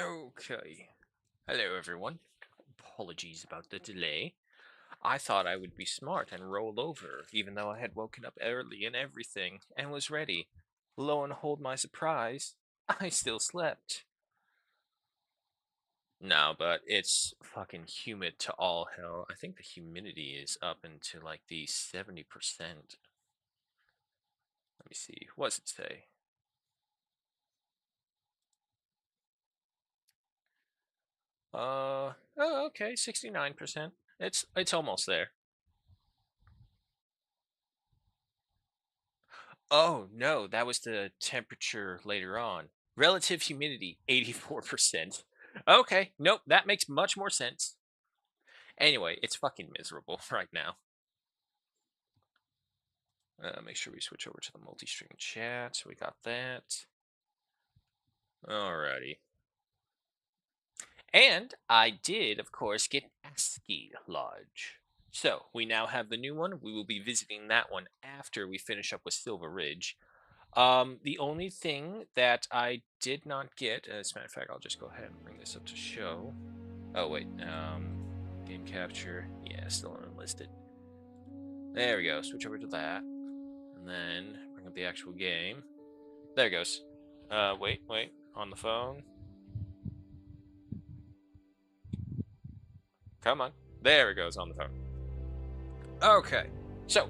Okay. Hello, everyone. Apologies about the delay. I thought I would be smart and roll over, even though I had woken up early and everything, and was ready. Lo and hold my surprise, I still slept. No, but it's fucking humid to all hell. I think the humidity is up into like the 70%. Let me see. What does it say? Oh, okay, 69%. It's almost there. Oh, no, that was the temperature later on. Relative humidity, 84%. Okay, nope, that makes much more sense. Anyway, it's fucking miserable right now. Make sure we switch over to the multi-stream chat. So we got that. Alrighty. And I did, of course, get ASCII Lodge. So we now have the new one. We will be visiting that one after we finish up with Silver Ridge. The only thing that I did not get, as a matter of fact, I'll just go ahead and bring this up to show. Oh wait, game capture, yeah, still unlisted. There we go. Switch over to that, and then bring up the actual game. There it goes. Wait, on the phone. Come on, there it goes on the phone. Okay, so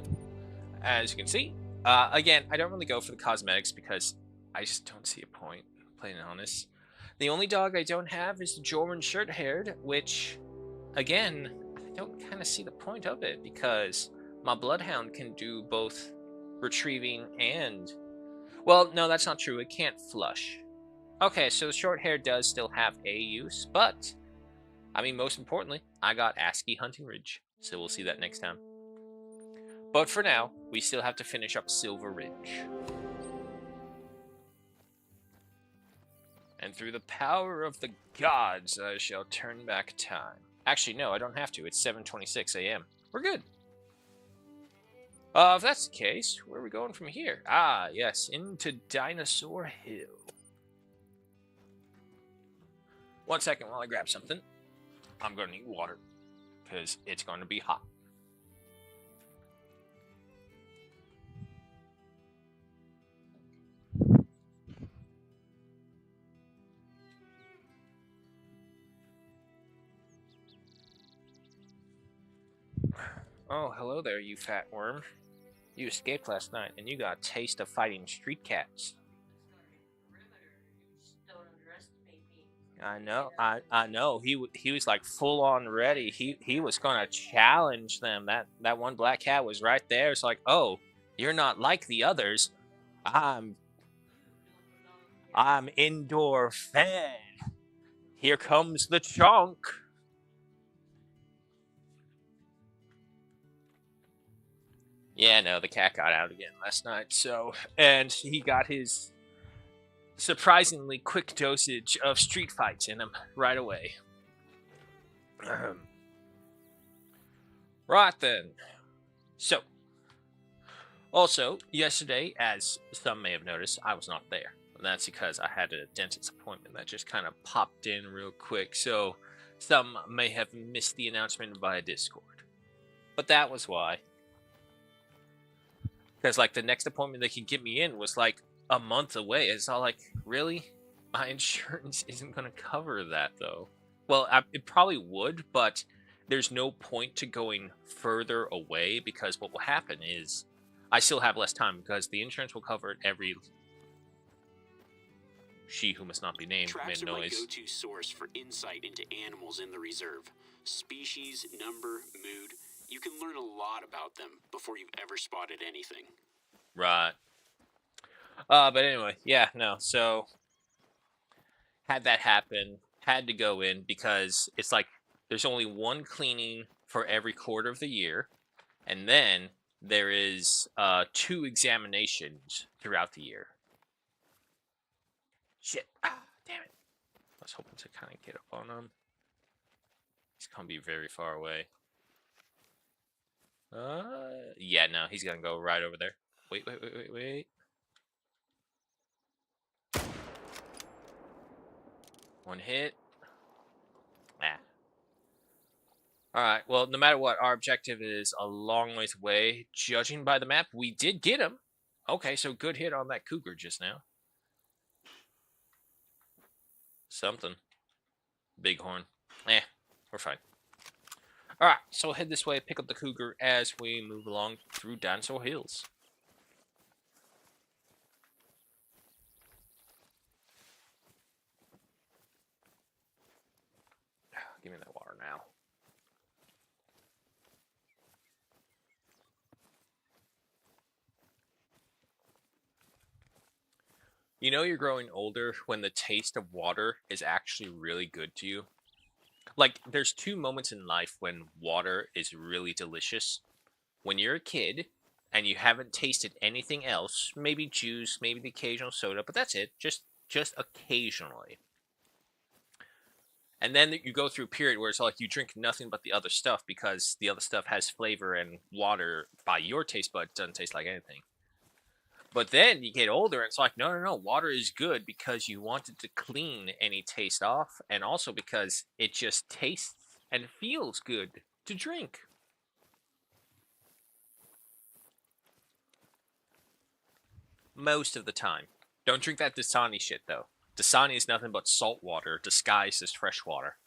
as you can see, again, I don't really go for the cosmetics because I just don't see a point, plain honest. The only dog I don't have is the German Short-Haired, which, again, I don't kind of see the point of it because my Bloodhound can do both retrieving and... Well, no, that's not true. It can't flush. Okay, so the Short-Hair does still have a use, but, I mean, most importantly, I got ASCII Hunting Ridge, so we'll see that next time. But for now, we still have to finish up Silver Ridge. And through the power of the gods, I shall turn back time. Actually, no, I don't have to. It's 7:26 a.m. We're good. If that's the case, where are we going from here? Ah, yes, into Dinosaur Hill. 1 second while I grab something. I'm going to need water, because it's going to be hot. Oh, hello there, you fat worm. You escaped last night, and you got a taste of fighting street cats. I know. He was like full on ready. He was gonna challenge them. That one black cat was right there. It's like, oh, you're not like the others. I'm I'm indoor fed. Here comes the chunk. Yeah, no, the cat got out again last night. So, and he got his surprisingly quick dosage of street fights in him right away. Right then. So, also, yesterday, as some may have noticed, I was not there. And that's because I had a dentist appointment that just kind of popped in real quick. So, some may have missed the announcement via Discord. But that was why. Because, like, the next appointment they could get me in was like a month away. It's all like, really? My insurance isn't going to cover that, though. Well, it probably would, but there's no point to going further away because what will happen is I still have less time because the insurance will cover it every... She who must not be named Tracks made are my noise. go-to source for insight into animals in the reserve. Species, number, mood. You can learn a lot about them before you've ever spotted anything. Right. But anyway, yeah, no. So had that happen, had to go in because it's like there's only one cleaning for every quarter of the year, and then there is 2 examinations throughout the year. Shit. Ah, damn it. I was hoping to kind of get up on him. He's gonna be very far away. Yeah, no, he's gonna go right over there. Wait. One hit. Nah. Alright, well, no matter what, our objective is a long ways away. Judging by the map, we did get him. Okay, so good hit on that cougar just now. Something. Bighorn. We're fine. Alright, so we'll head this way, pick up the cougar as we move along through Dinosaur Hills. Give me that water now. You know you're growing older when the taste of water is actually really good to you. Like, there's two moments in life when water is really delicious. When you're a kid and you haven't tasted anything else, maybe juice, maybe the occasional soda, but that's it, just occasionally. And then you go through a period where it's like you drink nothing but the other stuff because the other stuff has flavor, and water, by your taste bud, doesn't taste like anything. But then you get older, and it's like, no, water is good because you want it to clean any taste off, and also because it just tastes and feels good to drink. Most of the time. Don't drink that Dasani shit, though. Dasani is nothing but salt water disguised as fresh water.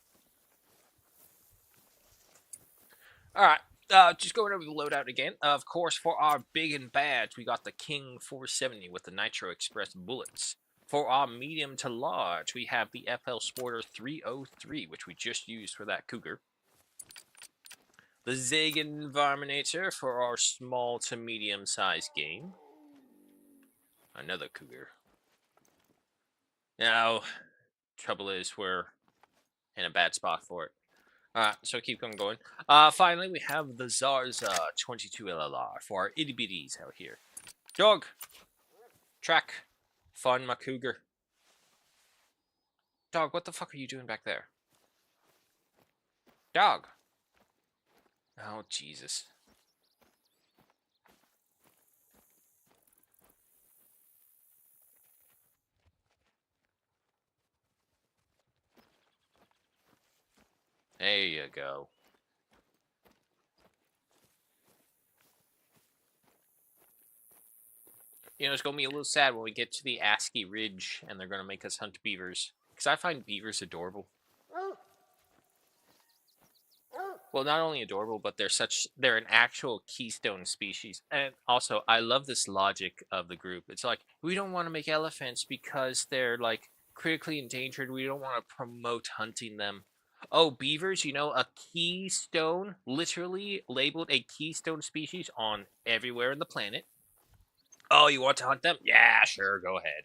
Alright, just going over the loadout again. Of course, for our big and bads, we got the King 470 with the Nitro Express bullets. For our medium to large, we have the FL Sporter 303, which we just used for that cougar. The Zagan Varminator for our small to medium sized game. Another cougar. Now, trouble is we're in a bad spot for it. Alright, so keep on going. Finally, we have the Zarza 22 LLR for our itty bitties out here. Dog! Track. Fun, my cougar. Dog, what the fuck are you doing back there? Dog! Oh, Jesus. There you go. You know, it's going to be a little sad when we get to the ASCII Ridge and they're going to make us hunt beavers. Because I find beavers adorable. Well, not only adorable, but they're an actual keystone species. And also, I love this logic of the group. It's like, we don't want to make elephants because they're, like, critically endangered. We don't want to promote hunting them. Oh, beavers, you know, a keystone, literally labeled a keystone species on everywhere on the planet. Oh, you want to hunt them? Yeah, sure, go ahead.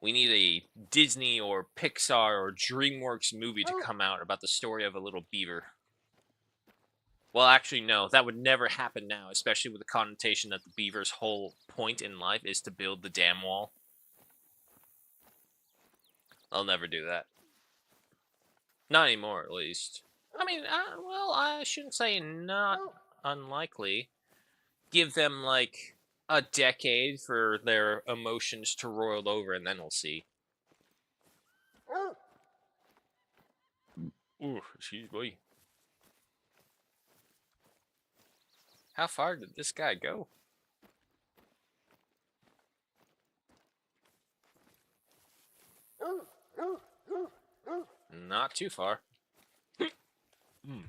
We need a Disney or Pixar or DreamWorks movie to come out about the story of a little beaver. Well, actually, no, that would never happen now, especially with the connotation that the beaver's whole point in life is to build the dam wall. I'll never do that. Not anymore, at least. I mean, well, I shouldn't say not unlikely. Give them, like, a decade for their emotions to roil over, and then we'll see. Ooh, excuse me. How far did this guy go? Not too far.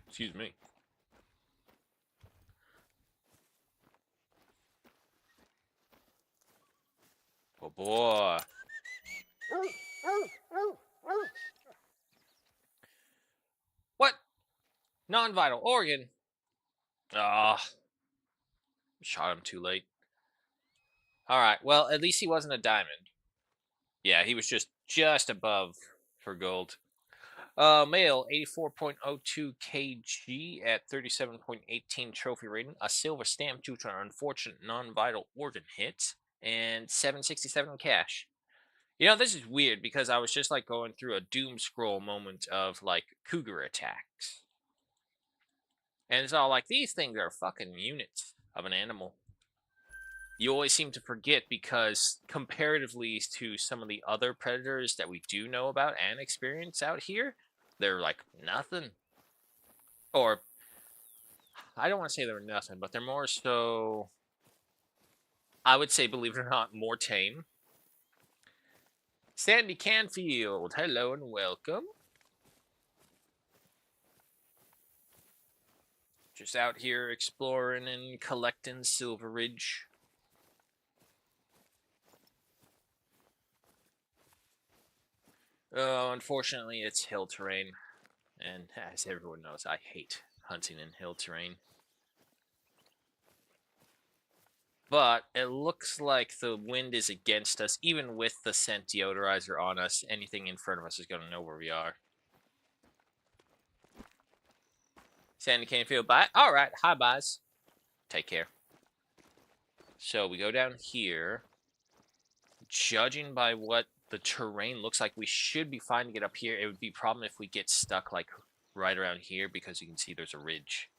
Excuse me. Oh boy. What? Non-vital organ? Ah. Shot him too late. Alright, well, at least he wasn't a diamond. Yeah, he was just above for gold. Male, 84.02 kg at 37.18 trophy rating. A silver stamp due to an unfortunate non-vital organ hit. And 767 cash. You know, this is weird because I was just like going through a doom scroll moment of like cougar attacks. And it's all like, these things are fucking units of an animal. you always seem to forget because comparatively to some of the other predators that we do know about and experience out here, they're like nothing. Or I don't want to say they're nothing, but they're more so, I would say, believe it or not, more tame. Sandy Canfield, hello and welcome. Just out here exploring and collecting Silver Ridge. Oh, unfortunately, it's hill terrain. And as everyone knows, I hate hunting in hill terrain. But it looks like the wind is against us. Even with the scent deodorizer on us, anything in front of us is going to know where we are. Sandy Canfield, bye. Alright, hi, guys. Take care. So we go down here. Judging by what the terrain looks like, we should be fine to get up here. It would be a problem if we get stuck, like, right around here, because you can see there's a ridge.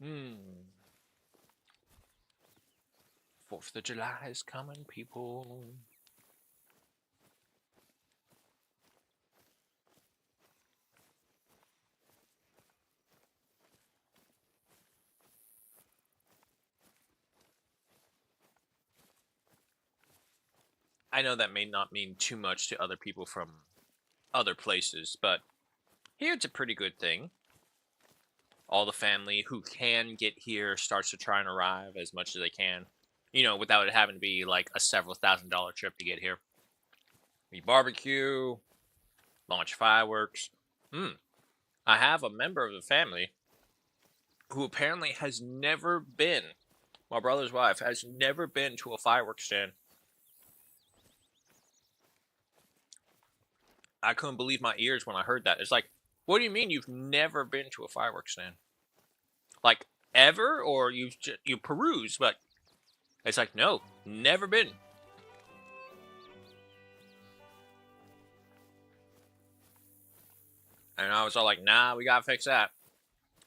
Hmm. 4th of July is coming, people. I know that may not mean too much to other people from other places, but here it's a pretty good thing. All the family who can get here starts to try and arrive as much as they can. You know, without it having to be like a several $1,000 trip to get here. We barbecue, launch fireworks. I have a member of the family who apparently has never been, my brother's wife, has never been to a fireworks stand. I couldn't believe my ears when I heard that. It's like, what do you mean you've never been to a fireworks stand? Like, ever? Or you peruse, but it's like, no, never been. And I was all like, nah, we gotta fix that.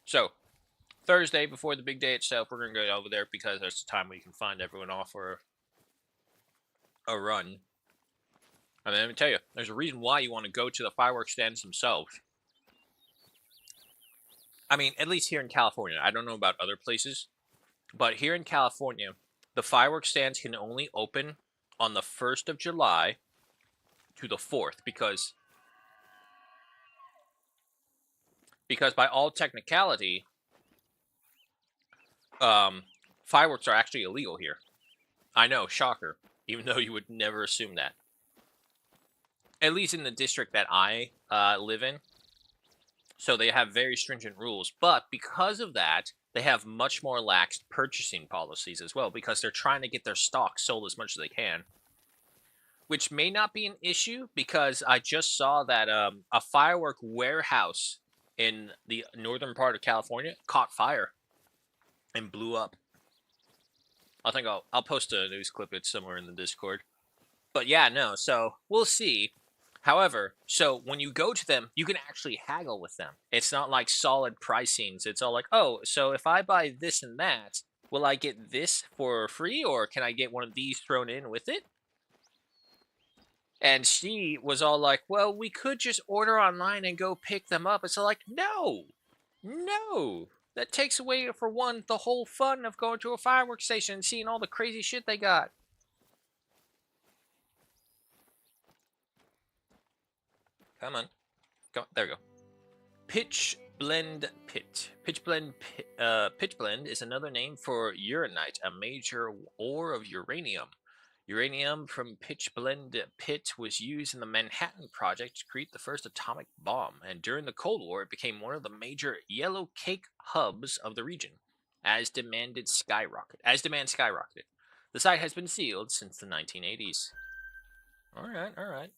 So, Thursday, before the big day itself, we're gonna go over there because that's the time we can find everyone off for a run. I mean, let me tell you, there's a reason why you want to go to the fireworks stands themselves. I mean, at least here in California. I don't know about other places, but here in California, the fireworks stands can only open on the 1st of July to the 4th because by all technicality, fireworks are actually illegal here. I know, shocker, even though you would never assume that. At least in the district that I live in. So they have very stringent rules. But because of that, they have much more lax purchasing policies as well, because they're trying to get their stock sold as much as they can. Which may not be an issue, because I just saw that a firework warehouse in the northern part of California caught fire and blew up. I think I'll post a news clip. It's somewhere in the Discord. But yeah, no, so we'll see. However, so when you go to them, you can actually haggle with them. It's not like solid pricings. It's all like, oh, so if I buy this and that, will I get this for free, or can I get one of these thrown in with it? And she was all like, well, we could just order online and go pick them up. It's all like, no. That takes away, for one, the whole fun of going to a fireworks station and seeing all the crazy shit they got. Come on. There we go. Pitch Blende Pit. Pitch Blende is another name for uraninite, a major ore of uranium. Uranium from Pitch Blende Pit was used in the Manhattan Project to create the first atomic bomb, and during the Cold War it became one of the major yellow cake hubs of the region, as demand skyrocketed. The site has been sealed since the 1980s. Alright.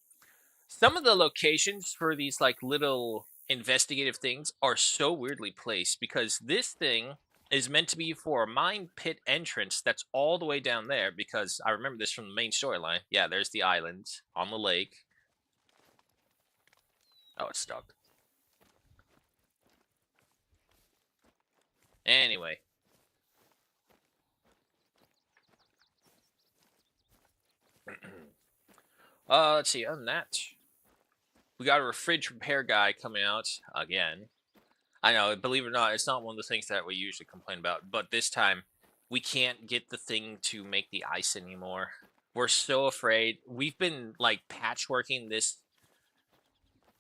Some of the locations for these like little investigative things are so weirdly placed, because this thing is meant to be for a mine pit entrance that's all the way down there, because I remember this from the main storyline. Yeah, there's the island on the lake. Oh, it's stuck. Anyway. Let's see, other than that, we got a fridge repair guy coming out again. I know, believe it or not, it's not one of the things that we usually complain about, but this time, we can't get the thing to make the ice anymore. We're so afraid. We've been, like, patchworking this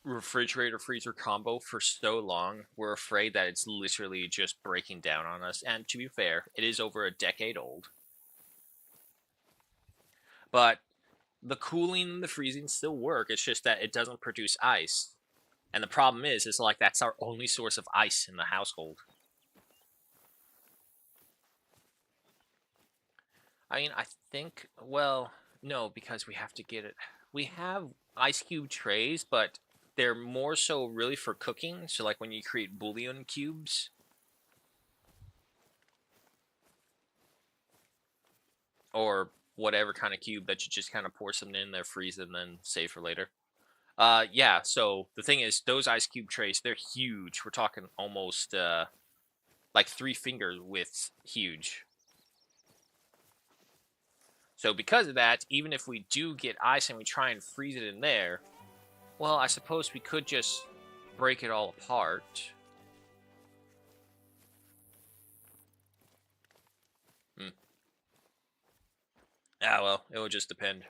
refrigerator freezer combo for so long. We're afraid that it's literally just breaking down on us. And to be fair, it is over a decade old. But the cooling and the freezing still work. It's just that it doesn't produce ice. And the problem is like that's our only source of ice in the household. I mean, I think, well, no, because we have to get it. We have ice cube trays, but they're more so really for cooking. So like when you create bouillon cubes. Or whatever kind of cube that you just kind of pour something in there, freeze it, and then save for later. Yeah, so the thing is, those ice cube trays, they're huge. We're talking almost, like 3 finger widths huge. So because of that, even if we do get ice and we try and freeze it in there, well, I suppose we could just break it all apart. Ah, well, it would just depend.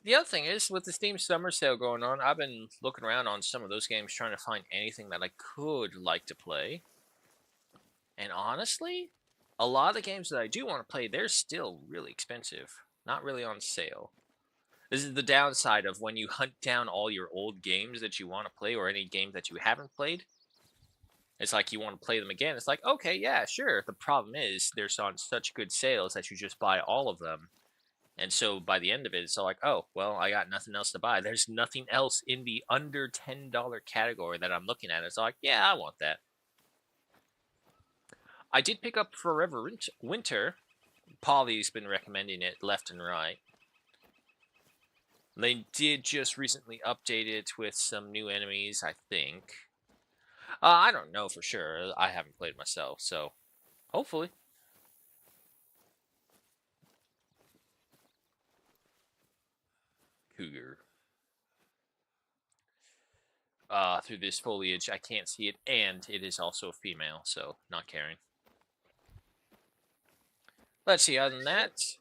The other thing is, with the Steam Summer Sale going on, I've been looking around on some of those games trying to find anything that I could like to play. And honestly, a lot of the games that I do want to play, they're still really expensive. Not really on sale. This is the downside of when you hunt down all your old games that you want to play, or any game that you haven't played. It's like you want to play them again. It's like, okay, yeah, sure. The problem is they're on such good sales that you just buy all of them. And so by the end of it, it's all like, oh, well, I got nothing else to buy. There's nothing else in the under $10 category that I'm looking at. It's like, yeah, I want that. I did pick up Forever Winter. Polly's been recommending it left and right. They did just recently update it with some new enemies, I think. I don't know for sure. I haven't played myself, so hopefully. Cougar. Through this foliage, I can't see it, and it is also a female, so not caring. Let's see, other than that,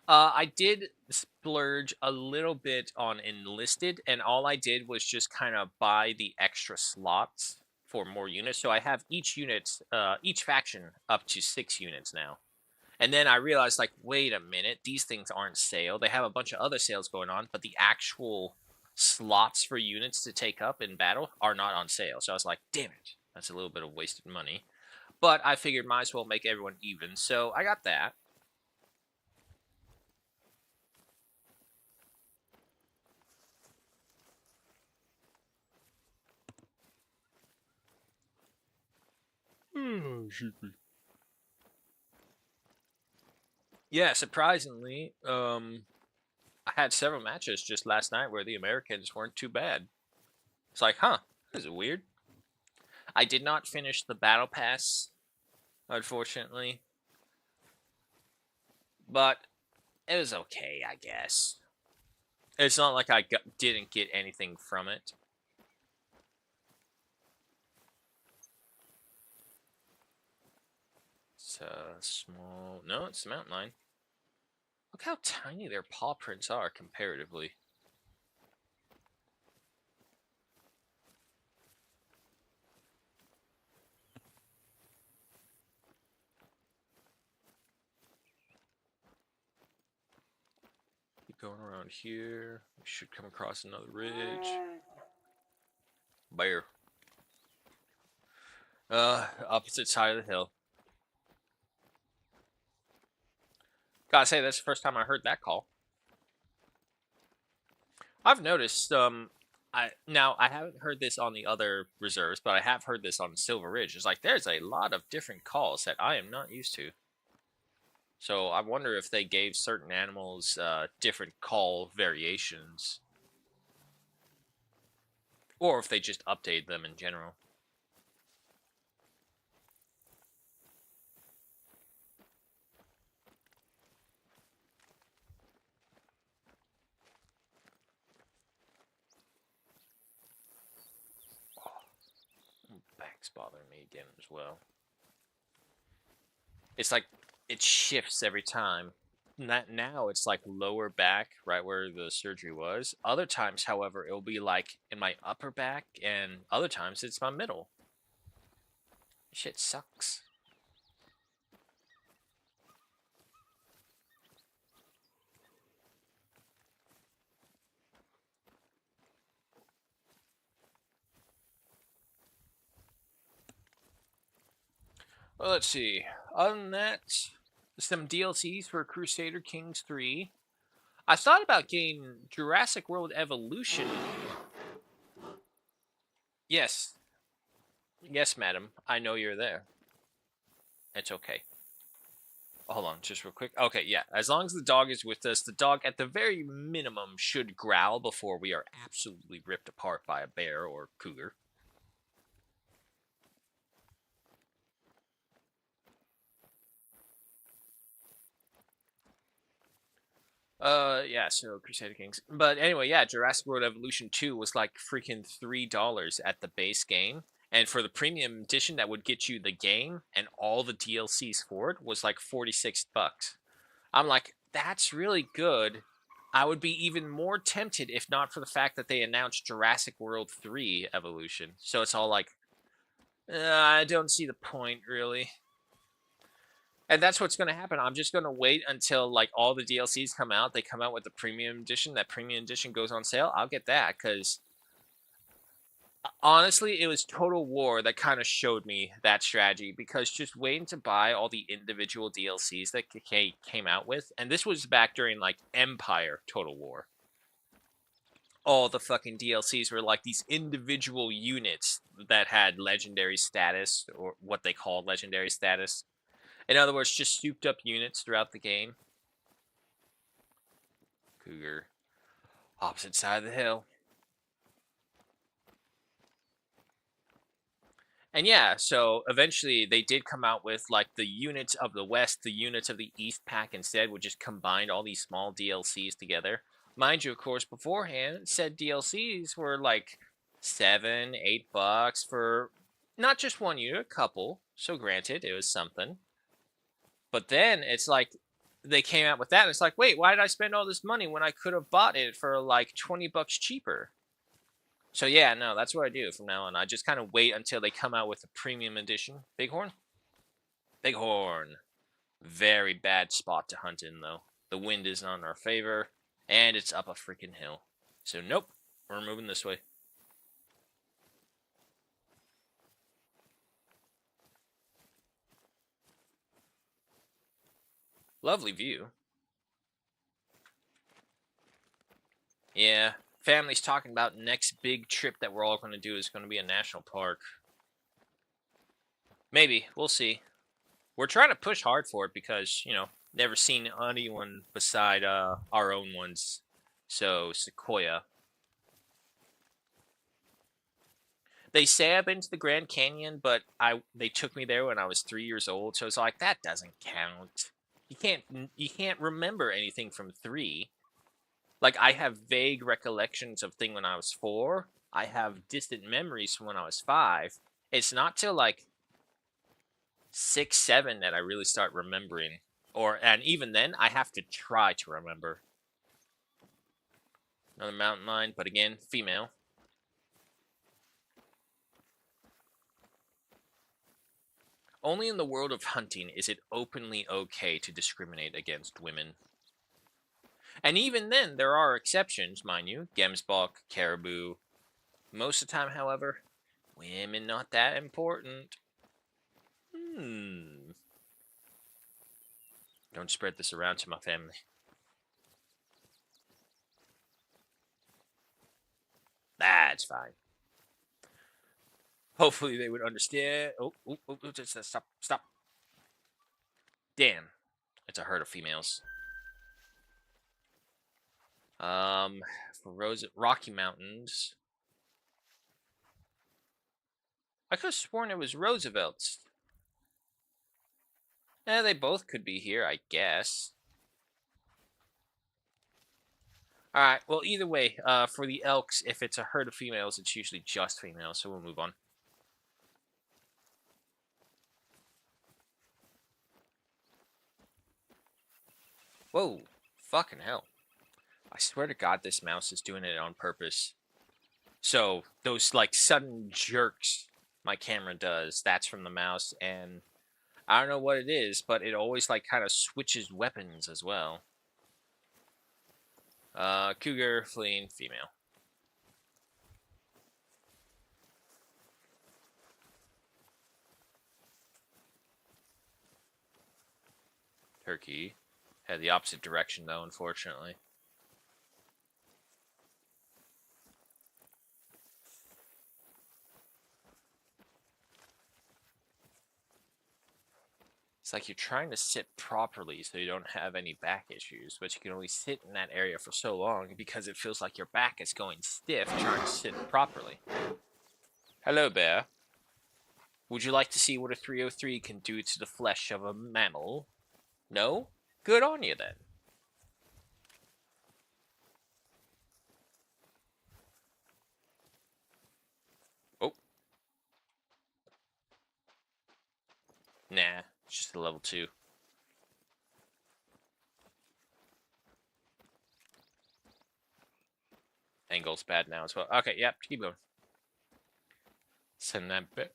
I did splurge a little bit on Enlisted, and all I did was just kind of buy the extra slots for more units. So I have each faction up to 6 units now. And then I realized, like, wait a minute, these things aren't sale. They have a bunch of other sales going on, but the actual slots for units to take up in battle are not on sale. So I was like, damn it, that's a little bit of wasted money. But I figured might as well make everyone even, so I got that. Yeah, surprisingly, I had several matches just last night where the Americans weren't too bad. It's like, huh, this is weird. I did not finish the battle pass, unfortunately, but it was okay, I guess. It's not like I didn't get anything from it. It's small. No, it's the mountain lion. Look how tiny their paw prints are comparatively. Keep going around here. We should come across another ridge. Bear. Opposite side of the hill. Gotta say, that's the first time I heard that call. I've noticed. I haven't heard this on the other reserves, but I have heard this on Silver Ridge. It's like there's a lot of different calls that I am not used to. So I wonder if they gave certain animals different call variations, or if they just updated them in general. Back's bothering me again as well. It's like it shifts every time. Now it's like lower back, right where the surgery was. Other times, however, it'll be like in my upper back, and other times it's my middle. Shit sucks. Well, let's see. Other than that, some DLCs for Crusader Kings 3. I thought about getting Jurassic World Evolution. Yes. Yes, madam. I know you're there. It's okay. Hold on, just real quick. Okay, yeah. As long as the dog is with us, the dog at the very minimum should growl before we are absolutely ripped apart by a bear or cougar. Yeah, so Crusader Kings. But anyway, yeah, Jurassic World Evolution 2 was like freaking $3 at the base game. And for the premium edition that would get you the game and all the DLCs for it was like 46 bucks. I'm like, that's really good. I would be even more tempted if not for the fact that they announced Jurassic World 3 Evolution. So it's all like, I don't see the point, really. And that's what's going to happen. I'm just going to wait until like all the DLCs come out. They come out with the premium edition. That premium edition goes on sale. I'll get that because honestly, it was Total War that kind of showed me that strategy because just waiting to buy all the individual DLCs that came out with, and this was back during like Empire Total War. All the fucking DLCs were like these individual units that had legendary status or what they called legendary status. In other words, just souped up units throughout the game. Cougar. Opposite side of the hill. And yeah, so eventually they did come out with like the units of the West, the units of the East pack instead, which just combined all these small DLCs together. Mind you, of course, beforehand, said DLCs were like $7, $8 for not just one unit, a couple. So granted, it was something. But then it's like they came out with that, and it's like, wait, why did I spend all this money when I could have bought it for like 20 bucks cheaper? So yeah, no, that's what I do from now on. I just kind of wait until they come out with a premium edition. Bighorn? Bighorn. Very bad spot to hunt in, though. The wind is not in our favor, and it's up a freaking hill. So nope, we're moving this way. Lovely view. Yeah, family's talking about next big trip that we're all going to do is going to be a national park. Maybe, we'll see. We're trying to push hard for it because, you know, never seen anyone beside our own ones. So, Sequoia. They say I've been to the Grand Canyon, but they took me there when I was 3 years old, so it's like that doesn't count. You can't remember anything from 3. Like I have vague recollections of thing when I was 4. I have distant memories from when I was 5. It's not till like 6, 7 that I really start remembering. And even then, I have to try to remember. Another mountain lion, but again, female. Only in the world of hunting is it openly okay to discriminate against women. And even then, there are exceptions, mind you. Gemsbok, caribou. Most of the time, however, women not that important. Don't spread this around to my family. That's fine. Hopefully they would understand. Oh, just stop. Damn. It's a herd of females. For Rocky Mountains. I could have sworn it was Roosevelt's. They both could be here, I guess. Alright, well, either way, for the Elks, if it's a herd of females, it's usually just females, so we'll move on. Whoa, fucking hell. I swear to God, this mouse is doing it on purpose. So, those, like, sudden jerks my camera does, that's from the mouse, and I don't know what it is, but it always, like, kind of switches weapons as well. Cougar fleeing female. Turkey. Had the opposite direction, though, unfortunately. It's like you're trying to sit properly so you don't have any back issues, but you can only sit in that area for so long because it feels like your back is going stiff trying to sit properly. Hello, bear. Would you like to see what a 303 can do to the flesh of a mammal? No? Good on you, then. Oh. Nah, it's just a level 2. Angle's bad now as well. Okay, yep, keep going. Send that bear.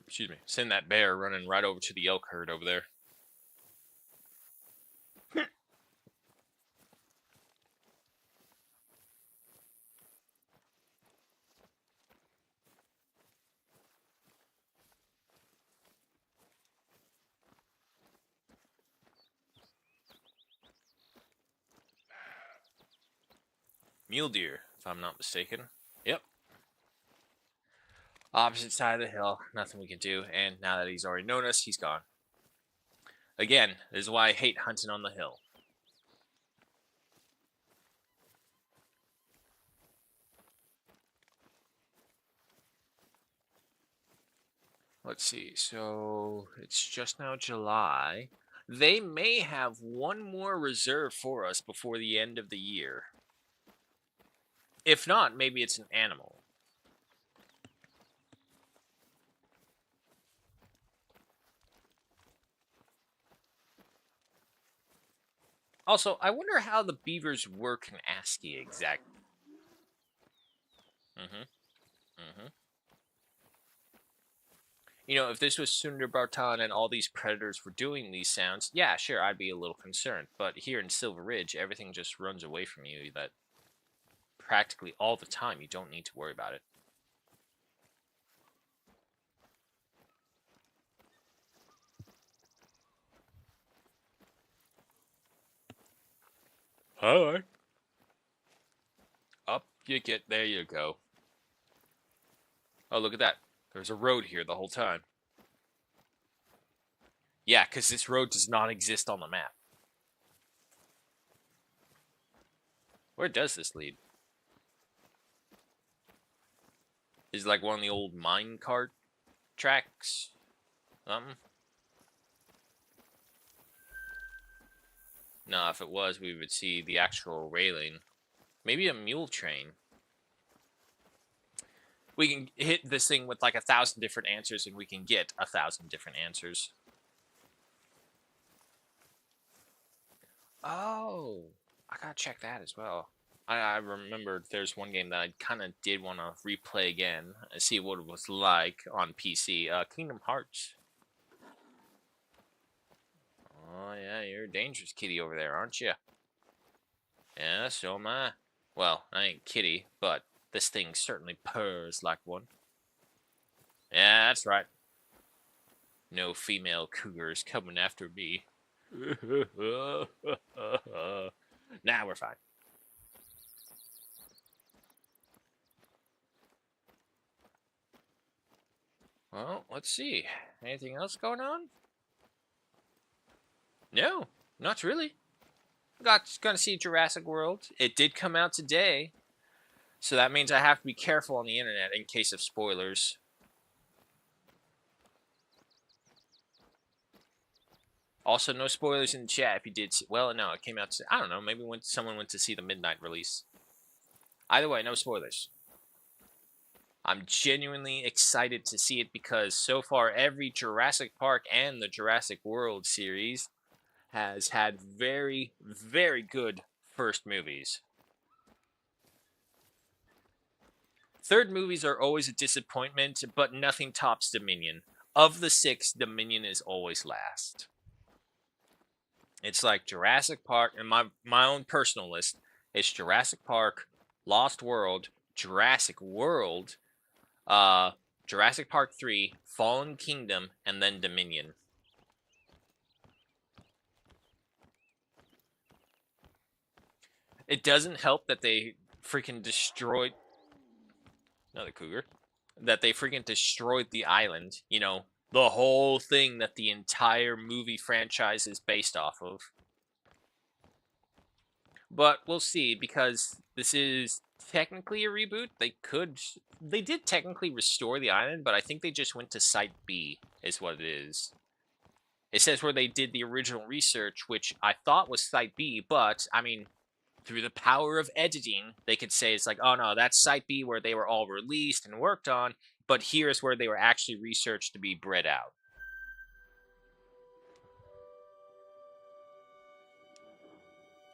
Excuse me. Send that bear running right over to the elk herd over there. Mule deer, if I'm not mistaken. Yep. Opposite side of the hill, nothing we can do, and now that he's already known us, he's gone. Again, this is why I hate hunting on the hill. Let's see, so it's just now July. They may have one more reserve for us before the end of the year. If not, maybe it's an animal. Also, I wonder how the beavers work in ASCII exactly. You know, if this was Sundarbartan and all these predators were doing these sounds, yeah, sure, I'd be a little concerned. But here in Silver Ridge, everything just runs away from you that practically all the time. You don't need to worry about it. Hi. Up you get. There you go. Oh, look at that. There's a road here the whole time. Yeah, because this road does not exist on the map. Where does this lead? Is it like one of the old minecart tracks? No, if it was, we would see the actual railing. Maybe a mule train. We can hit this thing with like 1,000 different answers and we can get 1,000 different answers. Oh, I gotta check that as well. I remembered there's one game that I kind of did want to replay again and see what it was like on PC. Kingdom Hearts. Oh, yeah, you're a dangerous kitty over there, aren't you? Yeah, so am I. Well, I ain't kitty, but this thing certainly purrs like one. Yeah, that's right. No female cougars coming after me. Nah, we're fine. Well, let's see. Anything else going on? No, not really. Gonna see Jurassic World. It did come out today, so that means I have to be careful on the internet in case of spoilers. Also, no spoilers in the chat if you did see. Well, no, it came out. I don't know. Maybe when someone went to see the midnight release. Either way, no spoilers. I'm genuinely excited to see it because so far every Jurassic Park and the Jurassic World series has had very, very good first movies. Third movies are always a disappointment, but nothing tops Dominion. Of the 6, Dominion is always last. It's like Jurassic Park, and my own personal list, it's Jurassic Park, Lost World, Jurassic World, Jurassic Park 3, Fallen Kingdom, and then Dominion. It doesn't help that they freaking destroyed another cougar. That they freaking destroyed the island. You know, the whole thing that the entire movie franchise is based off of. But we'll see, because this is technically a reboot. They did technically restore the island, but I think they just went to Site B, is what it is. It says where they did the original research, which I thought was Site B, but, I mean, through the power of editing, they could say it's like, oh no, that's Site B where they were all released and worked on, but here's where they were actually researched to be bred out.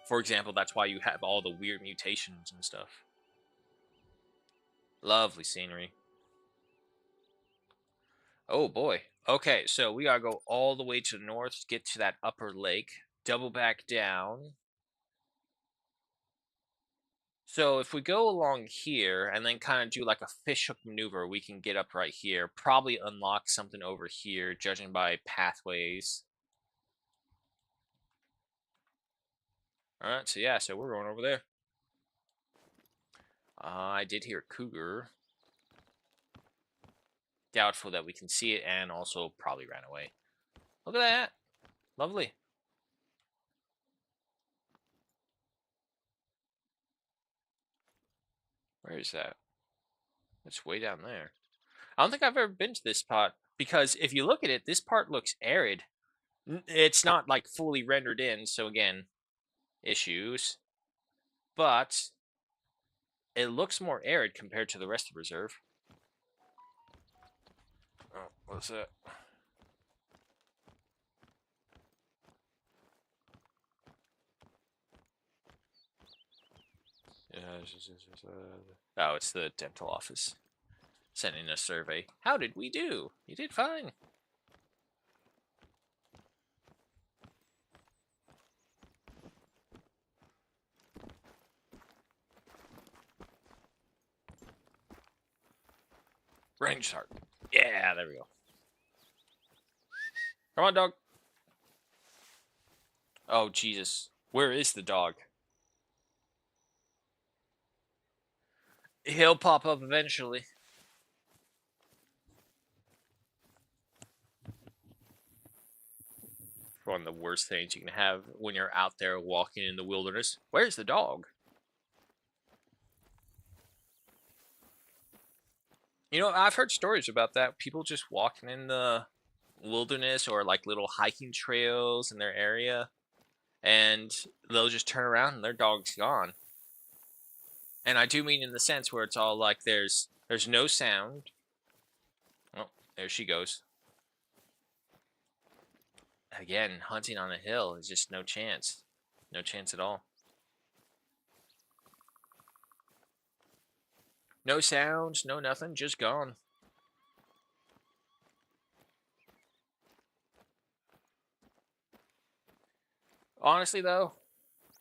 For example, that's why you have all the weird mutations and stuff. Lovely scenery. Oh boy. Okay, so we gotta go all the way to the north to get to that upper lake. Double back down. So if we go along here and then kind of do like a fishhook maneuver, we can get up right here. Probably unlock something over here, judging by pathways. Alright, so yeah, so we're going over there. I did hear a cougar. Doubtful that we can see it, and also probably ran away. Look at that. Lovely. Where is that? It's way down there. I don't think I've ever been to this spot, because if you look at it, this part looks arid. It's not like fully rendered in, so again, issues. But it looks more arid compared to the rest of the reserve. Oh, what's that? Oh, it's the dental office sending a survey. How did we do? You did fine. Range start. Yeah, there we go. Come on, dog. Oh, Jesus. Where is the dog? He'll pop up eventually. One of the worst things you can have when you're out there walking in the wilderness. Where's the dog? You know, I've heard stories about that. People just walking in the wilderness or like little hiking trails in their area, and they'll just turn around and their dog's gone. And I do mean in the sense where it's all like there's no sound. Oh, there she goes. Again, hunting on a hill is just no chance. No chance at all. No sounds, no nothing, just gone. Honestly, though,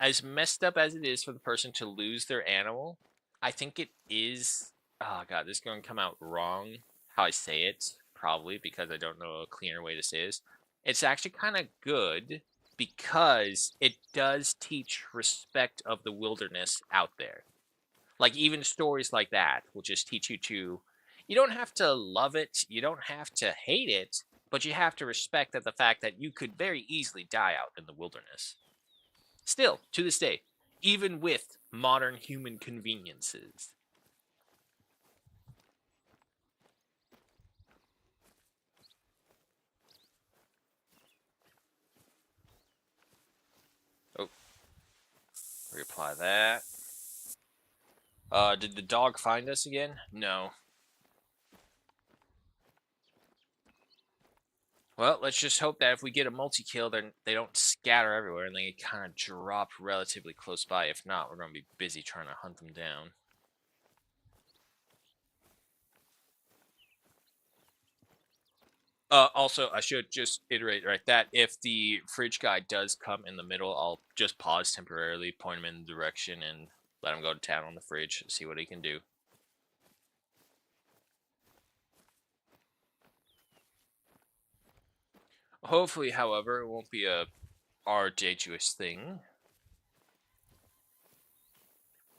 as messed up as it is for the person to lose their animal, I think it is... Oh, God, this is going to come out wrong how I say it, probably, because I don't know a cleaner way to say this. It's actually kind of good because it does teach respect of the wilderness out there. Like, even stories like that will just teach you to, You don't have to love it, you don't have to hate it, but you have to respect that the fact that you could very easily die out in the wilderness. Still, to this day, even with modern human conveniences. Oh, reapply that. Did the dog find us again? No. Well, let's just hope that if we get a multi-kill, then they don't scatter everywhere and they kind of drop relatively close by. If not, we're going to be busy trying to hunt them down. Also, I should just iterate right that if the fridge guy does come in the middle, I'll just pause temporarily, point him in the direction, and let him go to town on the fridge, see what he can do. Hopefully, however, it won't be a arduous thing.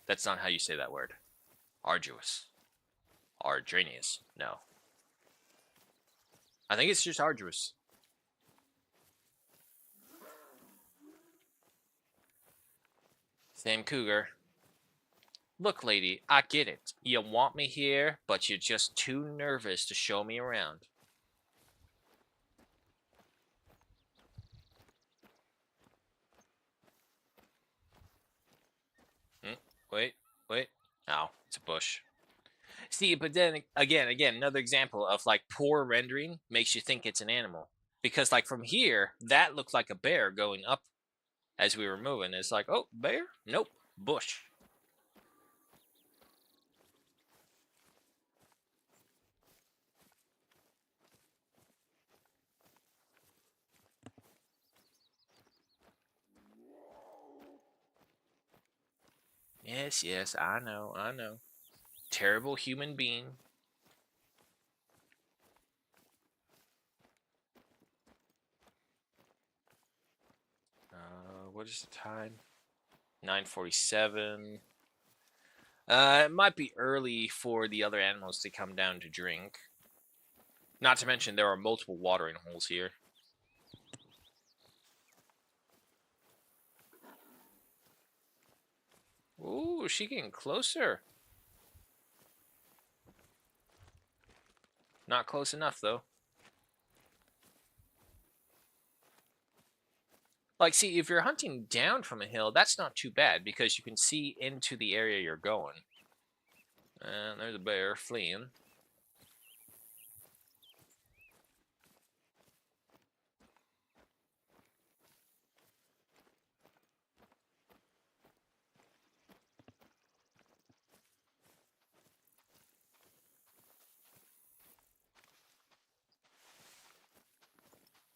That's not how you say that word. Arduous. Arduous. No. I think it's just arduous. Same cougar. Look, lady, I get it. You want me here, but you're just too nervous to show me around. Wait. Oh, it's a bush. See, but then again, another example of like poor rendering makes you think it's an animal. Because like from here, that looked like a bear going up as we were moving. It's like, oh, bear? Nope, bush. Yes, I know. Terrible human being. What is the time? 9:47. It might be early for the other animals to come down to drink. Not to mention there are multiple watering holes here. Ooh, is she getting closer? Not close enough, though. Like, see, if you're hunting down from a hill, that's not too bad because you can see into the area you're going. And there's a bear fleeing.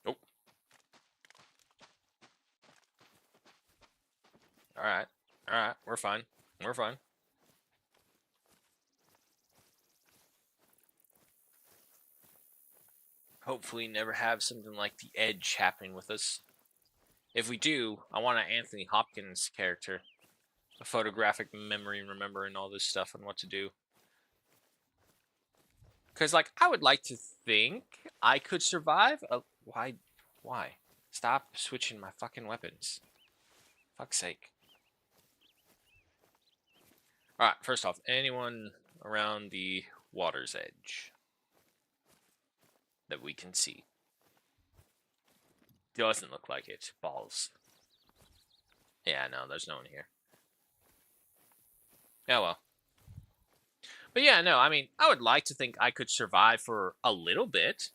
Oh. Alright. We're fine. Hopefully never have something like the Edge happening with us. If we do, I want an Anthony Hopkins character. A photographic memory, remembering all this stuff and what to do. Because, like, I would like to think I could survive. Why? Stop switching my fucking weapons. Fuck's sake. Alright, first off, anyone around the water's edge that we can see? Doesn't look like it. Balls. Yeah, no, there's no one here. Oh well. But yeah, no, I mean, I would like to think I could survive for a little bit.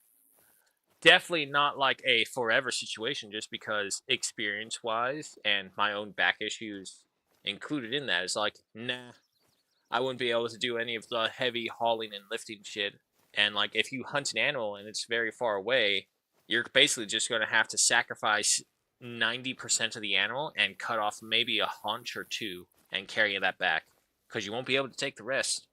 Definitely not like a forever situation, just because experience-wise and my own back issues included in that is like, nah, I wouldn't be able to do any of the heavy hauling and lifting shit. And like, if you hunt an animal and it's very far away, you're basically just going to have to sacrifice 90% of the animal and cut off maybe a haunch or two and carry that back, because you won't be able to take the rest.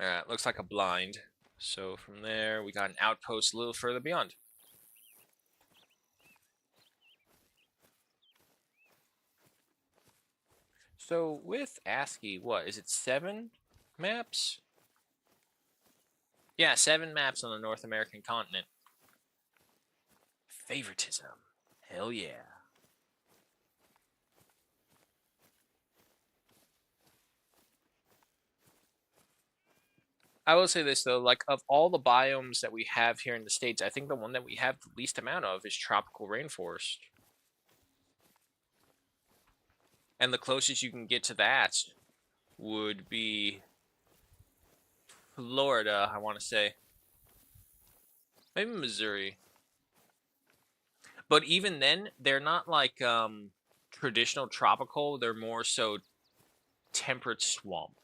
Alright, looks like a blind. So from there, we got an outpost a little further beyond. So with ASCII, what is it? 7 maps? Yeah, 7 maps on the North American continent. Favoritism. Hell yeah. I will say this though, like of all the biomes that we have here in the States, I think the one that we have the least amount of is tropical rainforest. And the closest you can get to that would be Florida, I want to say. Maybe Missouri. But even then, they're not like traditional tropical, they're more so temperate swamp.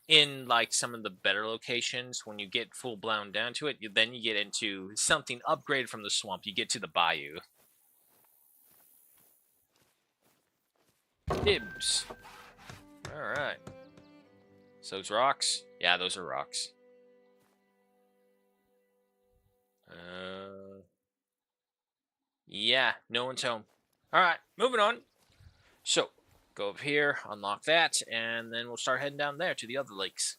In like some of the better locations, when you get full blown down to it, then you get into something upgraded from the swamp. You get to the bayou. Dibs. Alright. So those rocks? Yeah, those are rocks. Yeah, no one's home. Alright, moving on. So, go up here, unlock that, and then we'll start heading down there to the other lakes.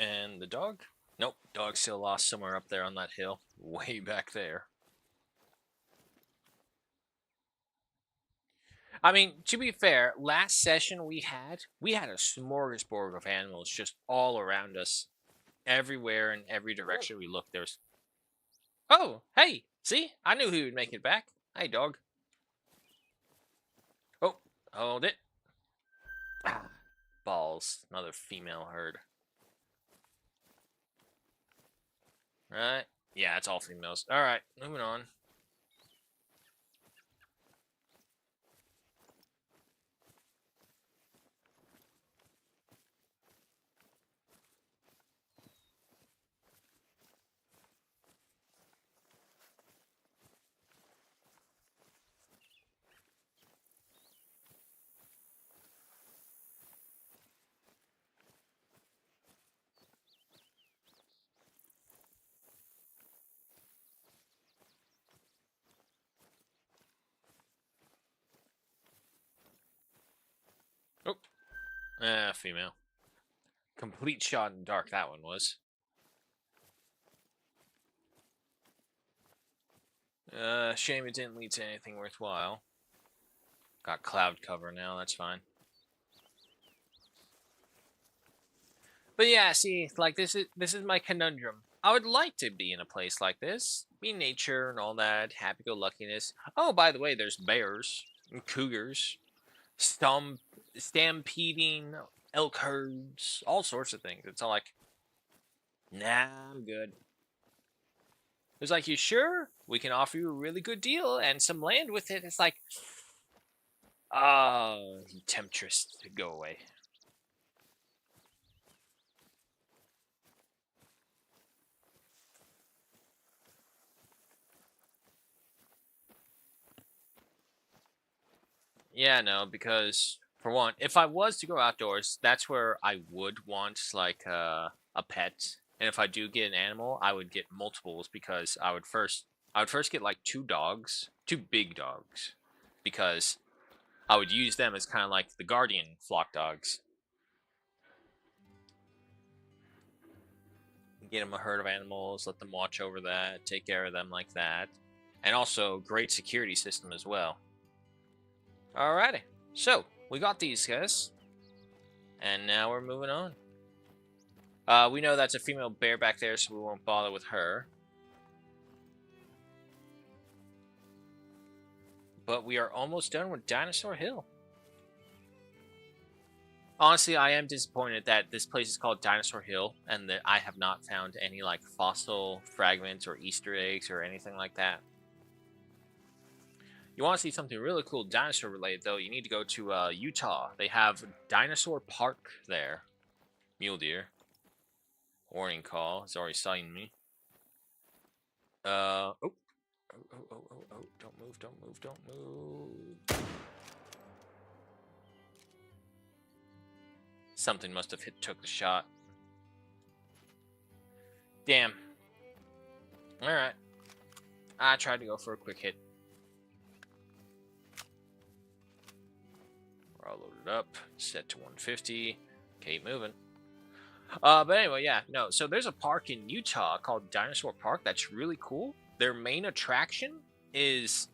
And the dog? Nope, dog's still lost somewhere up there on that hill. Way back there. I mean, to be fair, last session we had a smorgasbord of animals just all around us. Everywhere in every direction we looked, there's... Oh, hey! See? I knew he would make it back. Hey, dog. Oh, hold it. Ah, balls. Another female herd. Right? Yeah, it's all females. Alright, moving on. Oh. Female. Complete shot in dark, that one was. Shame it didn't lead to anything worthwhile. Got cloud cover now, that's fine. But yeah, see, like this is my conundrum. I would like to be in a place like this, be nature and all that, happy-go-luckiness. Oh, by the way, there's bears and cougars, stampeding elk herds, all sorts of things. It's all like, nah, I'm good. It's like, you sure? We can offer you a really good deal and some land with it. It's like, oh, temptress, go away. Yeah, no, because for one, if I was to go outdoors, that's where I would want like a pet. And if I do get an animal, I would get multiples because I would first get like 2 dogs, 2 big dogs, because I would use them as kind of like the guardian flock dogs. Get them a herd of animals, let them watch over that, take care of them like that. And also, great security system as well. Alrighty, so we got these guys, and now we're moving on. We know that's a female bear back there, so we won't bother with her. But we are almost done with Dinosaur Hill. Honestly, I am disappointed that this place is called Dinosaur Hill, and that I have not found any like fossil fragments or Easter eggs or anything like that. You want to see something really cool dinosaur related, though, you need to go to Utah. They have Dinosaur Park there. Mule deer. Warning call. It's already sighting me. Oh. Oh, oh, oh, oh, oh. Don't move, don't move, don't move. Something must have took the shot. Damn. Alright. I tried to go for a quick hit. We're all loaded up. Set to 150. Keep moving. But anyway, yeah, no. So there's a park in Utah called Dinosaur Park that's really cool. Their main attraction is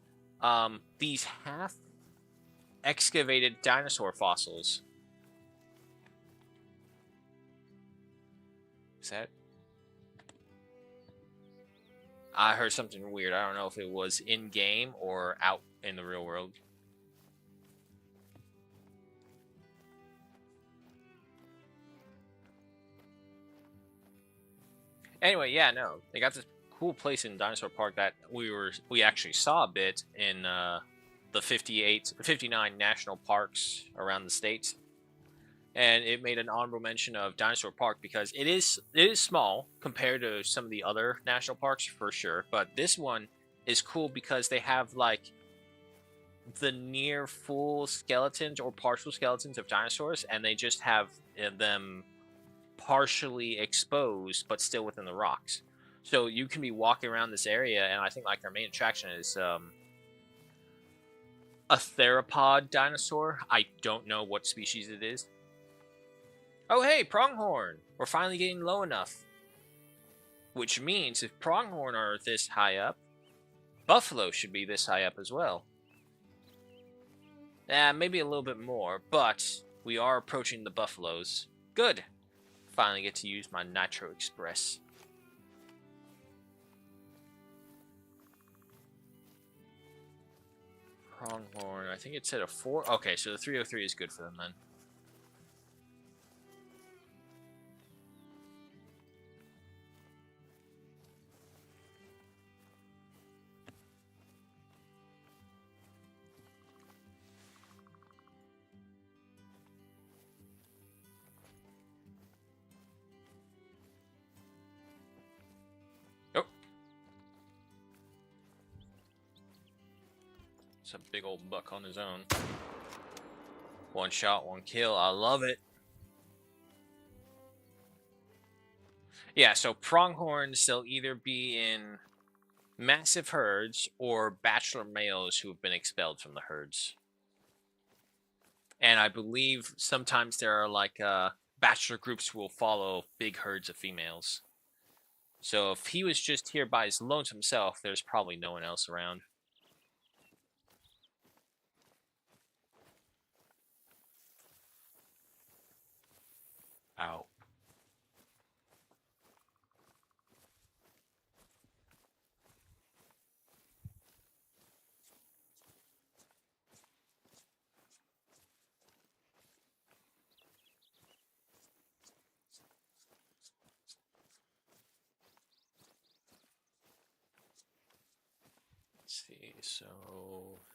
these half-excavated dinosaur fossils. Is that? I heard something weird. I don't know if it was in-game or out in the real world. Anyway, yeah, no. They got this cool place in Dinosaur Park that we actually saw a bit in the 59 national parks around the states. And it made an honorable mention of Dinosaur Park because it is small compared to some of the other national parks for sure, but this one is cool because they have like the near full skeletons or partial skeletons of dinosaurs, and they just have them partially exposed but still within the rocks. So you can be walking around this area, and I think like their main attraction is a theropod dinosaur. I don't know what species it is. Oh hey, pronghorn! We're finally getting low enough. Which means if pronghorn are this high up, buffalo should be this high up as well. Maybe a little bit more, but we are approaching the buffaloes. Good! Finally get to use my Nitro Express. Pronghorn, I think it said a 4. Okay, so the 303 is good for them then. It's a big old buck on his own. One shot, one kill. I love it. Yeah, so pronghorns, they'll either be in massive herds or bachelor males who have been expelled from the herds. And I believe sometimes there are like bachelor groups who will follow big herds of females. So if he was just here by his lonesome self, there's probably no one else around. Ow. Let's see, so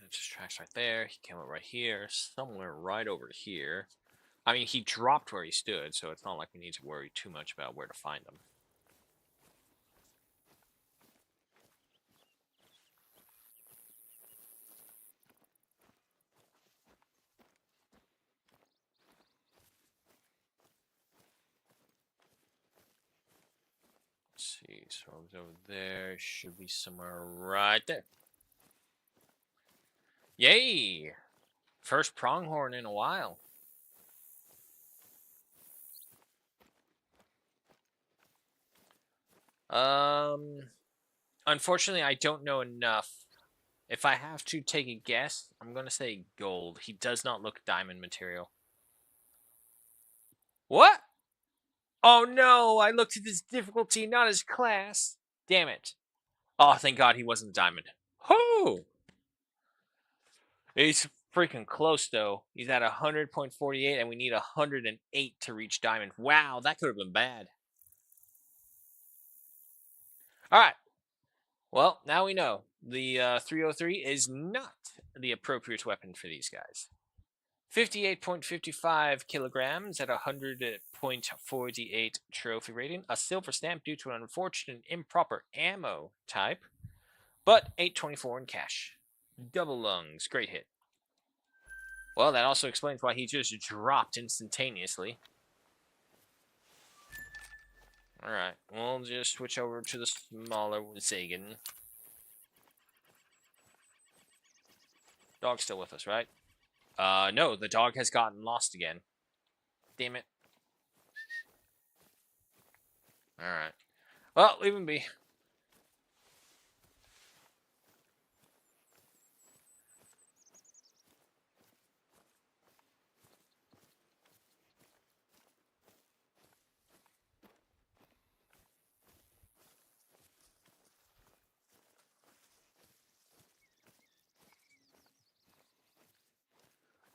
it just tracks right there. He came up right here, somewhere right over here. I mean, he dropped where he stood, so it's not like we need to worry too much about where to find him. Let's see, so I was over there, should be somewhere right there. Yay! First pronghorn in a while. Unfortunately, I don't know enough. If I have to take a guess, I'm gonna say gold. He does not look diamond material. What? Oh no, I looked at his difficulty, not his class. Damn it. Oh, thank God he wasn't diamond. Whoo! He's freaking close, though. He's at 100.48, and we need 108 to reach diamond. Wow, that could have been bad. Alright. Well, now we know. the 303 is not the appropriate weapon for these guys. 58.55 kilograms at 100.48 trophy rating. A silver stamp due to an unfortunate improper ammo type. But 824 in cash. Double lungs. Great hit. Well, that also explains why he just dropped instantaneously. Alright, we'll just switch over to the smaller Zagan. Dog's still with us, right? No, the dog has gotten lost again. Damn it. Alright. Well, leave him be.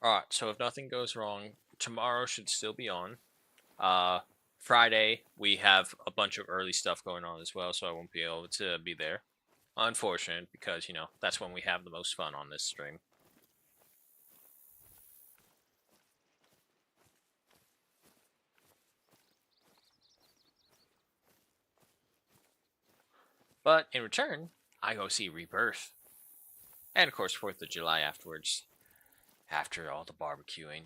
Alright, so if nothing goes wrong, tomorrow should still be on. Friday, we have a bunch of early stuff going on as well, so I won't be able to be there. Unfortunate, because, you know, that's when we have the most fun on this stream. But in return, I go see Rebirth. And of course, 4th of July afterwards. After all the barbecuing.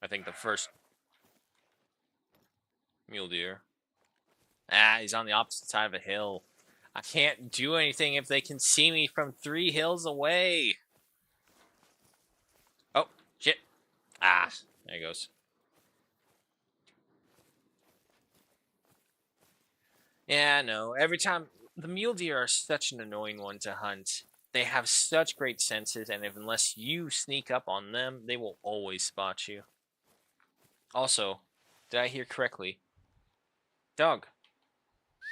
I think the first mule deer. Ah, he's on the opposite side of a hill. I can't do anything if they can see me from 3 hills away. Oh, shit. Ah, there he goes. Yeah, no. Every time, the mule deer are such an annoying one to hunt. They have such great senses, and unless you sneak up on them, they will always spot you. Also, did I hear correctly? Dog.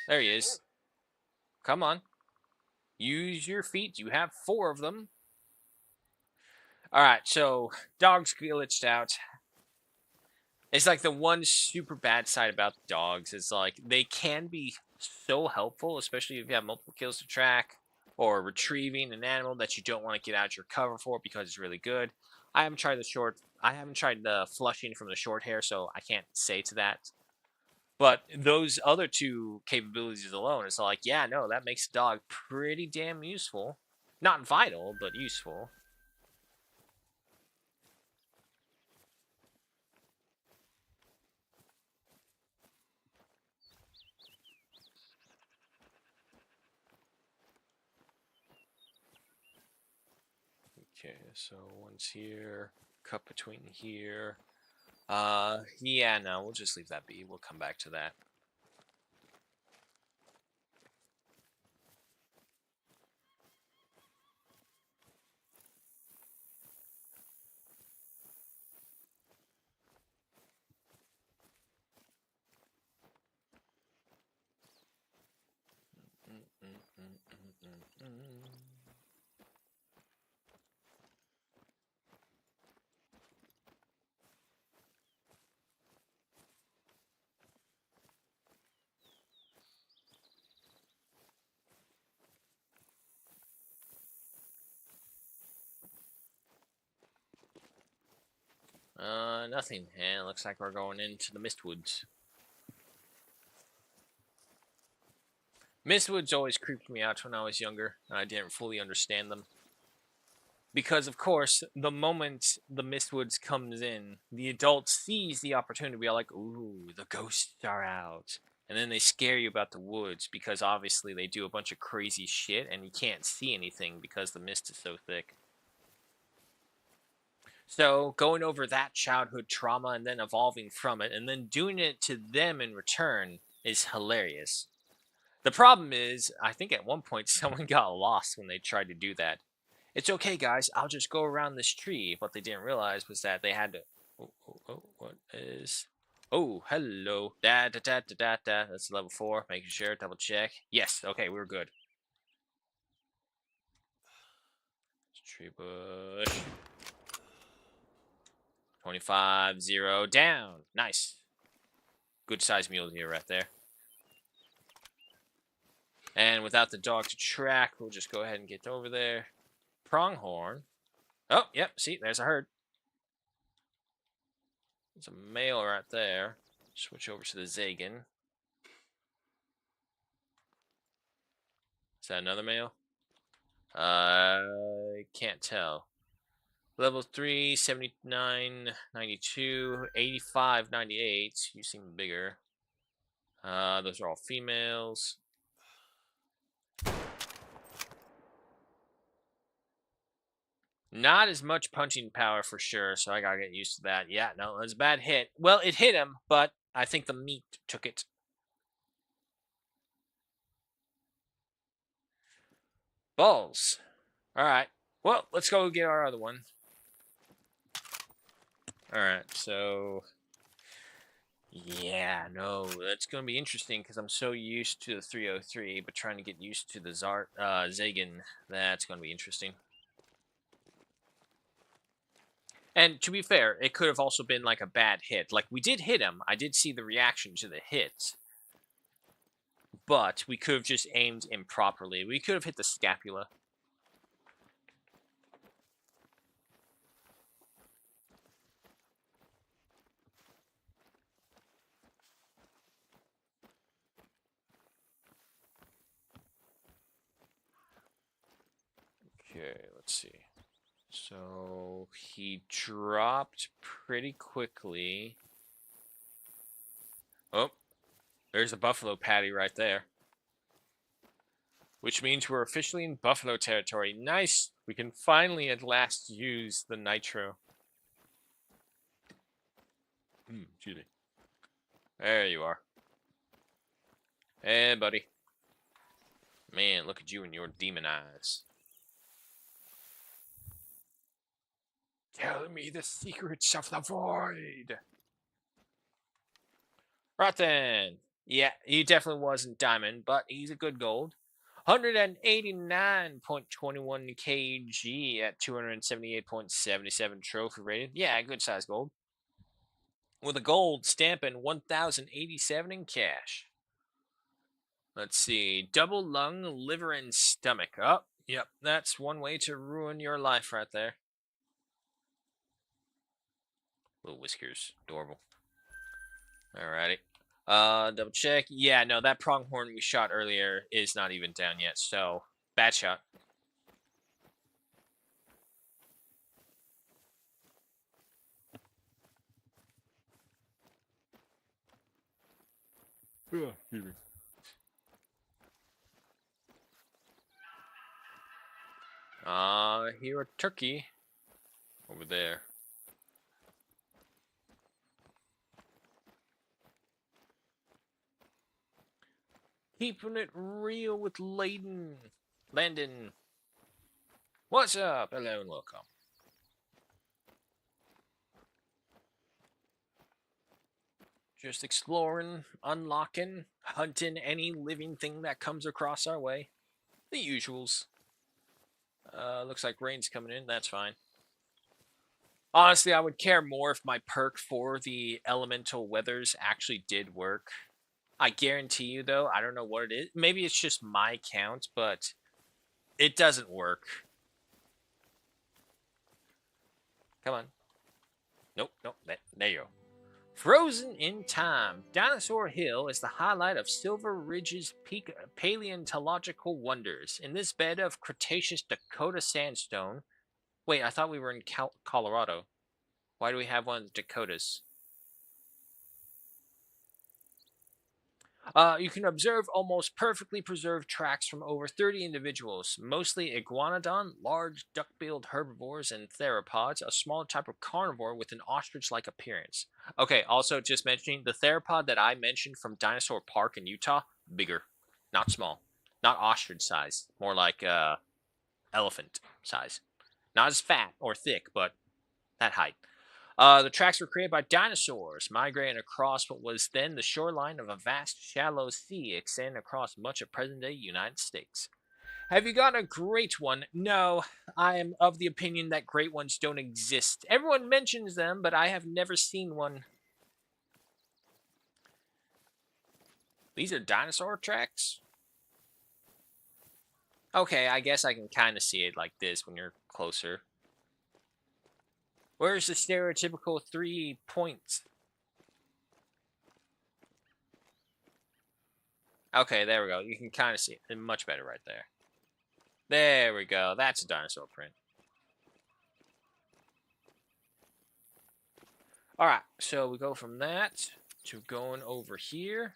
There he is. Come on. Use your feet. You have 4 of them. Alright, so dogs glitched out. It's like the one super bad side about dogs is like they can be so helpful, especially if you have multiple kills to track or retrieving an animal that you don't want to get out your cover for because it's really good. I haven't tried the flushing from the short hair, so I can't say to that. But those other 2 capabilities alone, it's like, yeah, no, that makes a dog pretty damn useful. Not vital, but useful. Okay, so one's here, cut between here. Yeah, no, we'll just leave that be. We'll come back to that. Nothing. And it looks like we're going into the Mistwoods. Mistwoods always creeped me out when I was younger, and I didn't fully understand them. Because, of course, the moment the Mistwoods comes in, the adult sees the opportunity to be like, ooh, the ghosts are out. And then they scare you about the woods, because obviously they do a bunch of crazy shit, and you can't see anything because the mist is so thick. So, going over that childhood trauma and then evolving from it, and then doing it to them in return is hilarious. The problem is, I think at one point someone got lost when they tried to do that. It's okay, guys, I'll just go around this tree. What they didn't realize was that they had to... Oh, what is... Oh, hello. Da. That's level 4. Making sure, double check. Yes, okay, we're good. Tree bush. 25, 0, down. Nice. Good size mule deer right there. And without the dog to track, we'll just go ahead and get over there. Pronghorn. Oh, yep, see, there's a herd. There's a male right there. Switch over to the Zagan. Is that another male? Can't tell. Level 3, 79, 92, 85, 98. You seem bigger. Those are all females. Not as much punching power for sure, so I gotta get used to that. Yeah, no, it was a bad hit. Well, it hit him, but I think the meat took it. Balls. Alright. Well, let's go get our other one. Alright, so... Yeah, no, that's going to be interesting because I'm so used to the 303, but trying to get used to the Zagan, that's going to be interesting. And to be fair, it could have also been like a bad hit. Like, we did hit him. I did see the reaction to the hit. But we could have just aimed improperly. We could have hit the scapula. Okay, let's see. So he dropped pretty quickly. Oh, there's a buffalo patty right there. Which means we're officially in buffalo territory. Nice! We can finally at last use the nitro. Excuse me. There you are. Hey, buddy. Man, look at you and your demon eyes. Tell me the secrets of the void. Right then. Yeah, he definitely wasn't diamond, but he's a good gold. 189.21 kg at 278.77 trophy rated. Yeah, good size gold. With a gold stamping 1,087 in cash. Let's see. Double lung, liver, and stomach. Oh, yep. That's one way to ruin your life right there. Little whiskers. Adorable. Alrighty. Double check. Yeah, no, that pronghorn we shot earlier is not even down yet, so bad shot. Here a turkey over there. Keeping it real with Landon. What's up? Hello and welcome. Just exploring, unlocking, hunting any living thing that comes across our way. The usuals. Looks like rain's coming in. That's fine. Honestly, I would care more if my perk for the elemental weathers actually did work. I guarantee you, though, I don't know what it is. Maybe it's just my count, but it doesn't work. Come on. Nope. There you go. Frozen in time. Dinosaur Hill is the highlight of Silver Ridge's peak paleontological wonders. In this bed of Cretaceous Dakota sandstone... Wait, I thought we were in Colorado. Why do we have one of the Dakotas? You can observe almost perfectly preserved tracks from over 30 individuals, mostly iguanodon, large duck-billed herbivores, and theropods, a small type of carnivore with an ostrich-like appearance. Okay, also just mentioning, the theropod that I mentioned from Dinosaur Park in Utah, bigger, not small. Not ostrich size, more like elephant size. Not as fat or thick, but that height. The tracks were created by dinosaurs, migrating across what was then the shoreline of a vast, shallow sea extending across much of present-day United States. Have you got a great one? No, I am of the opinion that great ones don't exist. Everyone mentions them, but I have never seen one. These are dinosaur tracks? Okay, I guess I can kind of see it like this when you're closer. Where's the stereotypical 3 points? Okay, there we go. You can kind of see it much better right there. There we go. That's a dinosaur print. Alright, so we go from that to going over here.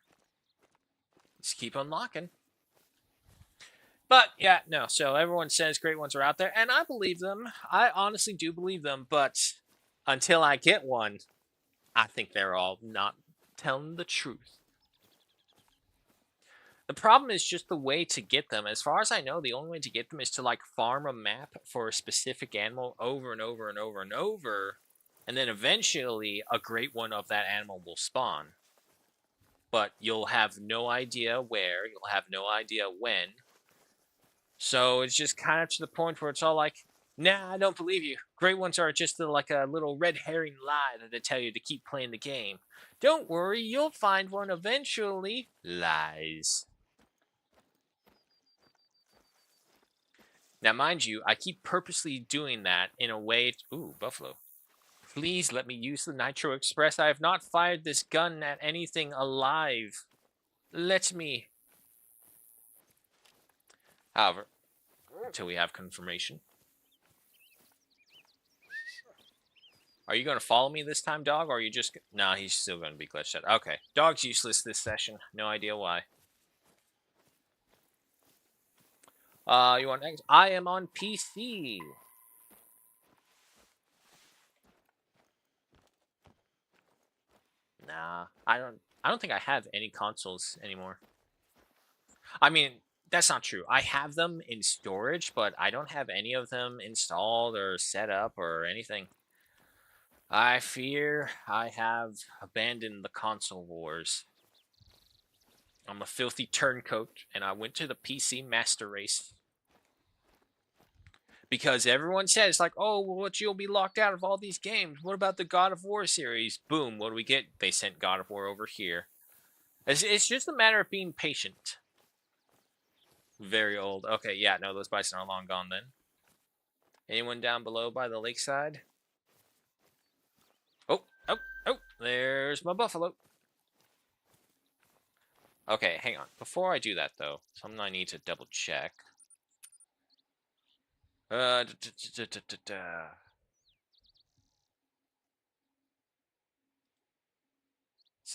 Let's keep unlocking. But, yeah, no, so everyone says great ones are out there, and I believe them. I honestly do believe them, but until I get one, I think they're all not telling the truth. The problem is just the way to get them. As far as I know, the only way to get them is to, like, farm a map for a specific animal over and over and over and over, and then eventually a great one of that animal will spawn. But you'll have no idea where, you'll have no idea when. So it's just kind of to the point where it's all like, nah, I don't believe you. Great ones are just like a little red herring lie that they tell you to keep playing the game. Don't worry, you'll find one eventually. Lies. Now, mind you, I keep purposely doing that in a way. Ooh, buffalo. Please let me use the Nitro Express. I have not fired this gun at anything alive. Let me. However, until we have confirmation. Are you going to follow me this time, dog, or are you just... Nah, he's still going to be glitched out. Okay, dog's useless this session. No idea why. You want X? I am on PC. Nah, I don't think I have any consoles anymore. I mean, that's not true. I have them in storage, but I don't have any of them installed or set up or anything. I fear I have abandoned the console wars. I'm a filthy turncoat, and I went to the PC master race. Because everyone says, like, oh, well, you'll be locked out of all these games. What about the God of War series? Boom, what do we get? They sent God of War over here. It's just a matter of being patient. Very old. Okay, yeah, no, those bison are long gone then. Anyone down below by the lakeside? Oh, oh, oh, there's my buffalo. Okay, hang on. Before I do that, though, something I need to double check. It's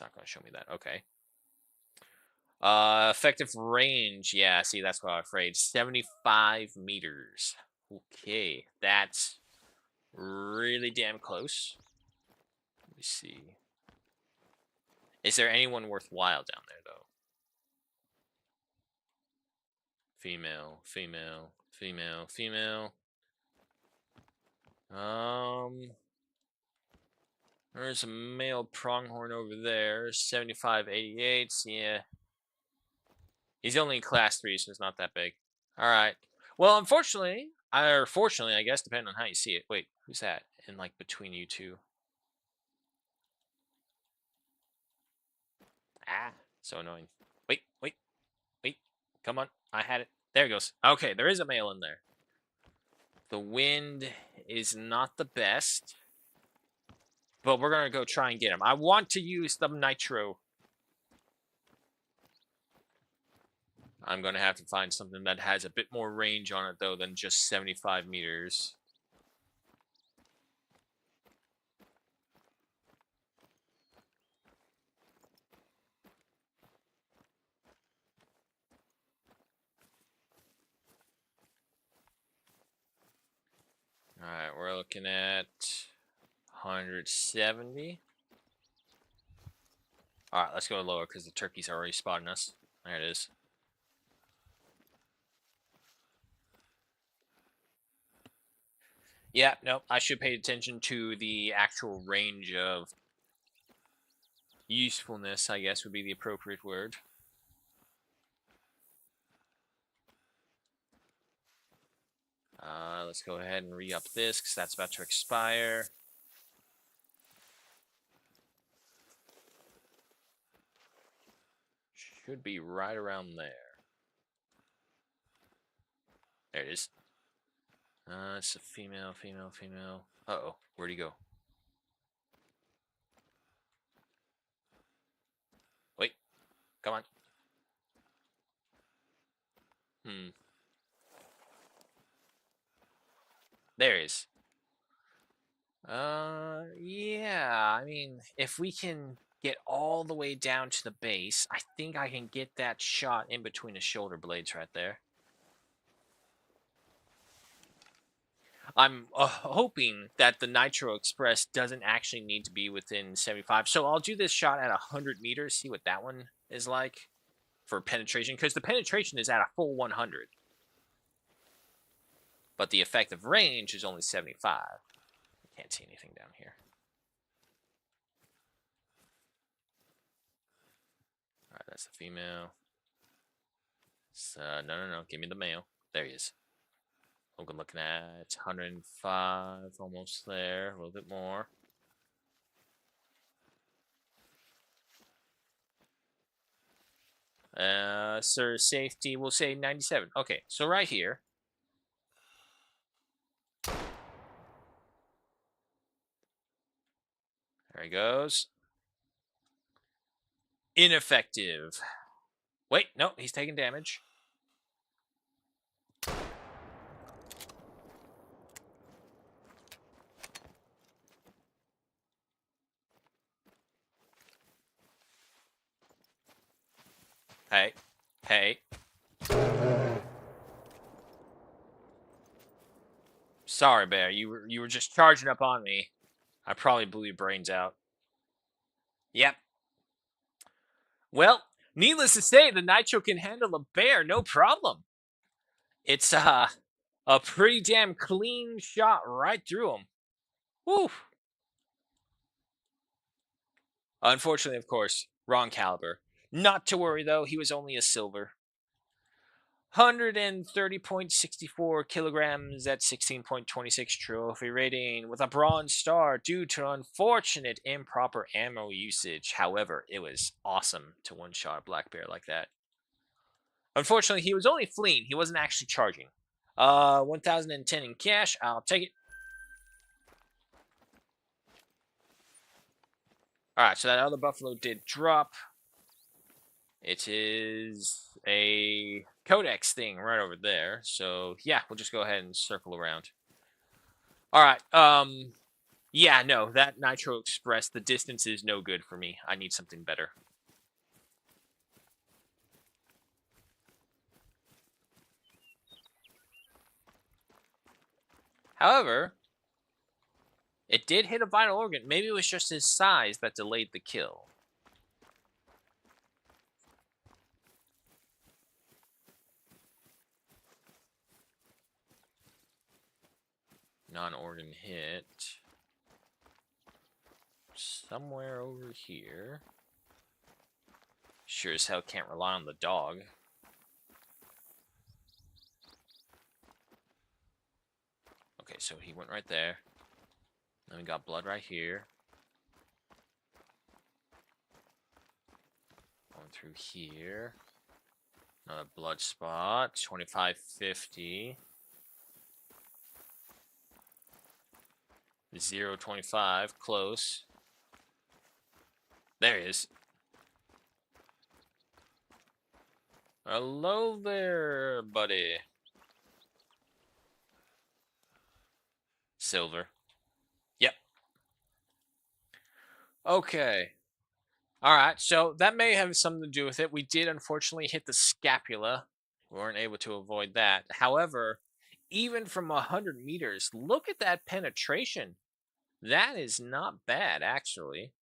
not going to show me that. Okay. Effective range. Yeah, see, that's what I'm afraid. 75 meters. Okay, that's really damn close. Let me see. Is there anyone worthwhile down there, though? Female, female, female, female. There's a male pronghorn over there. 75, 88. Yeah. He's only in class 3, so it's not that big. Alright. Well, unfortunately, or fortunately, I guess, depending on how you see it. Wait, who's that? In, like, between you two. Ah, so annoying. Wait, wait, wait. Come on. I had it. There it goes. Okay, there is a male in there. The wind is not the best. But we're going to go try and get him. I want to use the nitro. I'm going to have to find something that has a bit more range on it, though, than just 75 meters. Alright, we're looking at 170. Alright, let's go lower because the turkey's already spotting us. There it is. Yeah, nope, I should pay attention to the actual range of usefulness, I guess would be the appropriate word. Let's go ahead and re-up this because that's about to expire. Should be right around there. There it is. It's a female. Uh-oh. Where'd he go? Wait. Come on. There he is. Yeah. I mean, if we can get all the way down to the base, I think I can get that shot in between the shoulder blades right there. I'm hoping that the Nitro Express doesn't actually need to be within 75. So I'll do this shot at 100 meters, see what that one is like for penetration, because the penetration is at a full 100. But the effective range is only 75. Can't see anything down here. All right, that's the female. No. Give me the male. There he is. I'm looking at 105, almost there, a little bit more. Sir, safety, we'll say 97. Okay, so right here. There he goes. Ineffective. Wait, no, he's taking damage. Hey. Sorry, Bear. You were just charging up on me. I probably blew your brains out. Yep. Well, needless to say, the Nitro can handle a bear, no problem. It's a pretty damn clean shot right through him. Woo! Unfortunately, of course, wrong caliber. Not to worry, though, he was only a silver. 130.64 kilograms at 16.26 trophy rating with a bronze star due to unfortunate improper ammo usage. However, it was awesome to one-shot a black bear like that. Unfortunately, he was only fleeing. He wasn't actually charging. 1,010 in cash. I'll take it. Alright, so that other buffalo did drop. It is a Codex thing right over there. So, yeah, we'll just go ahead and circle around. Alright, yeah, no, that Nitro Express, the distance is no good for me. I need something better. However, it did hit a vital organ. Maybe it was just his size that delayed the kill. Non-organ hit. Somewhere over here. Sure as hell can't rely on the dog. Okay, so he went right there. Then we got blood right here. Going through here. Another blood spot. 2550. 0.25. Close. There he is. Hello there, buddy. Silver. Yep. Okay. Alright, so that may have something to do with it. We did unfortunately hit the scapula. We weren't able to avoid that. However, even from 100 meters, look at that penetration. That is not bad, actually.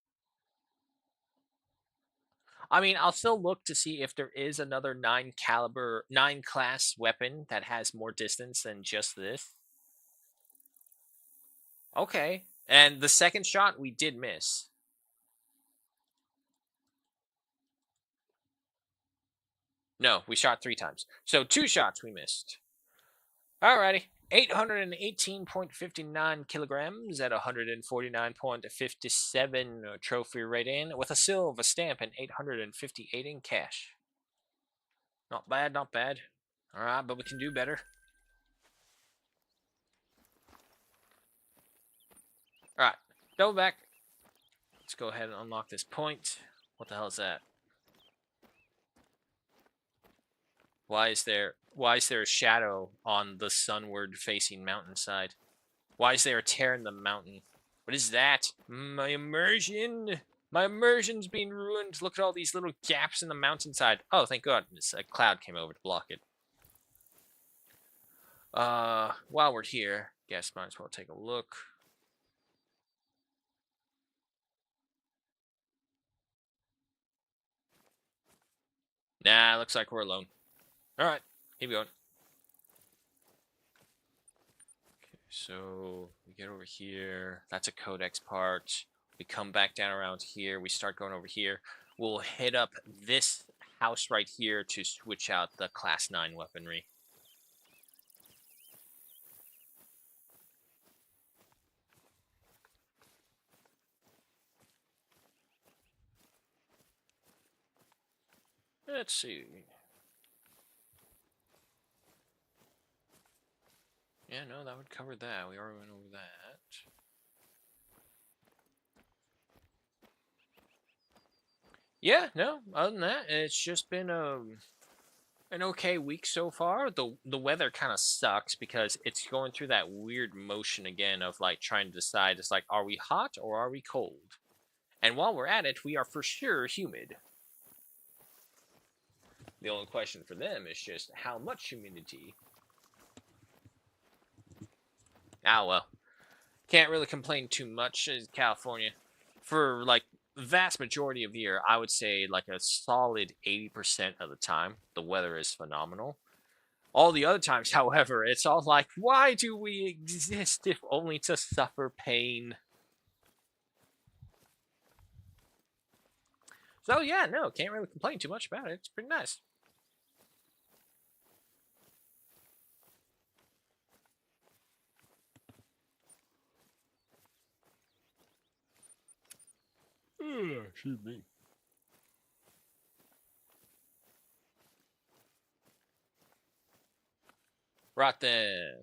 I mean, I'll still look to see if there is another 9 class weapon that has more distance than just this. Okay. And the second shot, we did miss. No, we shot 3 times. So 2 shots we missed. Alrighty. 818.59 kilograms at 149.57 trophy rating with a silver stamp and 858 in cash. Not bad, not bad. Alright, but we can do better. Double back. Let's go ahead and unlock this point. What the hell is that? Why is there a shadow on the sunward facing mountainside? Why is there a tear in the mountain? What is that? My immersion! My immersion's being ruined. Look at all these little gaps in the mountainside. Oh, thank God. A cloud came over to block it. While we're here, guess might as well take a look. Nah, looks like we're alone. Alright, keep going. Okay, so we get over here. That's a codex part. We come back down around here. We start going over here. We'll hit up this house right here to switch out the Class 9 weaponry. Let's see. Yeah, no, that would cover that. We already went over that. Yeah, no, other than that, it's just been an okay week so far. The weather kind of sucks because it's going through that weird motion again of like trying to decide, it's like, are we hot or are we cold? And while we're at it, we are for sure humid. The only question for them is just how much humidity. Ah, well. Can't really complain too much in California. For, like, the vast majority of the year, I would say, like, a solid 80% of the time, the weather is phenomenal. All the other times, however, it's all like, why do we exist if only to suffer pain? So, yeah, no, can't really complain too much about it. It's pretty nice. Excuse me. Right then.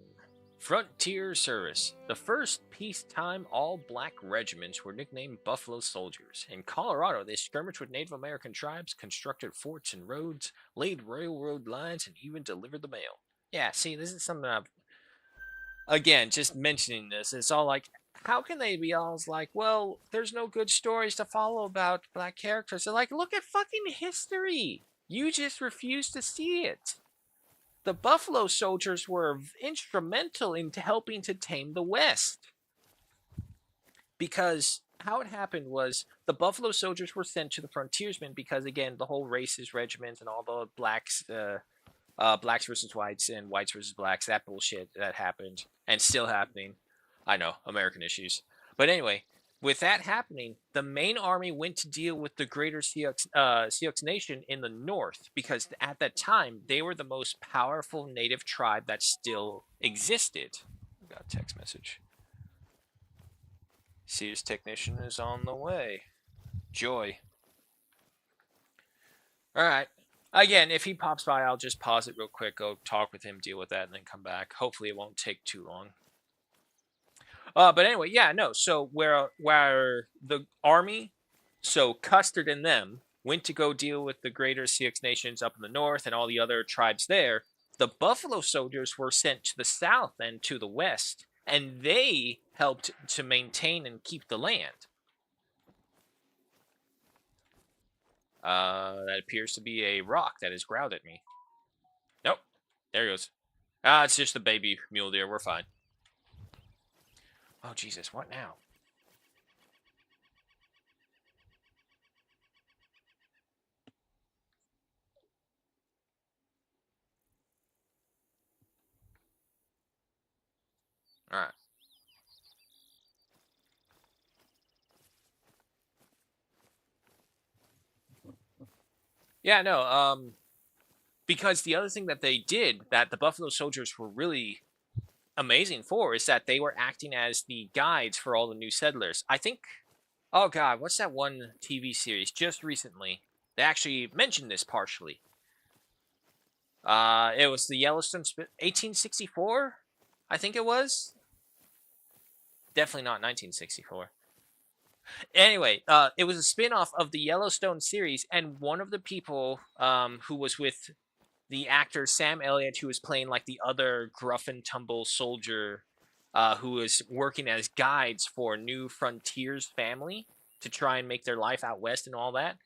Frontier Service. The first peacetime all-black regiments were nicknamed Buffalo Soldiers. In Colorado, they skirmished with Native American tribes, constructed forts and roads, laid railroad lines, and even delivered the mail. Yeah, see, this is something I've... Again, just mentioning this, it's all like, how can they be all like, well, there's no good stories to follow about black characters? They're like, look at fucking history! You just refuse to see it. The Buffalo Soldiers were instrumental in helping to tame the West. Because how it happened was the Buffalo Soldiers were sent to the frontiersmen because, again, the whole racist regiments and all the blacks, blacks versus whites and whites versus blacks, that bullshit that happened and still happening. I know, American issues. But anyway, with that happening, the main army went to deal with the greater Sioux Nation in the north because at that time they were the most powerful native tribe that still existed. Got a text message. Sears technician is on the way. Joy. Alright. Again, if he pops by, I'll just pause it real quick, go talk with him, deal with that, and then come back. Hopefully it won't take too long. But anyway, yeah, no. So where the army, so Custard and them went to go deal with the greater Sioux nations up in the north and all the other tribes there, the Buffalo Soldiers were sent to the south and to the west, and they helped to maintain and keep the land. That appears to be a rock that has growled at me. Nope. There he goes. It's just the baby mule deer. We're fine. Oh, Jesus. What now? Alright. Yeah, no, because the other thing that they did that the Buffalo Soldiers were really amazing for is that they were acting as the guides for all the new settlers. I think, oh god, what's that one TV series just recently? They actually mentioned this partially. It was the Yellowstone 1864, I think it was. Definitely not 1964. Anyway, it was a spin-off of the Yellowstone series, and one of the people who was with the actor Sam Elliott, who was playing like the other gruff and tumble soldier, who was working as guides for New Frontiers family to try and make their life out west and all that.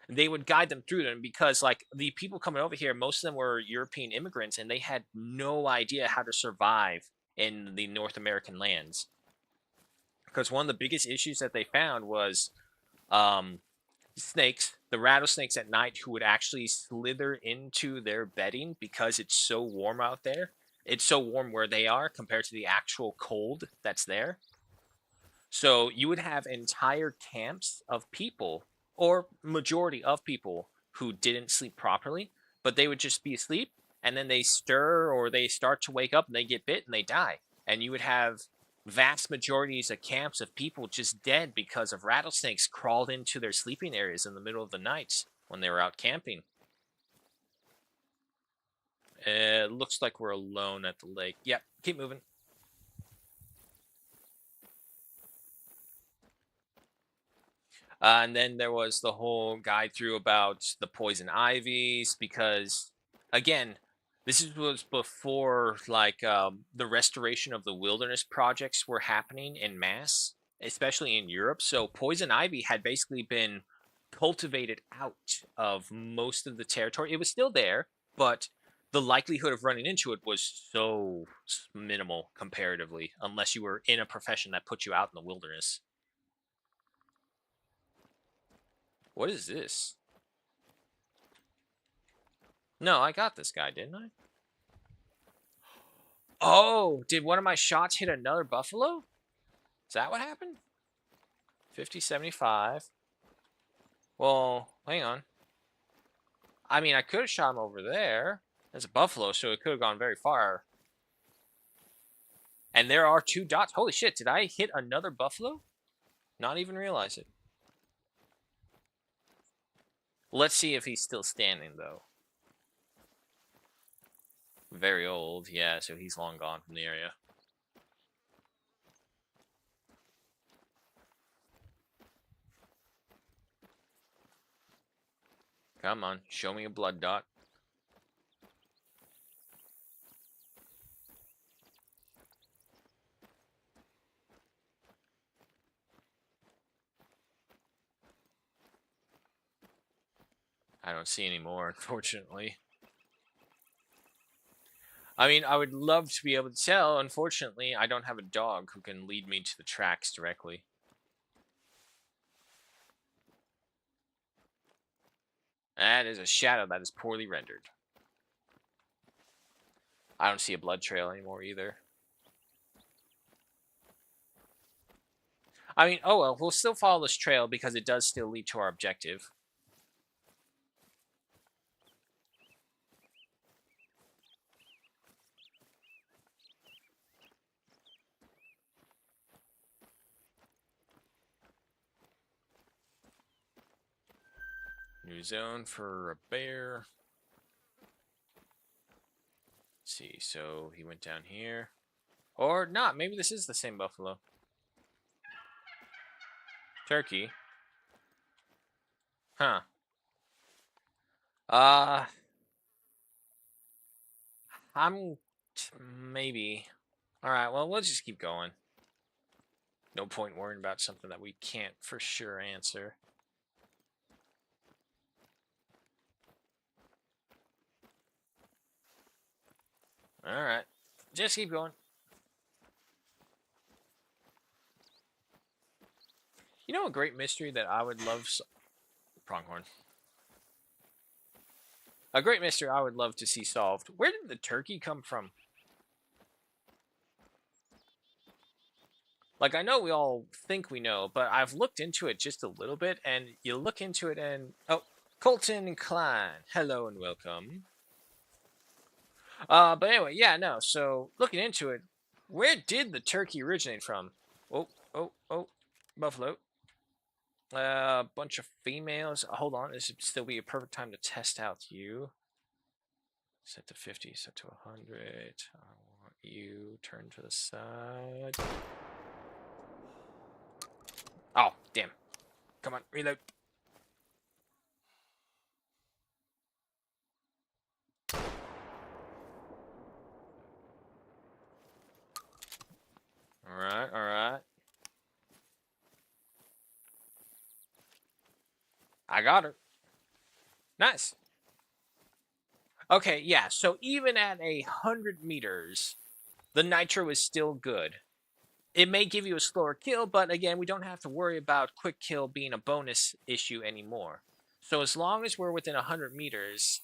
They would guide them through them because, like, the people coming over here, most of them were European immigrants, and they had no idea how to survive in the North American lands. Because one of the biggest issues that they found was um, snakes, the rattlesnakes at night, who would actually slither into their bedding because it's so warm out there. It's so warm where they are compared to the actual cold that's there. So you would have entire camps of people, or majority of people, who didn't sleep properly, but they would just be asleep, and then they stir or they start to wake up and they get bit and they die. And you would have vast majorities of camps of people just dead because of rattlesnakes crawled into their sleeping areas in the middle of the night when they were out camping. It looks like we're alone at the lake. Yep, keep moving. And then there was the whole guide through about the poison ivies because, again, was before like the restoration of the wilderness projects were happening in mass, especially in Europe. So poison ivy had basically been cultivated out of most of the territory. It was still there, but the likelihood of running into it was so minimal comparatively, unless you were in a profession that put you out in the wilderness. What is this? No, I got this guy, didn't I? Oh, did one of my shots hit another buffalo? Is that what happened? 50, 75. Well, hang on. I mean, I could have shot him over there. There's a buffalo, so it could have gone very far. And there are 2 dots. Holy shit, did I hit another buffalo? Not even realize it. Let's see if he's still standing, though. Very old, yeah, so he's long gone from the area. Come on, show me a blood dot. I don't see any more, unfortunately. I mean, I would love to be able to tell. Unfortunately, I don't have a dog who can lead me to the tracks directly. That is a shadow that is poorly rendered. I don't see a blood trail anymore either. I mean, oh well, we'll still follow this trail because it does still lead to our objective. New zone for a bear. Let's see, so he went down here. Or not, maybe this is the same buffalo. Turkey. Huh. I'm maybe. Alright, well, we'll just keep going. No point worrying about something that we can't for sure answer. Alright. Just keep going. You know a great mystery that I would love... Pronghorn. A great mystery I would love to see solved. Where did the turkey come from? Like, I know we all think we know, but I've looked into it just a little bit, and you look into it and... Oh, Colton Klein. Hello and welcome. But anyway, yeah, no, so looking into it, where did the turkey originate from? Oh, oh, oh, buffalo. A bunch of females. Hold on, this would still be a perfect time to test out you. Set to 50, set to 100. I want you turn to the side. Oh, damn. Come on, reload. Alright, alright. I got her. Nice. Okay, yeah, so even at 100 meters, the nitro is still good. It may give you a slower kill, but again, we don't have to worry about quick kill being a bonus issue anymore. So as long as we're within 100 meters,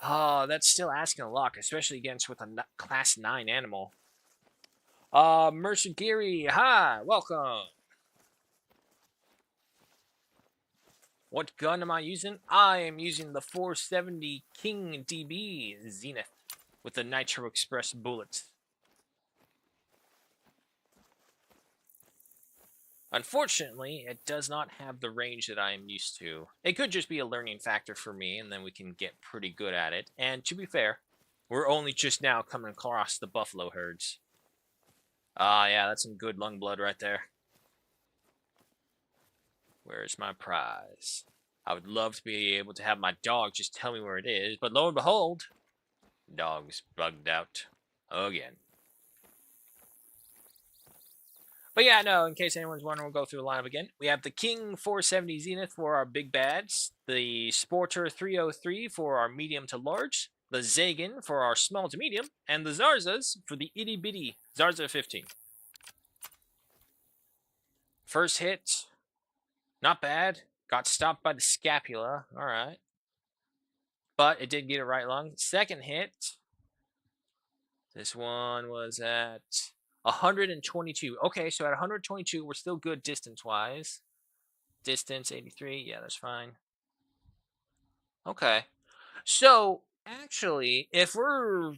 that's still asking a lot, especially against with a class 9 animal. Mercigiri, hi, welcome. What gun am I using? I am using the 470 King DB Zenith with the Nitro Express bullets. Unfortunately, it does not have the range that I am used to. It could just be a learning factor for me, and then we can get pretty good at it. And to be fair, we're only just now coming across the buffalo herds. Yeah, that's some good lung blood right there. Where's my prize? I would love to be able to have my dog just tell me where it is, but lo and behold, dog's bugged out again. But yeah, no, in case anyone's wondering, we'll go through the lineup again. We have the King 470 Zenith for our big bads, the Sporter 303 for our medium to large, the Zagan for our small to medium, and the Zarzas for the itty bitty Zarza 15. First hit, not bad. Got stopped by the scapula. All right. But it did get a right lung. Second hit. This one was at 122. Okay, so at 122, we're still good distance-wise. Distance, 83. Yeah, that's fine. Okay. So, actually, if we're...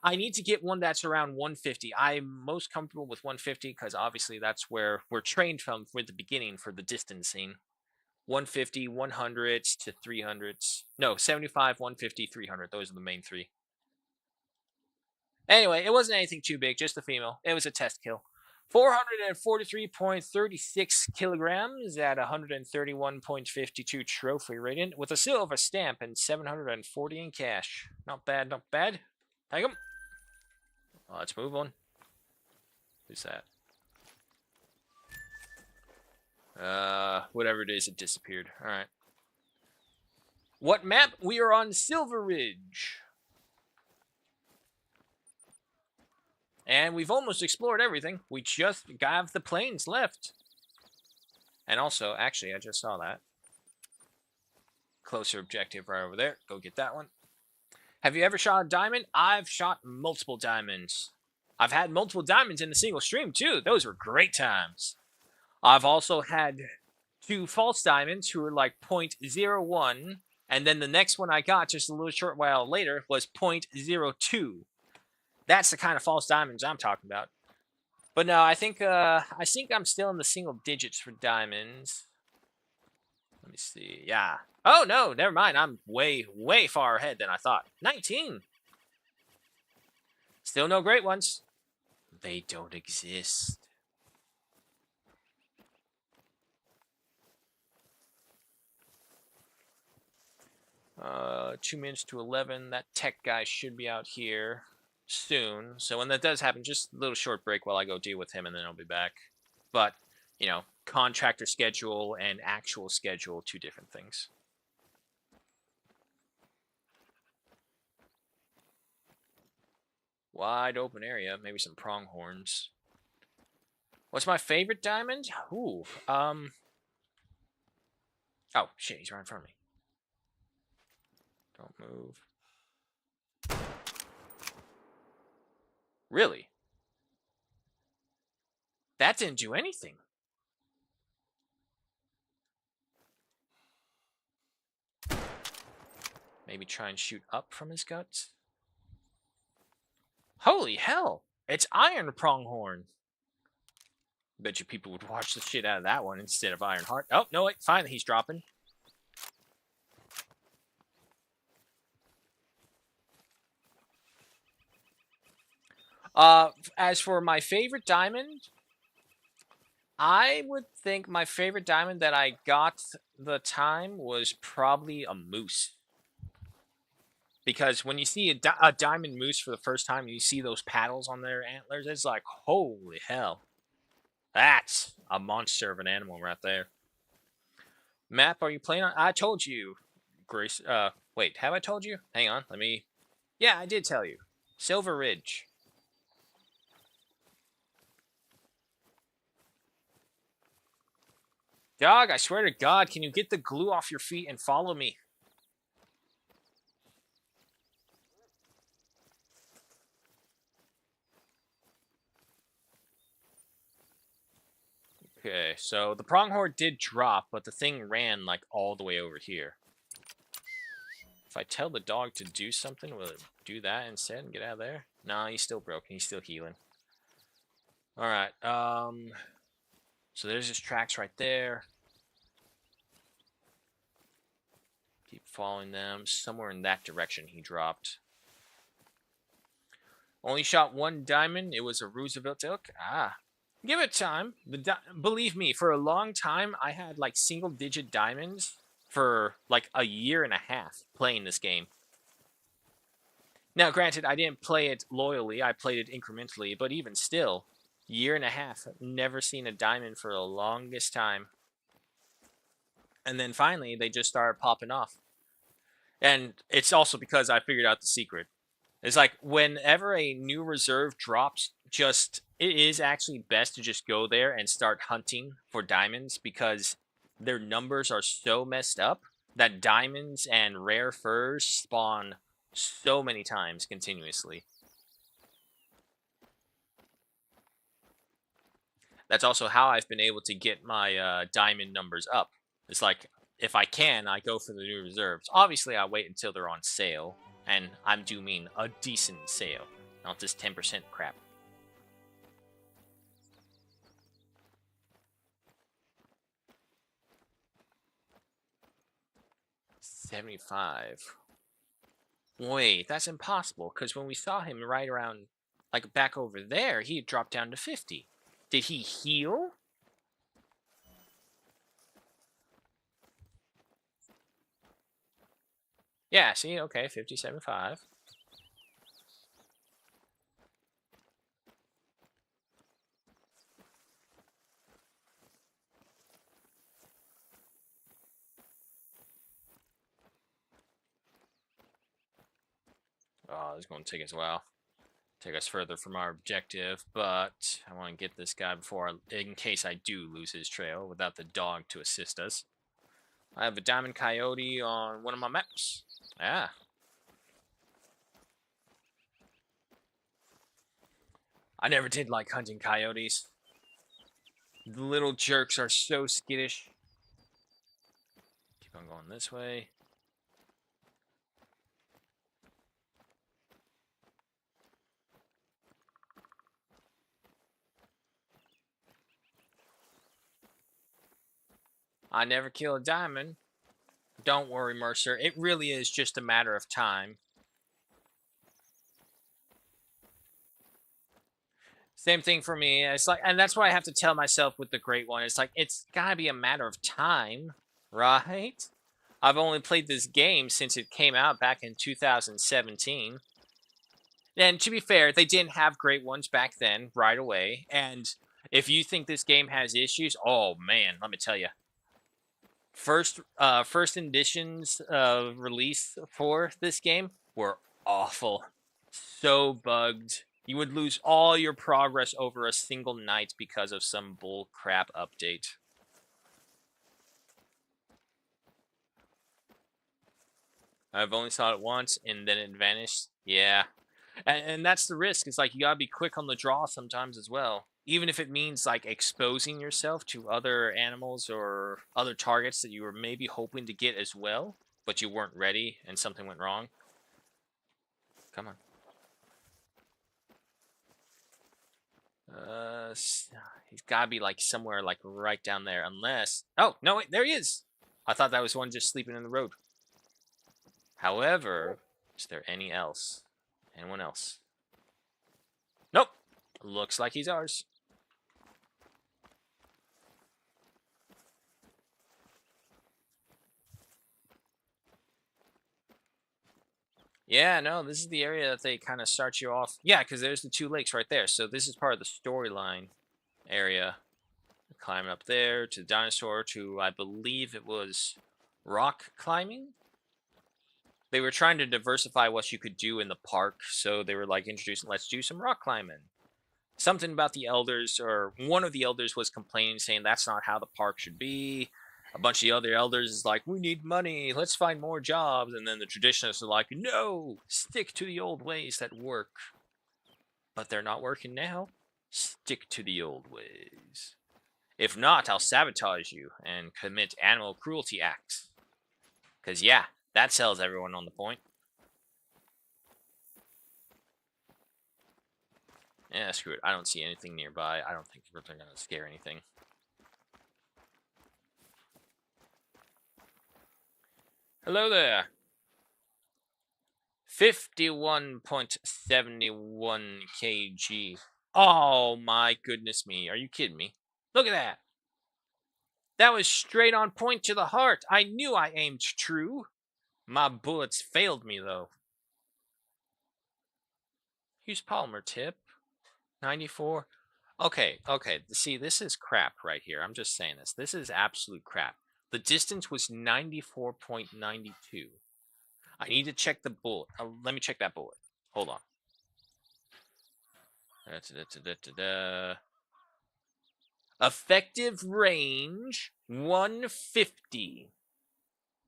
I need to get one that's around 150. I'm most comfortable with 150 because obviously that's where we're trained from the beginning for the distancing. 150, 100 to 300s. No, 75, 150, 300. Those are the main three. Anyway, it wasn't anything too big, just a female. It was a test kill. 443.36 kilograms at 131.52 trophy rating with a silver stamp and 740 in cash. Not bad, not bad. Take 'em. Let's move on. Who's that? Whatever it is, it disappeared. All right. What map? We are on Silver Ridge. And we've almost explored everything. We just have the plains left. And also, actually, I just saw that. Closer objective right over there. Go get that one. Have you ever shot a diamond? I've shot multiple diamonds. I've had multiple diamonds in a single stream, too. Those were great times. I've also had 2 false diamonds who were like 0.01. And then the next one I got just a little short while later was 0.02. That's the kind of false diamonds I'm talking about. But no, I think I'm still in the single digits for diamonds. Let me see. Yeah. Oh no, never mind. I'm way, way far ahead than I thought. 19. Still no great ones. They don't exist. Uh, 2 minutes to 11. That tech guy should be out here soon. So when that does happen, just a little short break while I go deal with him, and then I'll be back. But, you know, contractor schedule and actual schedule, 2 different things. Wide open area, maybe some pronghorns. What's my favorite diamond? Ooh, oh, shit, he's right in front of me. Don't move. Really? That didn't do anything. Maybe try and shoot up from his guts? Holy hell! It's Iron Pronghorn. Bet you people would watch the shit out of that one instead of Iron Heart. Oh, no, wait, finally he's dropping. As for my favorite diamond, I would think my favorite diamond that I got the time was probably a moose. Because when you see a diamond moose for the first time and you see those paddles on their antlers, it's like, holy hell. That's a monster of an animal right there. Map, are you playing on? I told you, Grace. Wait, have I told you? Hang on, let me. Yeah, I did tell you. Silver Ridge. Dog, I swear to God, can you get the glue off your feet and follow me? Okay, so the pronghorn did drop, but the thing ran like all the way over here. If I tell the dog to do something, will it do that instead and get out of there? Nah, he's still broken. He's still healing. Alright, so there's his tracks right there. Keep following them. Somewhere in that direction he dropped. Only shot one diamond. It was a Roosevelt elk. Ah. Give it time. Believe me, for a long time, I had like single-digit diamonds for like a year and a half playing this game. Now, granted, I didn't play it loyally. I played it incrementally, but even still, year and a half, never seen a diamond for the longest time. And then finally, they just started popping off. And it's also because I figured out the secret. It's like whenever a new reserve drops, it is actually best to just go there and start hunting for diamonds because their numbers are so messed up that diamonds and rare furs spawn so many times continuously. That's also how I've been able to get my diamond numbers up. It's like, if I can, I go for the new reserves. Obviously, I wait until they're on sale, and I do mean a decent sale, not this 10% crap. 75. Wait, that's impossible, because when we saw him right around, like, back over there, he had dropped down to 50. Did he heal? Yeah, see, okay, 57.5. Oh, this is going to take us a while. Take us further from our objective, but I want to get this guy in case I do lose his trail without the dog to assist us. I have a diamond coyote on one of my maps. Yeah. I never did like hunting coyotes. The little jerks are so skittish. Keep on going this way. I never kill a diamond. Don't worry, Mercer. It really is just a matter of time. Same thing for me. It's like, and that's what I have to tell myself with the Great One. It's like, it's gotta be a matter of time, right? I've only played this game since it came out back in 2017. And to be fair, they didn't have great ones back then right away. And if you think this game has issues, oh man, let me tell you. First editions release for this game were awful. So bugged. You would lose all your progress over a single night because of some bull crap update. I've only saw it once and then it vanished. Yeah. And that's the risk. It's like you gotta be quick on the draw sometimes as well. Even if it means like exposing yourself to other animals or other targets that you were maybe hoping to get as well, but you weren't ready and something went wrong. Come on. He's gotta be like somewhere like right down there, unless. Oh no, wait, there he is. I thought that was one just sleeping in the road. However, is there any else? Anyone else? Nope. Looks like he's ours. Yeah, no, this is the area that they kind of start you off. Yeah, because there's the two lakes right there. So this is part of the storyline area. Climbing up there to the dinosaur to, I believe it was rock climbing. They were trying to diversify what you could do in the park, so they were like introducing, let's do some rock climbing. Something about the elders, or one of the elders was complaining, saying that's not how the park should be. A bunch of the other elders is like, we need money, let's find more jobs. And then the traditionalists are like, no, stick to the old ways that work. But they're not working now. Stick to the old ways. If not, I'll sabotage you and commit animal cruelty acts. Because, yeah, that sells everyone on the point. Yeah, screw it. I don't see anything nearby. I don't think they're going to scare anything. Hello there. 51.71 kg. Oh my goodness me. Are you kidding me? Look at that. That was straight on point to the heart. I knew I aimed true. My bullets failed me though. Use polymer tip. 94. Okay. See, this is crap right here. I'm just saying this. This is absolute crap. The distance was 94.92. I need to check the bullet. Let me check that bullet. Hold on. Effective range 150.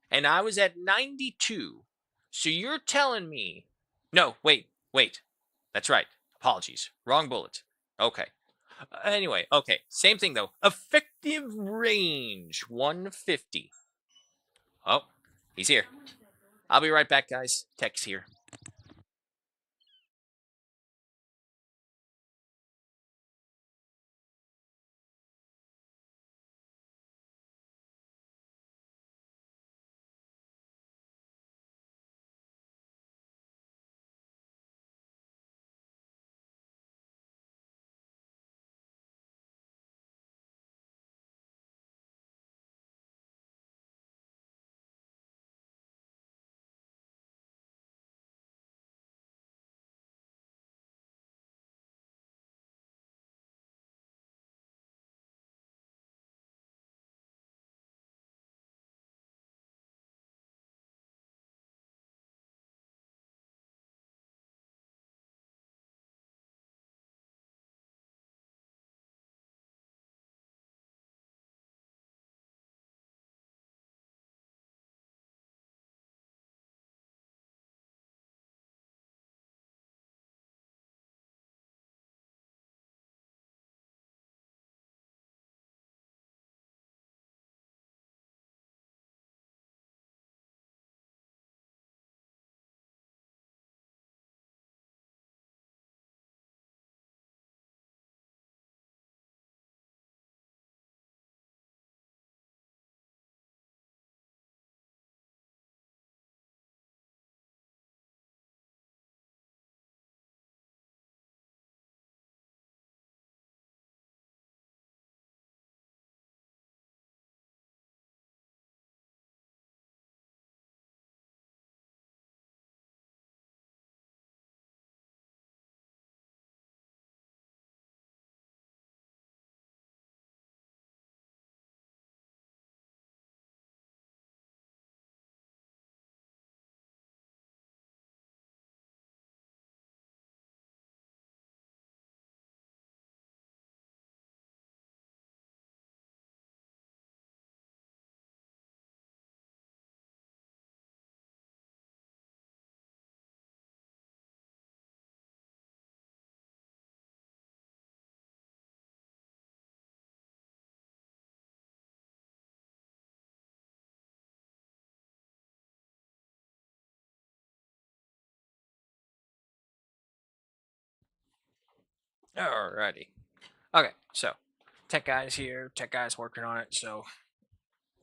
And I was at 92. So you're telling me. No, wait. That's right. Apologies. Wrong bullet. Okay. Anyway, okay. Same thing though. Effective range 150. Oh, he's here. I'll be right back, guys. Tech's here. Alrighty. Okay, so tech guy's here. Tech guy's working on it, so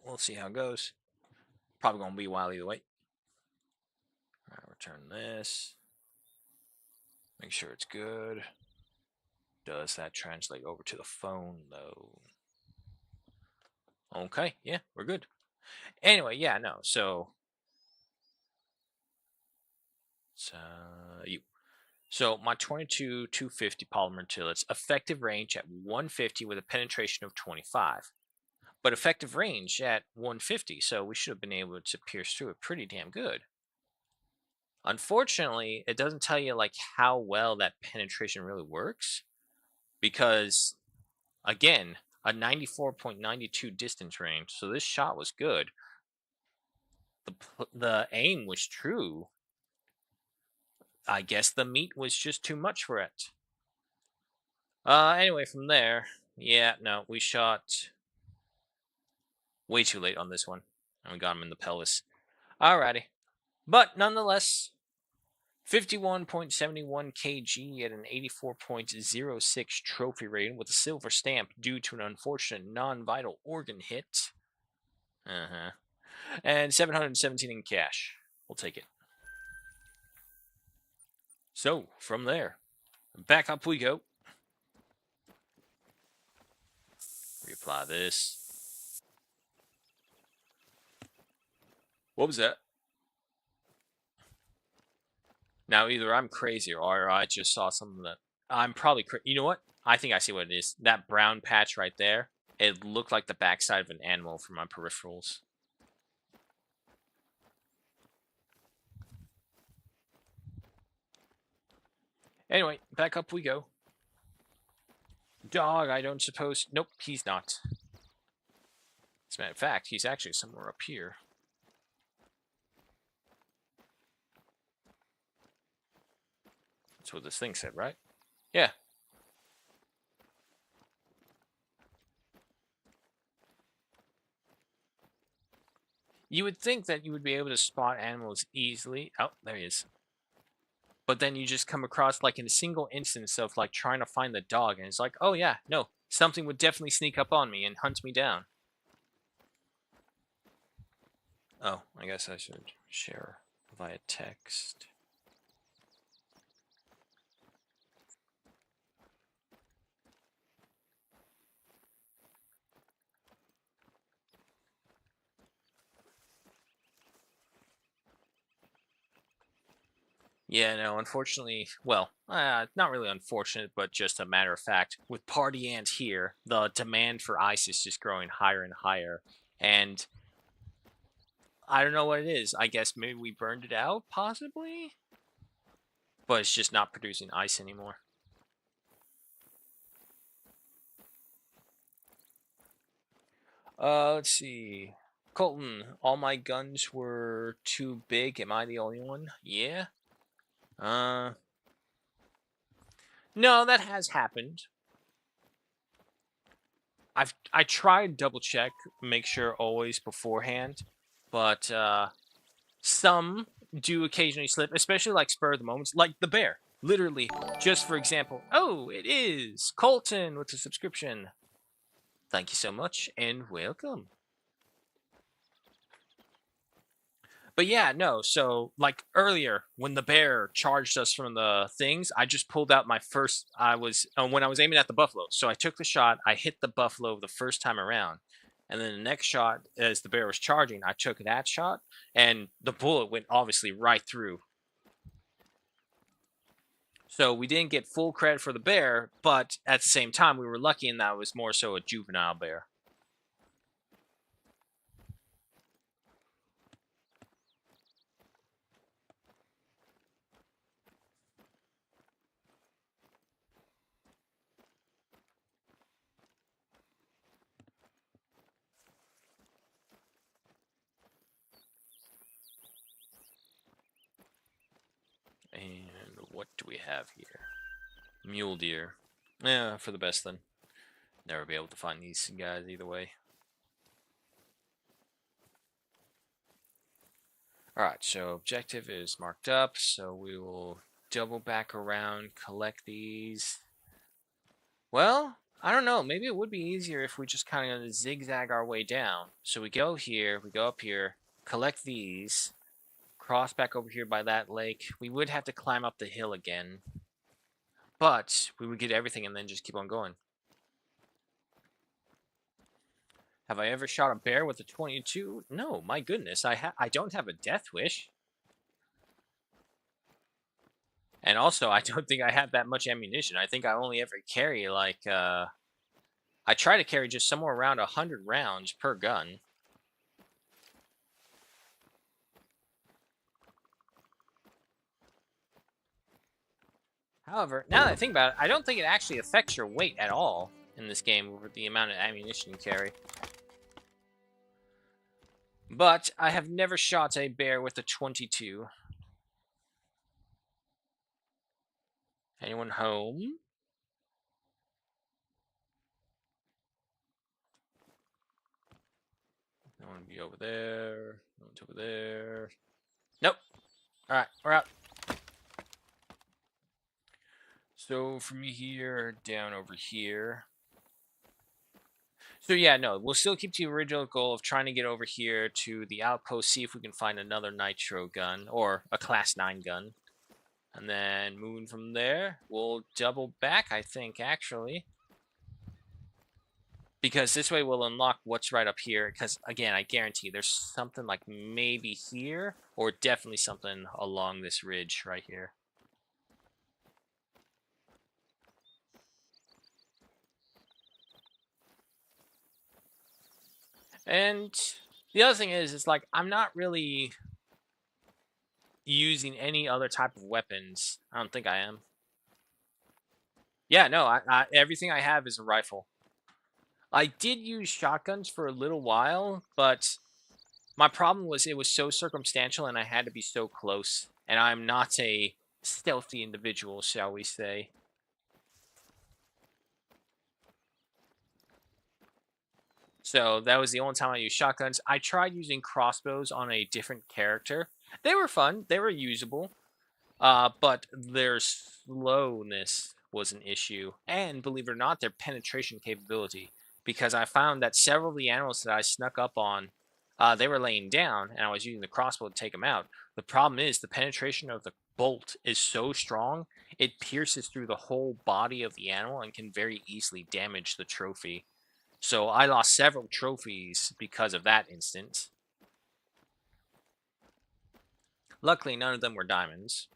we'll see how it goes. Probably gonna be a while either way. Alright, return this. Make sure it's good. Does that translate over to the phone though? Okay, yeah, we're good. Anyway, yeah, no, so You. So my 22 250 polymer tillets, effective range at 150 with a penetration of 25. But effective range at 150, so we should have been able to pierce through it pretty damn good. Unfortunately, it doesn't tell you like how well that penetration really works because again, a 94.92 distance range. So this shot was good. The aim was true. I guess the meat was just too much for it. Anyway, from there, yeah, no, we shot way too late on this one. And we got him in the pelvis. Alrighty. But nonetheless, 51.71 kg at an 84.06 trophy rating with a silver stamp due to an unfortunate non-vital organ hit. And 717 in cash. We'll take it. So, from there, back up we go. Reapply this. What was that? Now, either I'm crazy or I just saw something that I'm probably you know what? I think I see what it is. That brown patch right there, it looked like the backside of an animal from my peripherals. Anyway, back up we go. Dog, I don't suppose... Nope, he's not. As a matter of fact, he's actually somewhere up here. That's what this thing said, right? Yeah. You would think that you would be able to spot animals easily. Oh, there he is. But then you just come across, like, in a single instance of, like, trying to find the dog, and it's like, oh yeah, no, something would definitely sneak up on me and hunt me down. Oh, I guess I should share via text. Yeah, no, unfortunately, well, not really unfortunate, but just a matter of fact, with Party Ant here, the demand for ice is just growing higher and higher, and I don't know what it is. I guess maybe we burned it out, possibly? But it's just not producing ice anymore. Let's see. Colton, all my guns were too big. Am I the only one? Yeah. No, that has happened. I tried double check, make sure always beforehand, but some do occasionally slip, especially like spur of the moments, like the bear. Literally, just for example. Oh, it is Colton with the subscription. Thank you so much and welcome. But yeah, no, so like earlier when the bear charged us from the things, I just pulled out my first when I was aiming at the buffalo. So I took the shot, I hit the buffalo the first time around. And then the next shot as the bear was charging, I took that shot and the bullet went obviously right through. So we didn't get full credit for the bear, but at the same time we were lucky in that it was more so a juvenile bear. And what do we have here? Mule deer. Yeah, for the best then. Never be able to find these guys either way. Alright, so objective is marked up, so we will double back around, collect these. Well, I don't know, maybe it would be easier if we just kind of zigzag our way down. So we go here, we go up here, collect these, cross back over here by that lake. We would have to climb up the hill again, but we would get everything and then just keep on going. Have I ever shot a bear with a 22? No, my goodness, I don't have a death wish. And also, I don't think I have that much ammunition. I think I only ever carry, like, I try to carry just somewhere around 100 rounds per gun. However, now that I think about it, I don't think it actually affects your weight at all in this game with the amount of ammunition you carry. But I have never shot a bear with a 22. Anyone home? No one be over there. No one's over there. Nope. Alright, we're out. So from here, down over here. So yeah, no, we'll still keep the original goal of trying to get over here to the outpost, see if we can find another nitro gun, or a class 9 gun. And then moving from there, we'll double back, I think, actually. Because this way we'll unlock what's right up here. Because, again, I guarantee there's something like maybe here, or definitely something along this ridge right here. And the other thing is, it's like, I'm not really using any other type of weapons. I don't think I am. Yeah, no, everything I have is a rifle. I did use shotguns for a little while, but my problem was it was so circumstantial and I had to be so close. And I'm not a stealthy individual, shall we say. So that was the only time I used shotguns. I tried using crossbows on a different character. They were fun. They were usable. But their slowness was an issue. And believe it or not, their penetration capability. Because I found that several of the animals that I snuck up on, they were laying down, and I was using the crossbow to take them out. The problem is the penetration of the bolt is so strong, it pierces through the whole body of the animal and can very easily damage the trophy. So I lost several trophies because of that instance. Luckily, none of them were diamonds.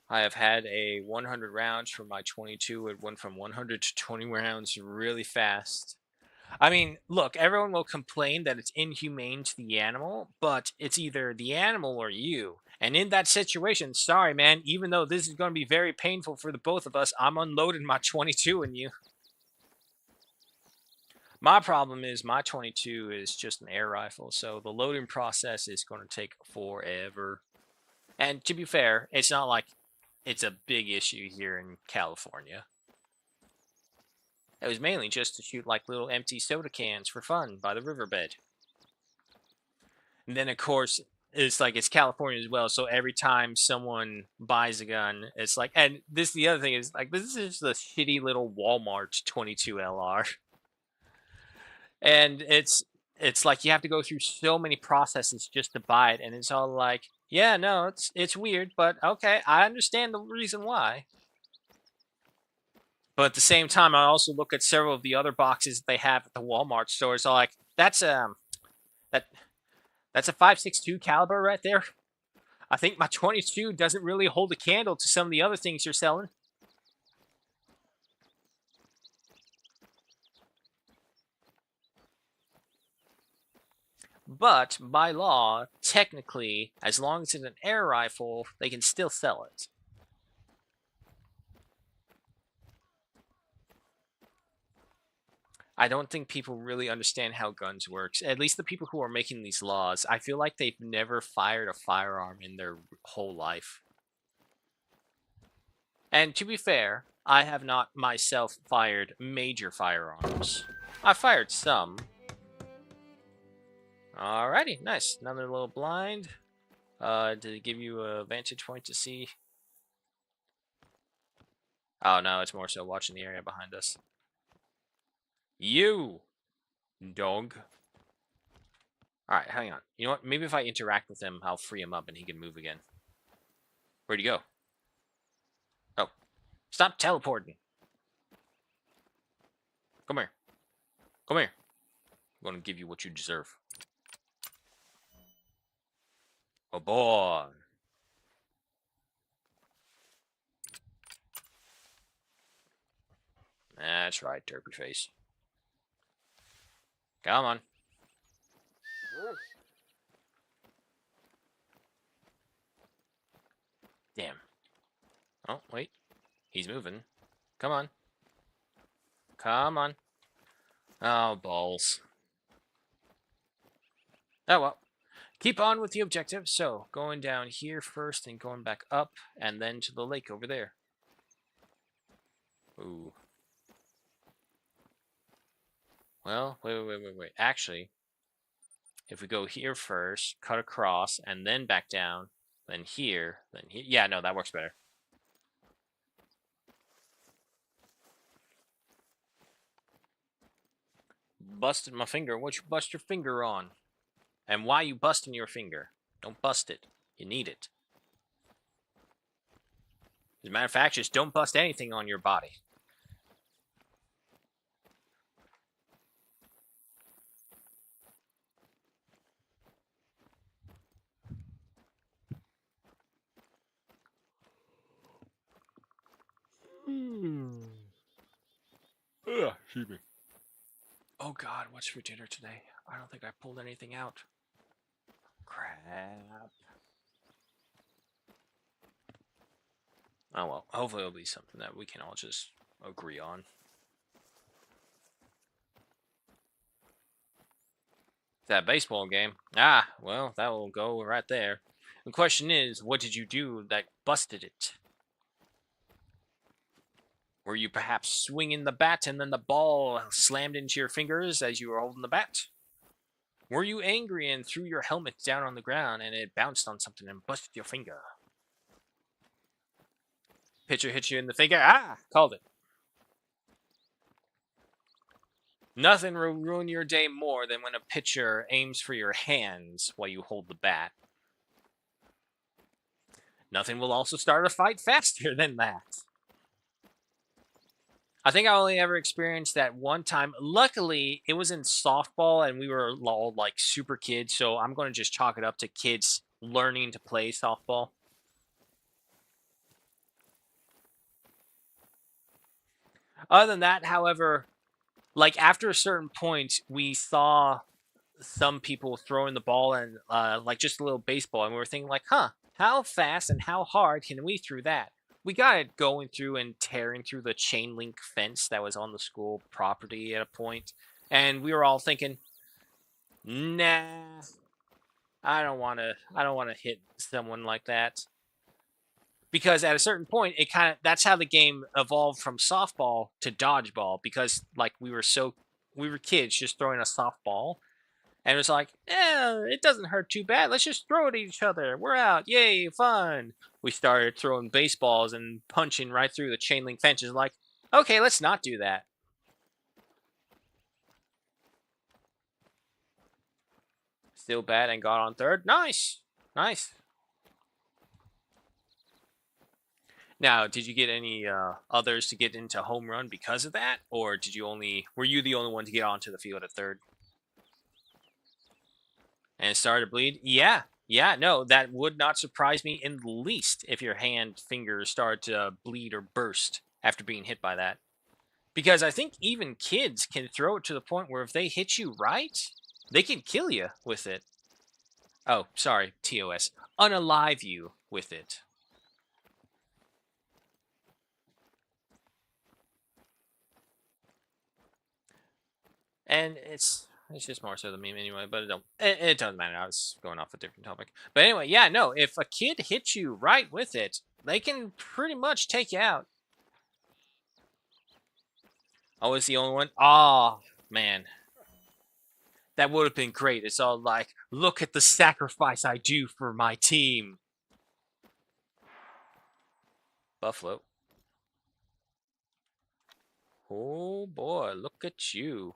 I have had a 100 rounds from my 22. It went from 100 to 20 rounds really fast. I mean, look, everyone will complain that it's inhumane to the animal, but it's either the animal or you. And in that situation, sorry, man, even though this is going to be very painful for the both of us, I'm unloading my 22 in you. My problem is my 22 is just an air rifle, so the loading process is going to take forever. And to be fair, it's not like it's a big issue here in California. It was mainly just to shoot like little empty soda cans for fun by the riverbed. And then, of course, it's like it's California as well, so every time someone buys a gun, it's like, and this the other thing is like this is the shitty little Walmart 22 LR, and it's like you have to go through so many processes just to buy it, and it's all like, yeah, no, it's weird, but okay, I understand the reason why. But at the same time, I also look at several of the other boxes they have at the Walmart stores. So like, that's that that's a 5.62 caliber right there. I think my 22 doesn't really hold a candle to some of the other things you're selling. But by law, technically, as long as it's an air rifle, they can still sell it. I don't think people really understand how guns works. At least the people who are making these laws, I feel like they've never fired a firearm in their whole life. And to be fair, I have not myself fired major firearms. I fired some. Alrighty, nice. Another little blind. Did it give you a vantage point to see? Oh no, it's more so watching the area behind us. You, dog. Alright, hang on. You know what? Maybe if I interact with him, I'll free him up and he can move again. Where'd he go? Oh. Stop teleporting. Come here. Come here. I'm going to give you what you deserve. Oh boy. That's right, derpy face. Come on. Damn. Oh, wait. He's moving. Come on. Come on. Oh, balls. Oh, well. Keep on with the objective. So, going down here first and going back up, and then to the lake over there. Ooh. Well, wait. Actually, if we go here first, cut across, and then back down, then here, then here. Yeah, no, that works better. Busted my finger. What you bust your finger on? And why you busting your finger? Don't bust it. You need it. As a matter of fact, just don't bust anything on your body. Excuse me. Oh God, what's for dinner today? I don't think I pulled anything out. Crap. Oh well, hopefully it'll be something that we can all just agree on. That baseball game. Ah, well, that will go right there. The question is, what did you do that busted it? Were you perhaps swinging the bat and then the ball slammed into your fingers as you were holding the bat? Were you angry and threw your helmet down on the ground and it bounced on something and busted your finger? Pitcher hit you in the finger. Ah, called it. Nothing will ruin your day more than when a pitcher aims for your hands while you hold the bat. Nothing will also start a fight faster than that. I think I only ever experienced that one time. Luckily, it was in softball and we were all like super kids, so I'm going to just chalk it up to kids learning to play softball. Other than that, however, like after a certain point, we saw some people throwing the ball and like just a little baseball, and we were thinking like, huh, how fast and how hard can we throw that? We got it going through and tearing through the chain link fence that was on the school property at a point, and we were all thinking, nah, I don't want to hit someone like that. Because at a certain point, it kind of that's how the game evolved from softball to dodgeball. Because like we were kids just throwing a softball, and it was like, yeah, it doesn't hurt too bad. Let's just throw it at each other. We're out, yay, fun. We started throwing baseballs and punching right through the chain link fences. Like, okay, let's not do that. Still bad and got on third. Nice. Now, did you get any others to get into home run because of that, or were you the only one to get onto the field at third? And it started to bleed? Yeah, no, that would not surprise me in the least if your fingers started to bleed or burst after being hit by that. Because I think even kids can throw it to the point where if they hit you right, they can kill you with it. Oh, sorry, TOS. Unalive you with it. And it's just more so the meme anyway, but it doesn't matter. I was going off a different topic. But anyway, yeah, no, if a kid hits you right with it, they can pretty much take you out. I was the only one? Oh, man. That would have been great. It's all like, look at the sacrifice I do for my team. Buffalo. Oh, boy, look at you.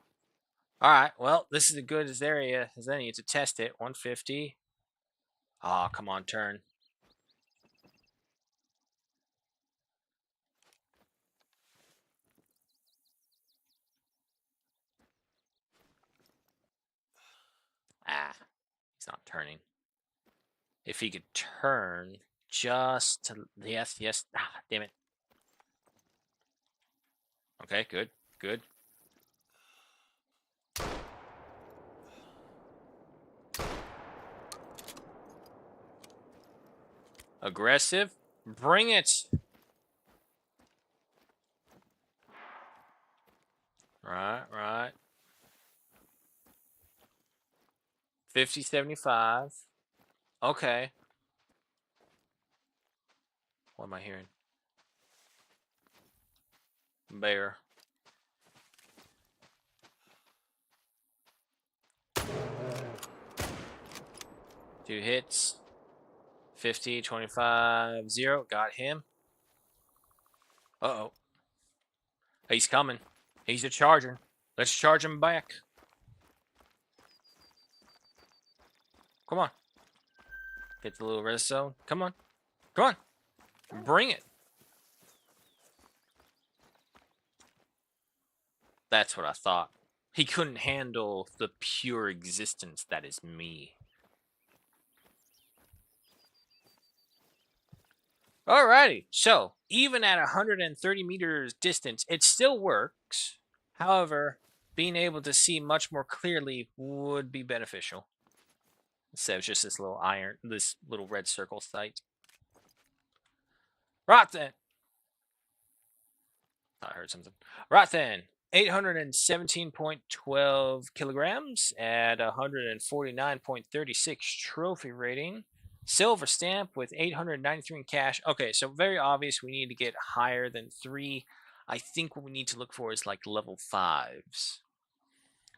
All right, well, this is as good as area as any to test it. 150. Oh, come on, turn. Ah, he's not turning. If he could turn just to... Yes. Ah, damn it. Okay, good. Good. Aggressive. Bring it. Right. 50, 75. Okay. What am I hearing? Bear. Two hits. 50, 25, 0. Got him. Uh-oh. He's coming. He's a charger. Let's charge him back. Come on. Get the little red zone. Come on. Come on. Bring it. That's what I thought. He couldn't handle the pure existence that is me. Alrighty, so even at 130 meters distance, it still works. However, being able to see much more clearly would be beneficial. Instead of just this little red circle sight. Right then. I heard something. Right then. 817.12 kilograms at 149.36 trophy rating. Silver stamp with 893 in cash. Okay, so very obvious we need to get higher than 3. I think what we need to look for is like level 5s.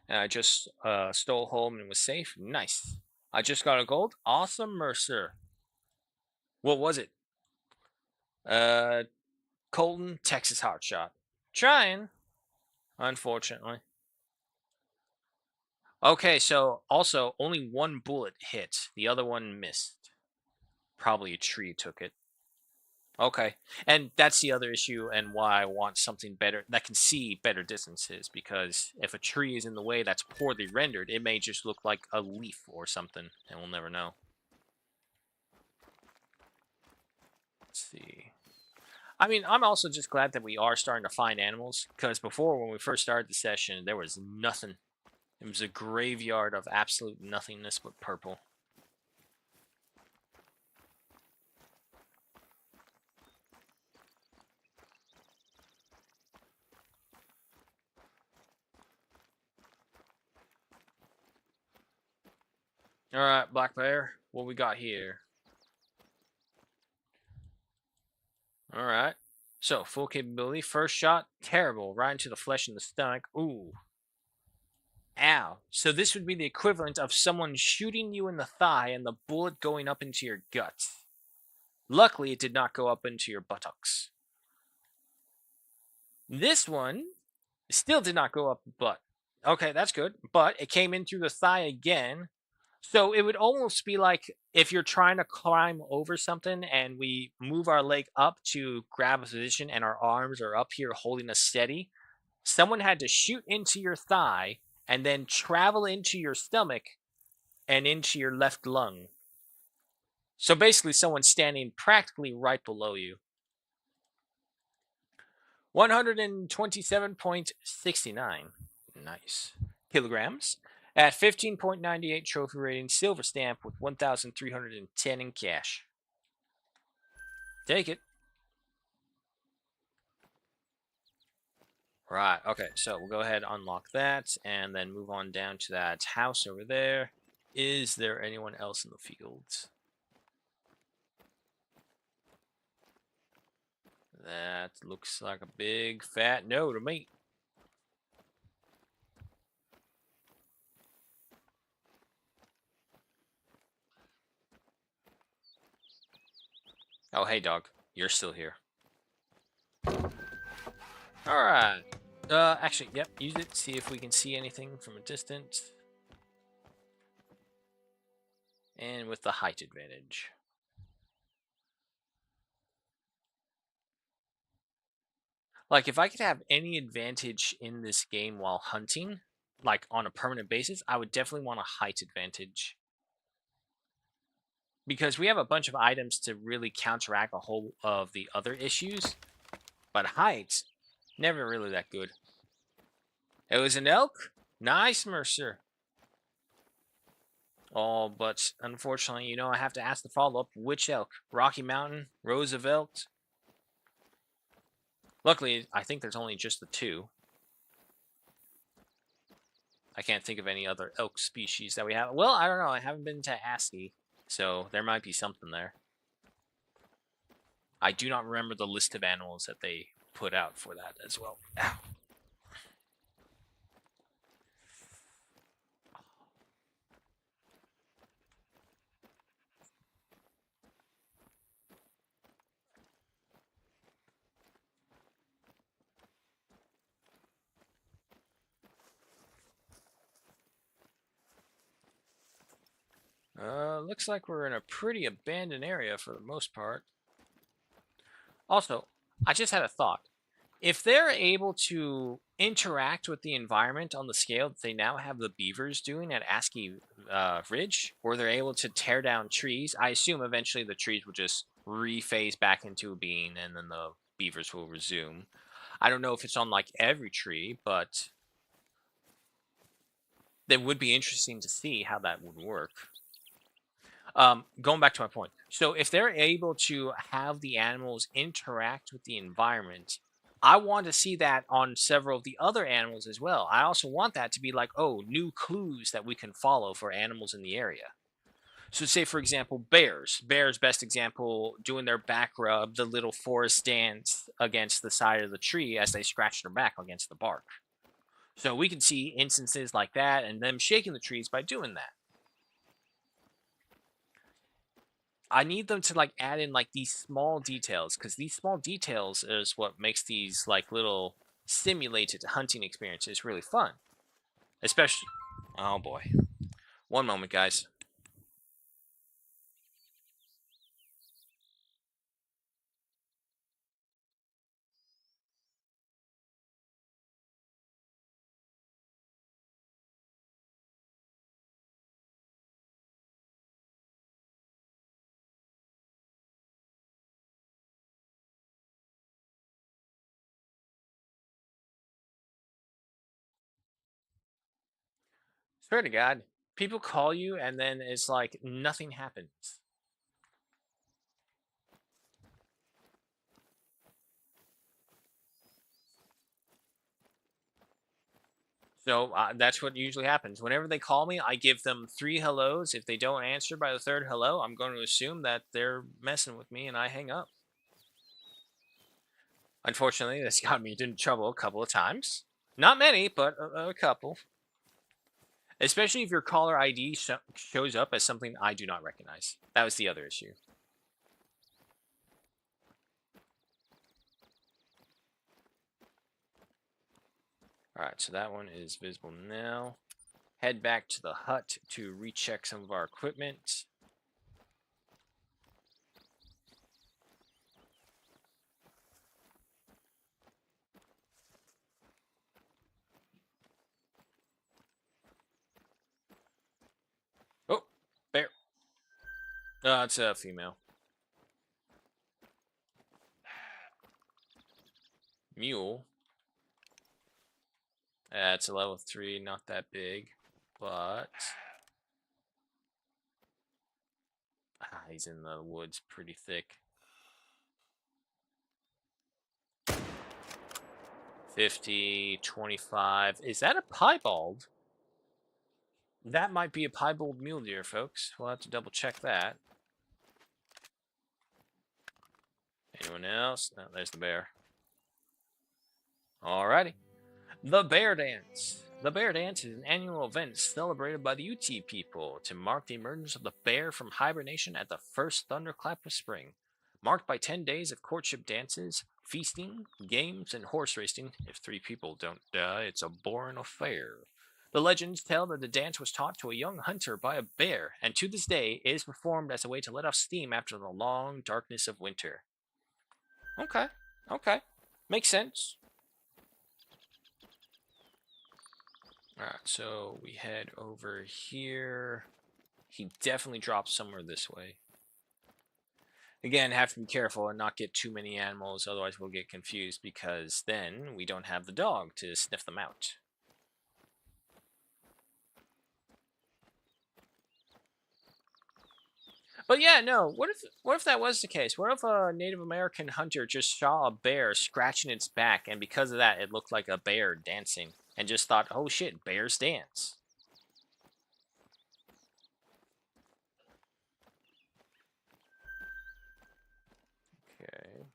And I just stole home and was safe. Nice. I just got a gold. Awesome, Mercer. What was it? Colton, Texas Hotshot. Trying. Unfortunately. Okay, so also only one bullet hit. The other one missed. Probably a tree took it. Okay, and that's the other issue and why I want something better that can see better distances, because if a tree is in the way that's poorly rendered, it may just look like a leaf or something, and we'll never know. Let's see. I mean, I'm also just glad that we are starting to find animals, because before, when we first started the session, there was nothing. It was a graveyard of absolute nothingness but purple. Alright, Black Bear, what we got here? Alright. So, full capability. First shot, terrible. Right into the flesh and the stomach. Ooh. Ow. So this would be the equivalent of someone shooting you in the thigh and the bullet going up into your gut. Luckily, it did not go up into your buttocks. This one still did not go up the butt. Okay, that's good. But it came in through the thigh again. So it would almost be like if you're trying to climb over something and we move our leg up to grab a position and our arms are up here holding us steady. Someone had to shoot into your thigh and then travel into your stomach and into your left lung. So basically someone standing practically right below you. 127.69. Nice. Kilograms. At 15.98 trophy rating, silver stamp with 1,310 in cash. Take it. Right, okay, so we'll go ahead and unlock that, and then move on down to that house over there. Is there anyone else in the fields? That looks like a big fat no to me. Oh, hey, dog. You're still here. Alright. Actually, yep, use it. See if we can see anything from a distance. And with the height advantage. Like, if I could have any advantage in this game while hunting, like on a permanent basis, I would definitely want a height advantage. Because we have a bunch of items to really counteract a whole of the other issues. But height, never really that good. It was an elk? Nice, Mercer. Oh, but unfortunately, you know, I have to ask the follow-up. Which elk? Rocky Mountain? Roosevelt? Luckily, I think there's only just the two. I can't think of any other elk species that we have. Well, I don't know. I haven't been to ASCII, so there might be something there. I do not remember the list of animals that they put out for that as well. Ow. Looks like we're in a pretty abandoned area for the most part. Also, I just had a thought. If they're able to interact with the environment on the scale that they now have the beavers doing at ASCII Ridge, or they're able to tear down trees, I assume eventually the trees will just rephase back into a being and then the beavers will resume. I don't know if it's on like every tree, but it would be interesting to see how that would work. Going back to my point. So if they're able to have the animals interact with the environment, I want to see that on several of the other animals as well. I also want that to be like, oh, new clues that we can follow for animals in the area. So say, for example, bears. Bears, best example, doing their back rub, the little forest dance against the side of the tree as they scratch their back against the bark. So we can see instances like that and them shaking the trees by doing that. I need them to like add in like these small details because these small details is what makes these like little simulated hunting experiences really fun. Especially, oh boy. One moment, guys. Swear to God, people call you and then it's like nothing happens. So that's what usually happens. Whenever they call me, I give them 3 hellos. If they don't answer by the third hello, I'm going to assume that they're messing with me and I hang up. Unfortunately, this got me into trouble a couple of times. Not many, but a couple. Especially if your caller ID shows up as something I do not recognize. That was the other issue. Alright, so that one is visible now. Head back to the hut to recheck some of our equipment. Oh, bear. It's a female. Mule. It's a level 3, not that big, but he's in the woods pretty thick. 50, 25. Is that a piebald? That might be a piebald mule deer, folks. We'll have to double check that. Anyone else? No, there's the bear. Alrighty. The Bear Dance. The Bear Dance is an annual event celebrated by the Ute people to mark the emergence of the bear from hibernation at the first thunderclap of spring. Marked by 10 days of courtship dances, feasting, games, and horse racing. If 3 people don't die, it's a boring affair. The legends tell that the dance was taught to a young hunter by a bear, and to this day it is performed as a way to let off steam after the long darkness of winter. Okay, okay. Makes sense. Alright, so we head over here. He definitely drops somewhere this way. Again, have to be careful and not get too many animals, otherwise we'll get confused because then we don't have the dog to sniff them out. But yeah, no. What if that was the case? What if a Native American hunter just saw a bear scratching its back, and because of that, it looked like a bear dancing, and just thought, "Oh shit, bears dance." Okay,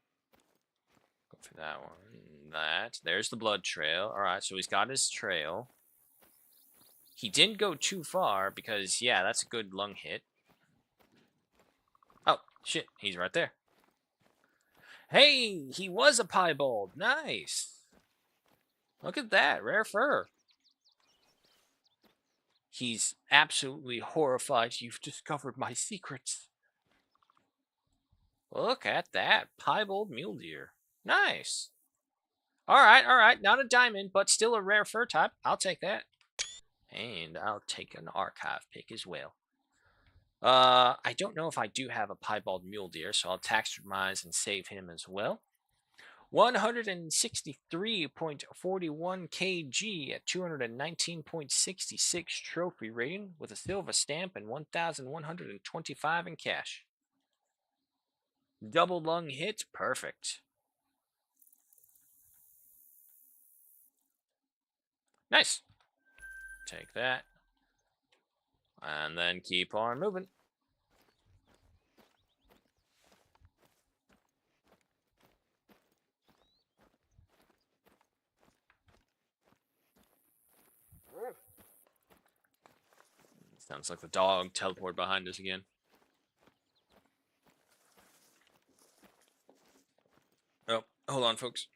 go for that one. There's the blood trail. All right, so he's got his trail. He didn't go too far because yeah, that's a good lung hit. Oh shit, he's right there. Hey, he was a piebald. Nice. Look at that, rare fur. He's absolutely horrified you've discovered my secrets. Look at that, piebald mule deer. Nice. All right. Not a diamond, but still a rare fur type. I'll take that. And I'll take an archive pick as well. I don't know if I do have a piebald mule deer, so I'll taxidermize and save him as well. 163.41 kg at 219.66 trophy rating with a silver stamp and 1,125 in cash. Double lung hit, perfect. Nice. Take that. And then keep on moving. Sounds like the dog teleported behind us again. Oh, hold on, folks.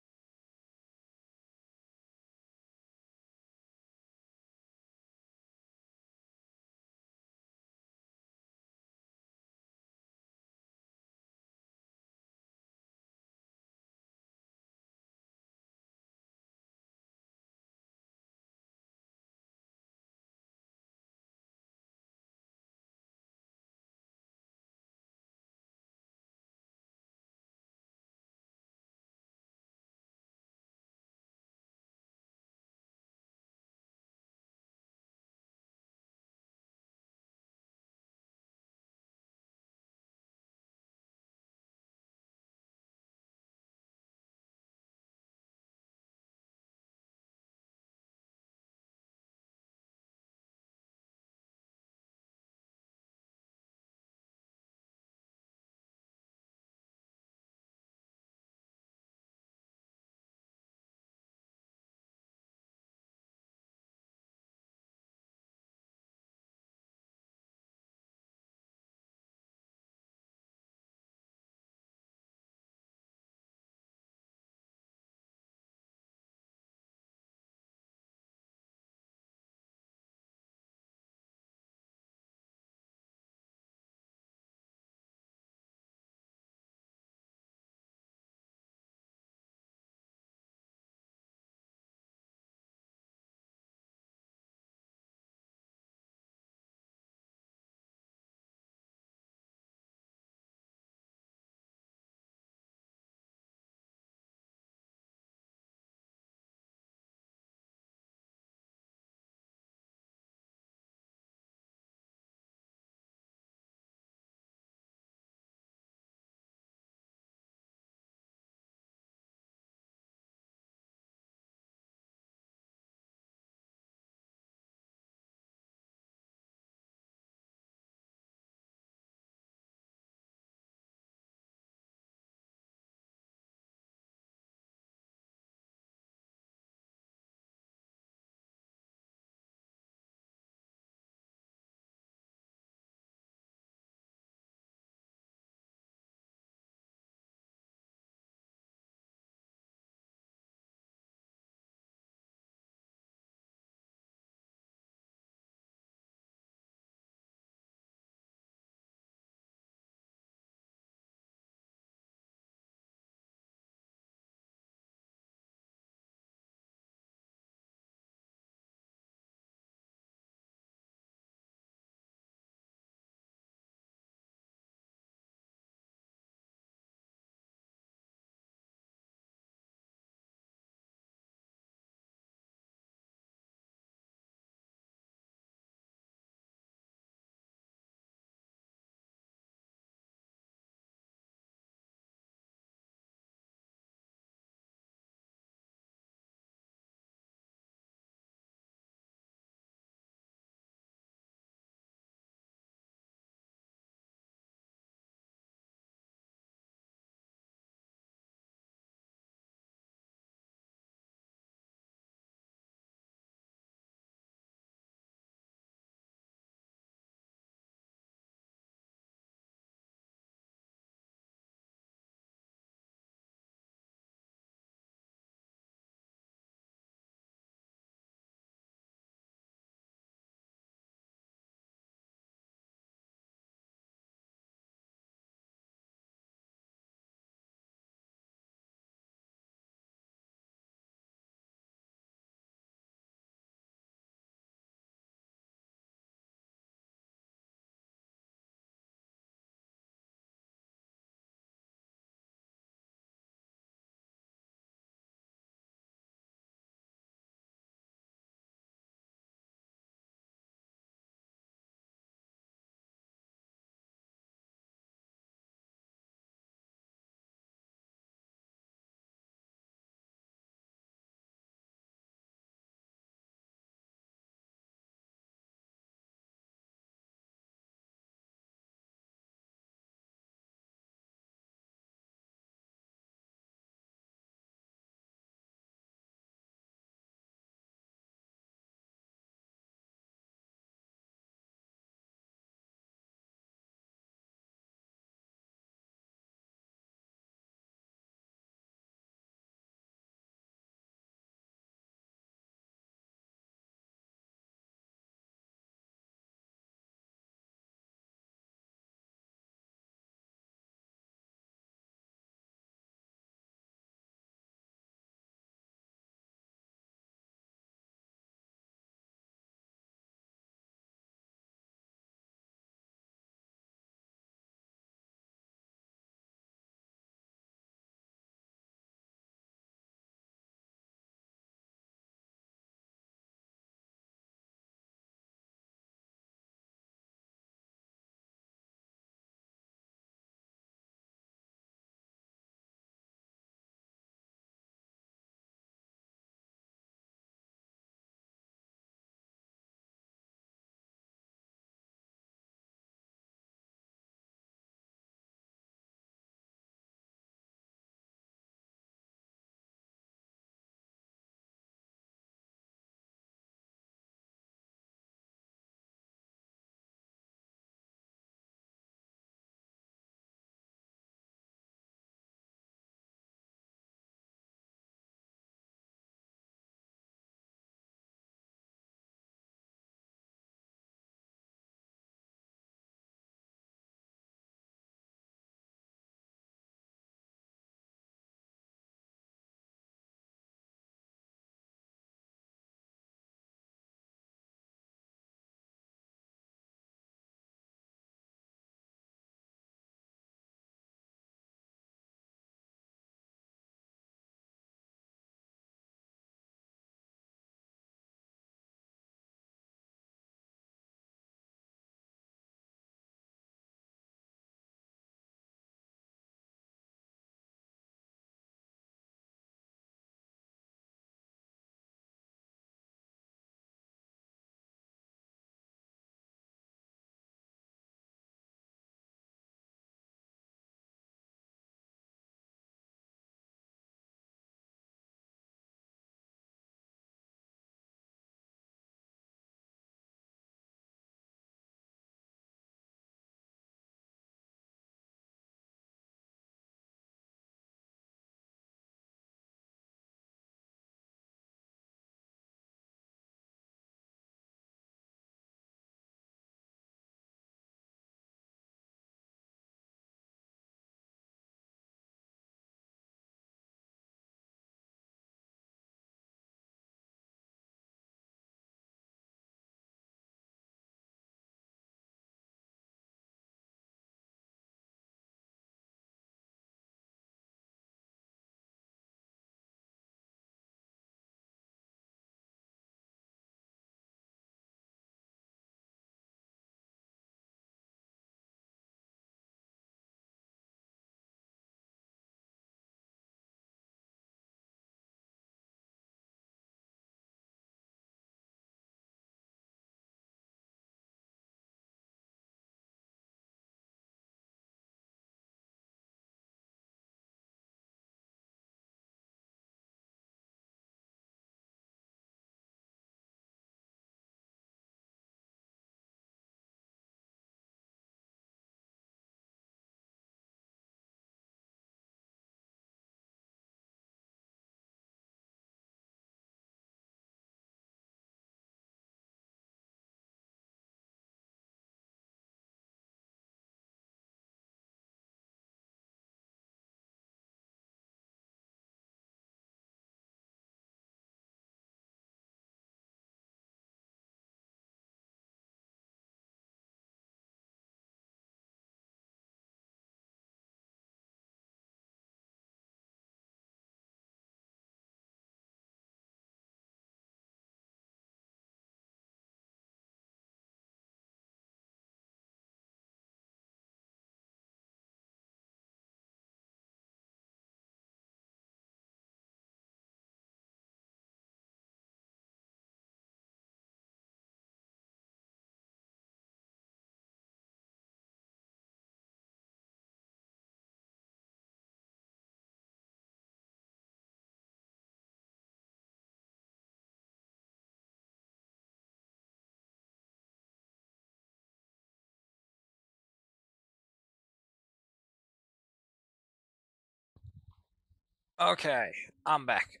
Okay, I'm back.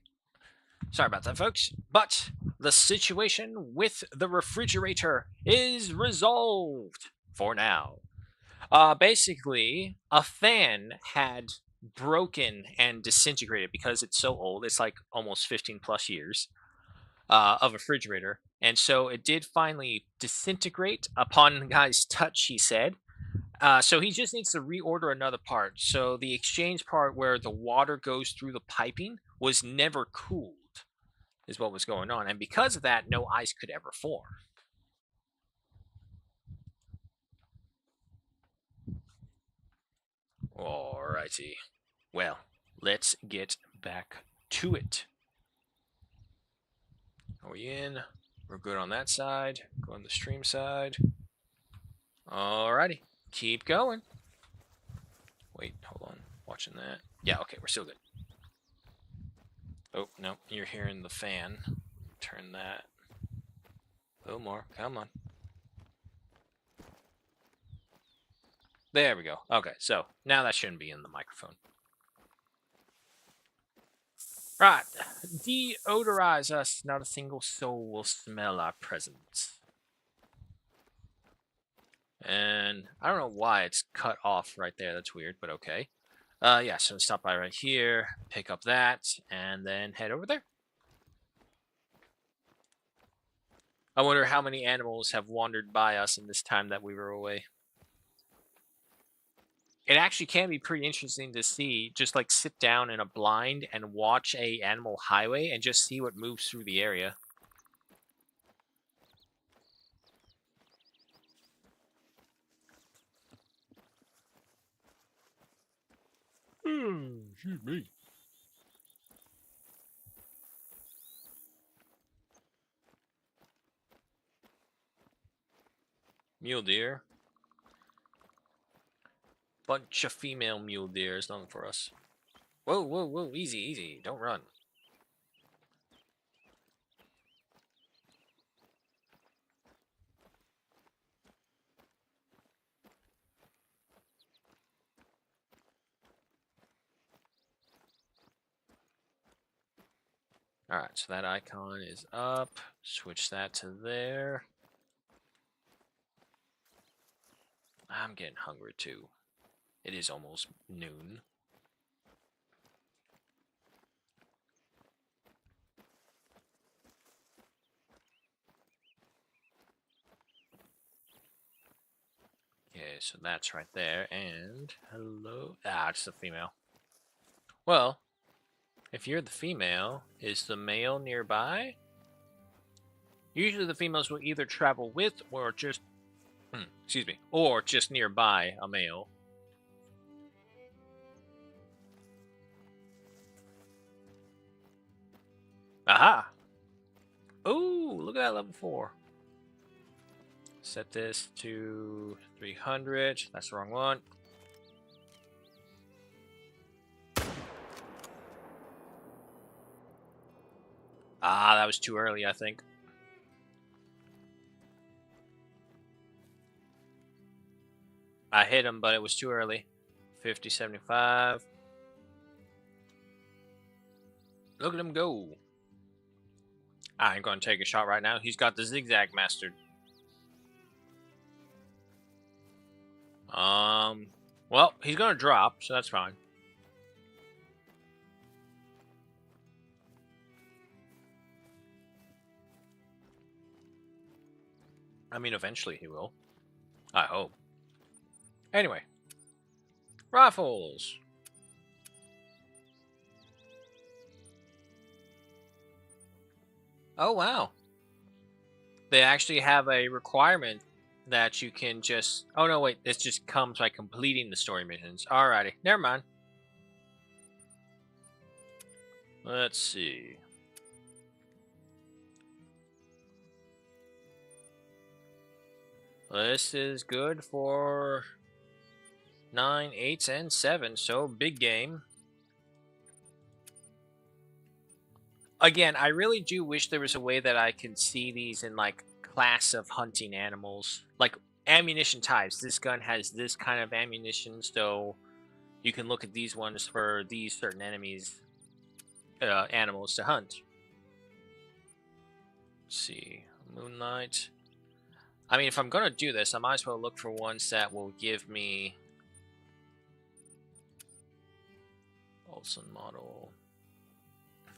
Sorry about that, folks. But the situation with the refrigerator is resolved for now. Basically, a fan had broken and disintegrated because it's so old. It's like almost 15 plus years of refrigerator. And so it did finally disintegrate upon the guy's touch, he said. So he just needs to reorder another part. So the exchange part where the water goes through the piping was never cooled, is what was going on. And because of that, no ice could ever form. Alrighty. Well, let's get back to it. Are we in? We're good on that side. Go on the stream side. Alrighty. Keep going. Wait, hold on. Watching that. Yeah, okay, we're still good. Oh, no, you're hearing the fan. Turn that. A little more. Come on. There we go. Okay, so now that shouldn't be in the microphone. Right. Deodorize us. Not a single soul will smell our presence. And I don't know why it's cut off right there. That's weird, but okay. Yeah, so stop by right here, pick up that, and then head over there. I wonder how many animals have wandered by us in this time that we were away. It actually can be pretty interesting to see, just like sit down in a blind and watch a animal highway and just see what moves through the area. Excuse me. Mule deer. Bunch of female mule deer is nothing for us. Whoa, whoa, whoa, easy, easy. Don't run. Alright, so that icon is up. Switch that to there. I'm getting hungry too. It is almost noon. Okay, so that's right there. And hello. Ah, it's the female. Well, if you're the female, is the male nearby? Usually the females will either travel with or just excuse me, or just nearby a male. Aha! Oh, look at that level 4. Set this to 300. That's the wrong one. Ah, that was too early, I think. I hit him, but it was too early. 50, 75. Look at him go. I ain't gonna take a shot right now. He's got the zigzag mastered. Well, he's gonna drop, so that's fine. I mean, eventually he will. I hope. Anyway. Rifles. Oh, wow. They actually have a requirement that you can just... Oh, no, wait. This just comes by completing the story missions. Alrighty. Never mind. Let's see. This is good for 9, 8, and 7, so big game. Again, I really do wish there was a way that I could see these in, like, class of hunting animals. Like, ammunition types. This gun has this kind of ammunition, so you can look at these ones for these certain enemies. animals to hunt. Let's see, Moonlight. I mean, if I'm gonna do this, I might as well look for ones that will give me Olsen model.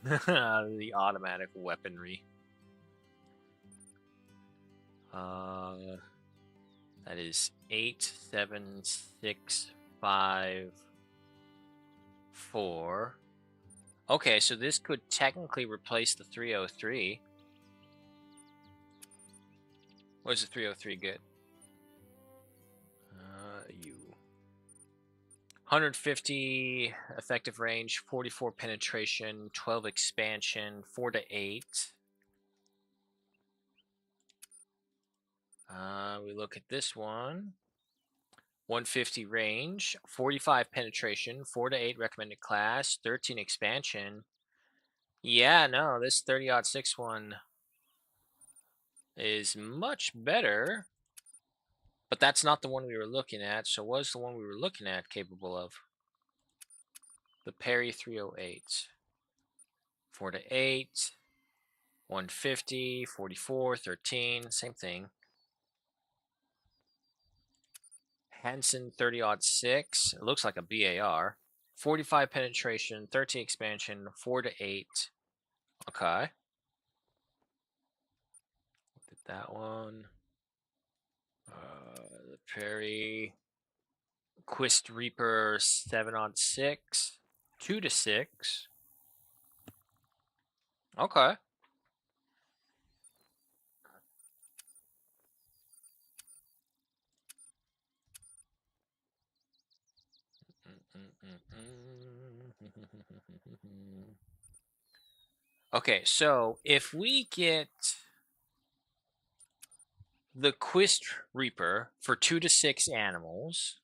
The automatic weaponry. That is 8, 7, 6, 5, 4. Okay, so this could technically replace the 303. What does the 303 get? 150 effective range, 44 penetration, 12 expansion, 4 to 8. We look at this one. 150 range, 45 penetration, 4 to 8 recommended class, 13 expansion. Yeah, no, this 30-06 one is much better. But that's not the one we were looking at. So what is the one we were looking at capable of? The Perry 308. 4 to 8, 150, 44, 13, same thing. Hansen 30-06, it looks like a BAR. 45 penetration, 13 expansion, 4 to 8. Okay. Look at that one. The Perry Quist Reaper 7-6, 2 to 6. Okay. Okay, so if we get the Quist Reaper for 2 to 6 animals,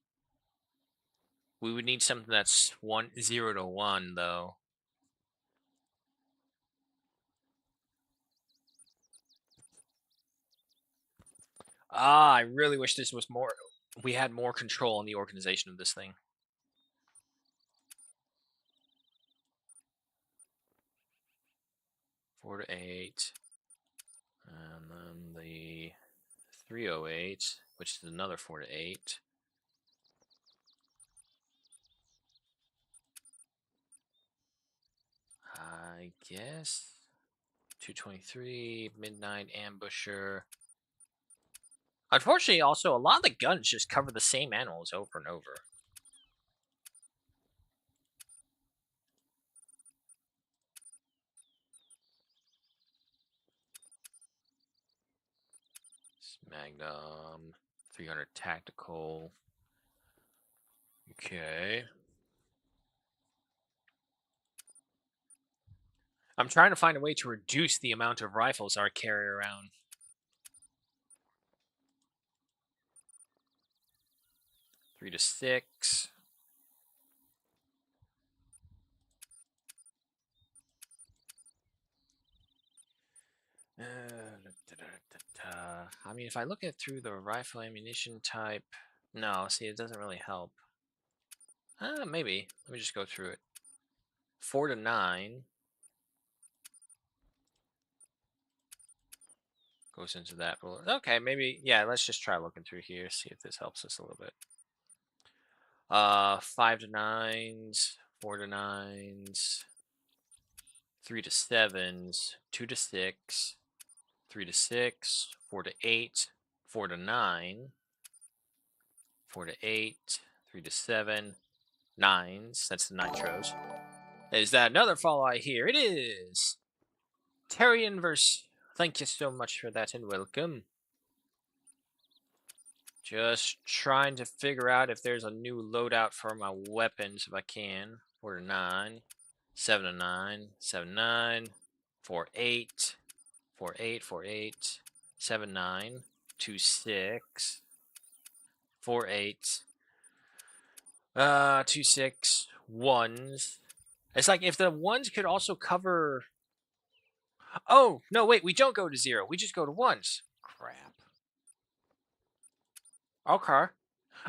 we would need something that's 0 to 1, though. I really wish this was more. We had more control on the organization of this thing. Four to 8, and then the 308, which is another 4 to 8. I guess 223, Midnight Ambusher. Unfortunately, also, a lot of the guns just cover the same animals over and over. Magnum, 300 Tactical. Okay. I'm trying to find a way to reduce the amount of rifles I carry around. Three to 6. I mean, if I look at through the rifle ammunition type, no, see, it doesn't really help. Maybe. Let me just go through it. 4 to 9. Goes into that. Okay, maybe, yeah, let's just try looking through here, see if this helps us a little bit. 5 to 9s, 4 to 9s, 3 to 7s, 2 to 6, 3 to 6, 4 to 8, 4 to 9, 4 to 8, 3 to 7, 9s. That's the nitros. Is that another follow I hear? It is! Terry Inverse, thank you so much for that and welcome. Just trying to figure out if there's a new loadout for my weapons if I can. 4 to 9, 7 to 9, 7 9, 4 8, 4 8, 4 8, 7 9, 2 6, 4 8, 2 6, 1s. It's like if the 1s could also cover. Oh, no, wait, we don't go to 0. We just go to 1s. Crap.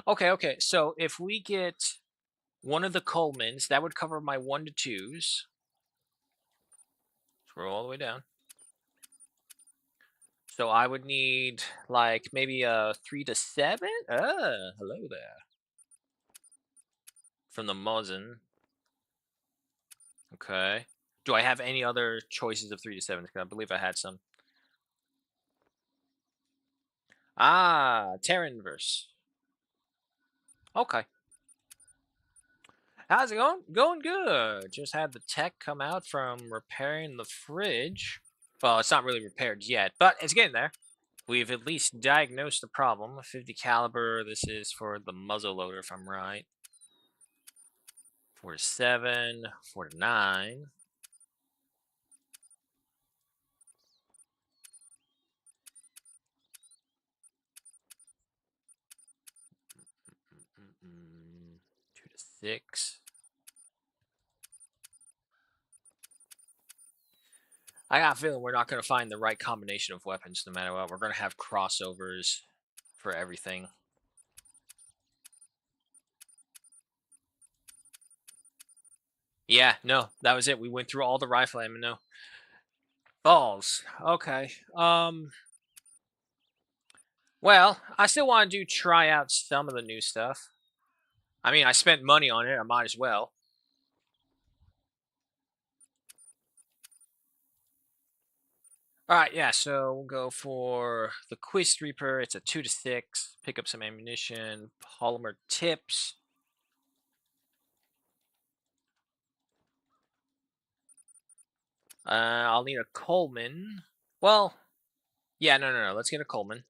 Okay. So if we get one of the Colemans, that would cover my 1 to 2s. Scroll all the way down. So I would need like maybe a 3 to 7. Hello there. From the Mosin. Okay. Do I have any other choices of 3 to 7? I believe I had some. Ah, Terranverse. Okay. How's it going? Going good. Just had the tech come out from repairing the fridge. Well, it's not really repaired yet, but it's getting there. We've at least diagnosed the problem. 50 caliber. This is for the muzzle loader, if I'm right. 4 to 7, 4 to 9. Mm, 2 to 6. I got a feeling we're not going to find the right combination of weapons no matter what. We're going to have crossovers for everything. Yeah, no, that was it. We went through all the rifle ammo. Balls. Okay. Well, I still want to try out some of the new stuff. I mean, I spent money on it. I might as well. Alright, yeah, so we'll go for the Quist Reaper. It's a 2 to 6. Pick up some ammunition. Polymer tips. I'll need a Coleman. Well, yeah, no. Let's get a Coleman.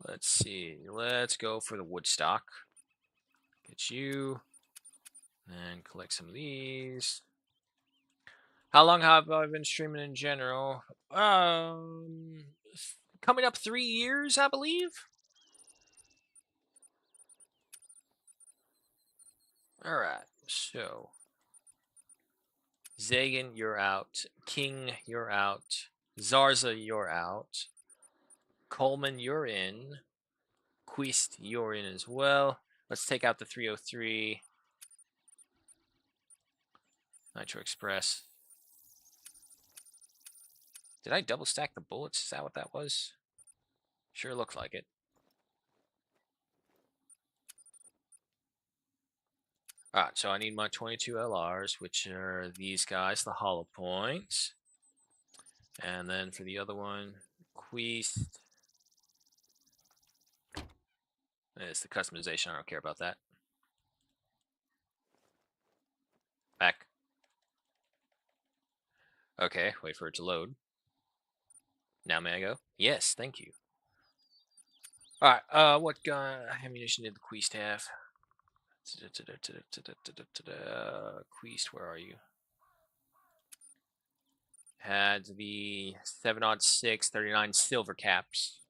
Let's see. Let's go for the Woodstock. Get you. And collect some of these. How long have I been streaming in general? Coming up 3 years, I believe. Alright, so Zagan, you're out. King, you're out. Zarza, you're out. Coleman, you're in. Quist, you're in as well. Let's take out the 303. Nitro Express. Did I double stack the bullets? Is that what that was? Sure looked like it. Alright, so I need my 22 LRs, which are these guys, the hollow points. And then for the other one, Quist. It's the customization, I don't care about that. Back. Okay, wait for it to load. Now may I go? Yes, thank you. Alright, what gun ammunition did the Quist have? Quist, where are you? Had the 7.6 39 silver caps.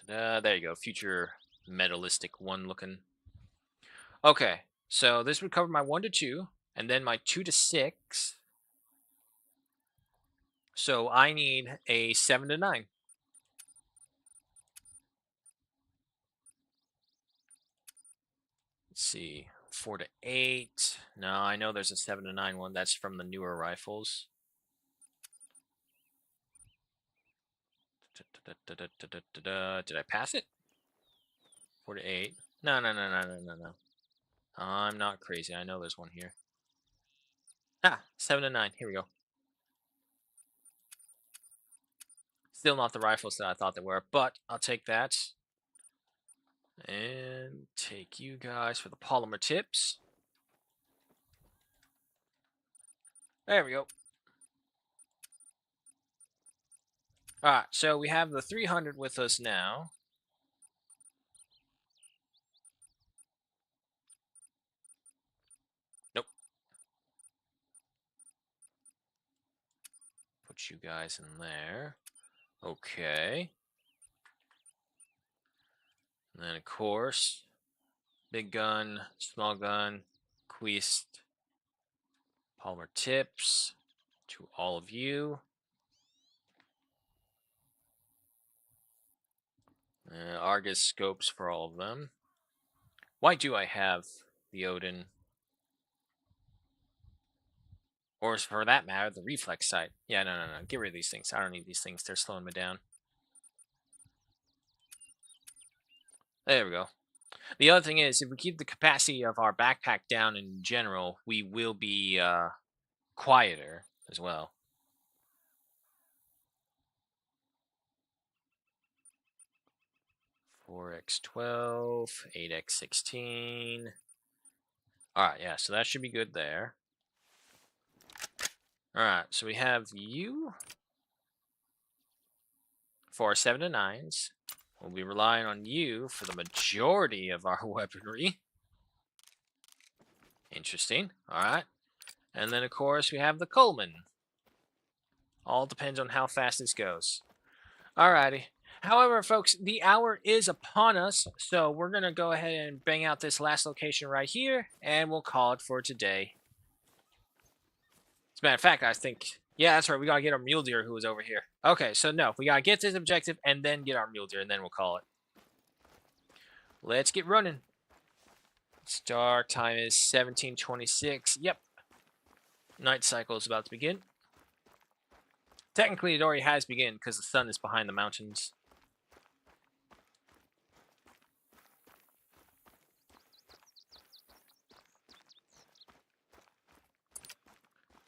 There you go, future metalistic one looking. Okay, so this would cover my 1 to 2, and then my 2 to 6. So I need a 7 to 9. Let's see, 4 to 8. No, I know there's a 7 to 9 one. That's from the newer rifles. Did I pass it? 4 to 8. No. I'm not crazy. I know there's one here. Ah, 7 to 9. Here we go. Still not the rifles that I thought they were, but I'll take that. And take you guys for the polymer tips. There we go. Alright, so we have the 300 with us now. Nope. Put you guys in there. Okay. And then, of course, big gun, small gun, Quist, polymer tips to all of you. Argus scopes for all of them. Why do I have the Odin? Or for that matter, the reflex sight. Yeah, no. Get rid of these things. I don't need these things. They're slowing me down. There we go. The other thing is, if we keep the capacity of our backpack down in general, we will be quieter as well. Four x 12, 8x 16. All right, yeah, so that should be good there. All right, so we have you for our 7 to 9s. We'll be relying on you for the majority of our weaponry. Interesting. All right. And then, of course, we have the Coleman. All depends on how fast this goes. Alrighty. However, folks, the hour is upon us, so we're going to go ahead and bang out this last location right here, and we'll call it for today. As a matter of fact, I think... Yeah, that's right. We got to get our mule deer who was over here. Okay, so no. We got to get this objective and then get our mule deer, and then we'll call it. Let's get running. Start time is 17:26. Yep. Night cycle is about to begin. Technically, it already has begun because the sun is behind the mountains.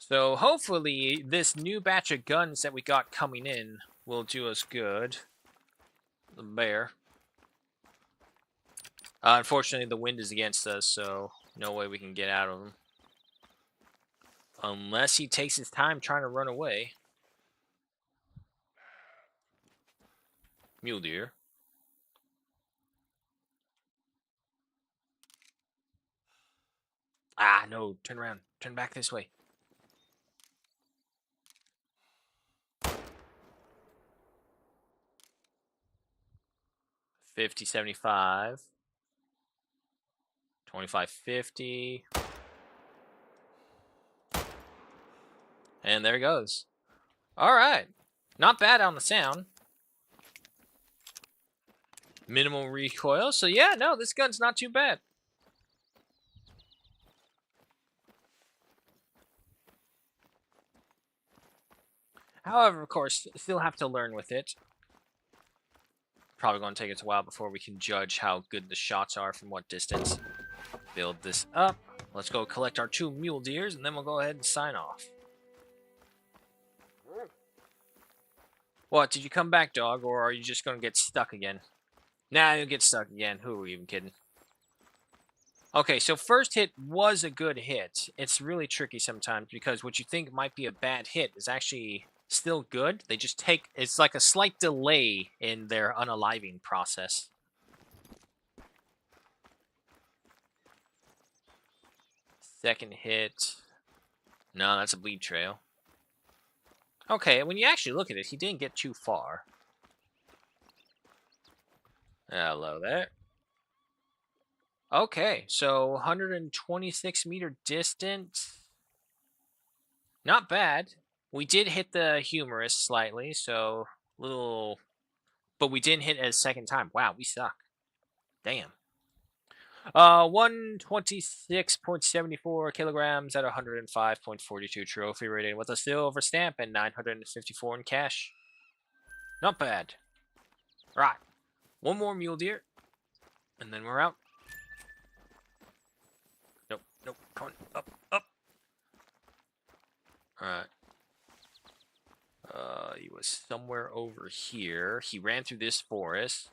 So hopefully this new batch of guns that we got coming in will do us good. The bear. Unfortunately, the wind is against us, so no way we can get out of him. Unless he takes his time trying to run away. Mule deer. Ah, no. Turn around. Turn back this way. $50.75. $25.50. And there it goes. All right. Not bad on the sound. Minimal recoil. So yeah, no, this gun's not too bad. However, of course, still have to learn with it. Probably going to take us a while before we can judge how good the shots are from what distance. Build this up. Let's go collect our 2 mule deers, and then we'll go ahead and sign off. What, did you come back, dog, or are you just going to get stuck again? Nah, you'll get stuck again. Who are we even kidding? Okay, so first hit was a good hit. It's really tricky sometimes because what you think might be a bad hit is actually still good. They just take... It's like a slight delay in their unaliving process. Second hit. No, that's a bleed trail. Okay, when you actually look at it, he didn't get too far. Hello there. Okay, so 126 meter distance. Not bad. We did hit the humerus slightly, so little... But we didn't hit it a second time. Wow, we suck. Damn. 126.74 kilograms at 105.42 trophy rating with a silver stamp and 954 in cash. Not bad. Right. One more mule deer. And then we're out. Nope. Come on. Up. Alright. He was somewhere over here. He ran through this forest.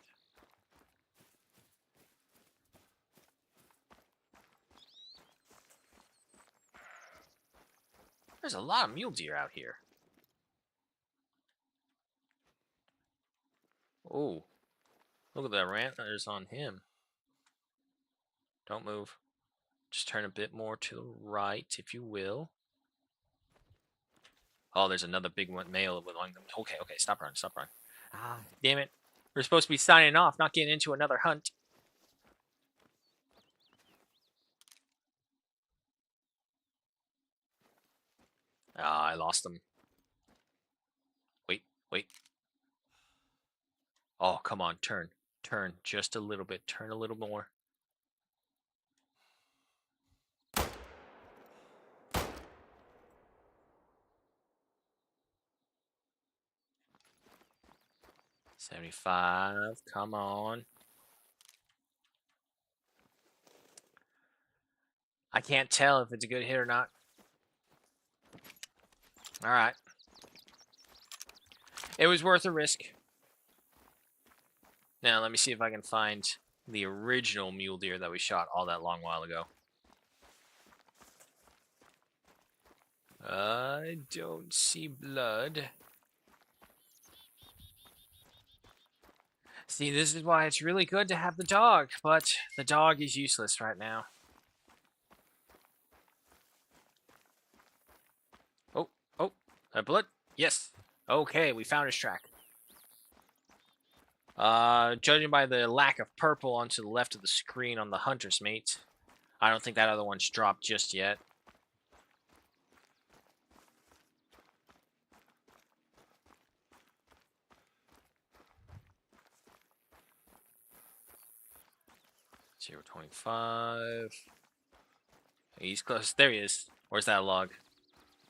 There's a lot of mule deer out here. Oh. Look at the antlers on him. Don't move. Just turn a bit more to the right, if you will. Oh, there's another big one, male among them. Okay, stop running. Ah, damn it. We're supposed to be signing off, not getting into another hunt. Ah, I lost him. Wait. Oh, come on, turn. Turn just a little bit. Turn a little more. 75. Come on. I can't tell if it's a good hit or not. All right. It was worth a risk. Now, let me see if I can find the original mule deer that we shot all that long while ago. I don't see blood. See, this is why it's really good to have the dog, but the dog is useless right now. Oh, a bullet? Yes. Okay, we found his track. Judging by the lack of purple onto the left of the screen on the hunter's mate, I don't think that other one's dropped just yet. .25. He's close. There he is. Where's that log?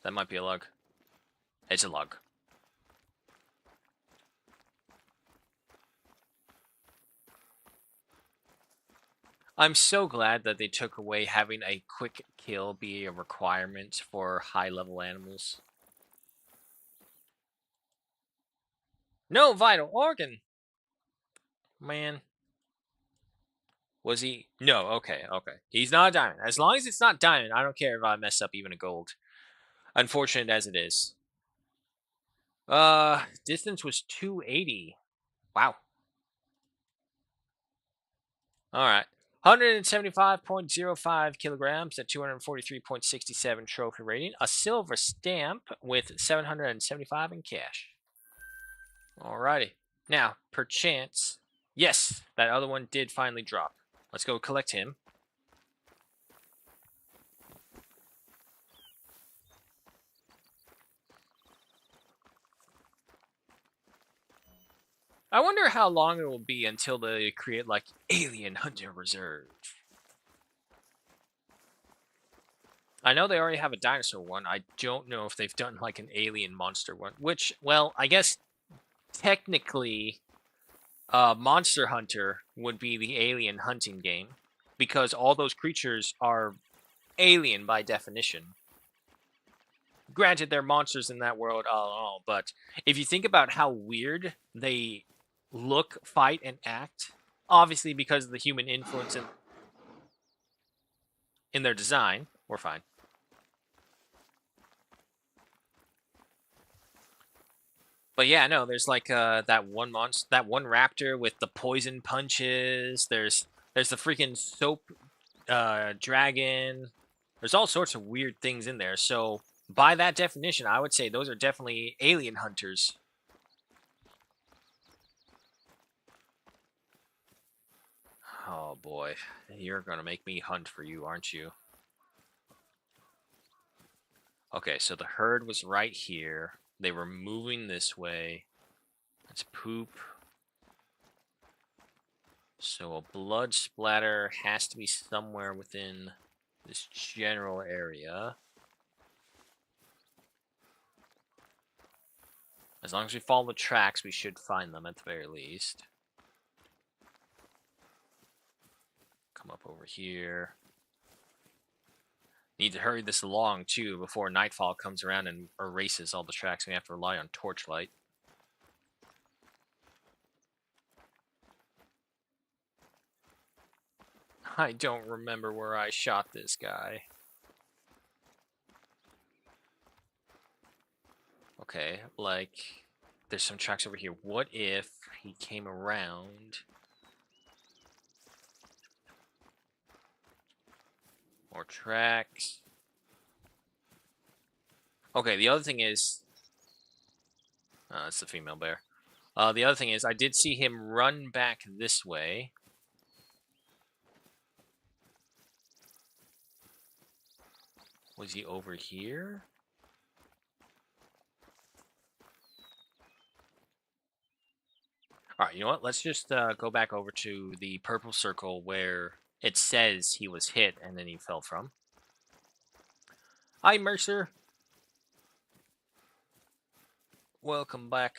That might be a log. It's a log. I'm so glad that they took away having a quick kill be a requirement for high-level animals. No vital organ! Man. Was he? No, okay. He's not a diamond. As long as it's not diamond, I don't care if I mess up even a gold. Unfortunate as it is. Distance was 280. Wow. Alright. 175.05 kilograms at 243.67 trophy rating. A silver stamp with 775 in cash. Alrighty. Now, perchance, yes, that other one did finally drop. Let's go collect him. I wonder how long it will be until they create, like, Alien Hunter Reserve. I know they already have a dinosaur one. I don't know if they've done, like, an alien monster one. Which, well, I guess, technically, Monster Hunter would be the alien hunting game. Because all those creatures are alien by definition. Granted, they're monsters in that world all, but if you think about how weird they look, fight, and act, obviously because of the human influence in their design, we're fine. But yeah, no, there's like that one monster, that one raptor with the poison punches. There's the freaking soap dragon. There's all sorts of weird things in there. So by that definition, I would say those are definitely alien hunters. Oh boy, you're gonna make me hunt for you, aren't you? Okay, so the herd was right here. They were moving this way. Let's poop. So a blood splatter has to be somewhere within this general area. As long as we follow the tracks, we should find them at the very least. Come up over here. Need to hurry this along, too, before nightfall comes around and erases all the tracks. We have to rely on torchlight. I don't remember where I shot this guy. Okay, like, there's some tracks over here. What if he came around? More tracks. Okay, the other thing is... it's the female bear. The other thing is, I did see him run back this way. Was he over here? Alright, you know what? Let's just go back over to the purple circle where it says he was hit and then he fell from. Hi, Mercer. Welcome back.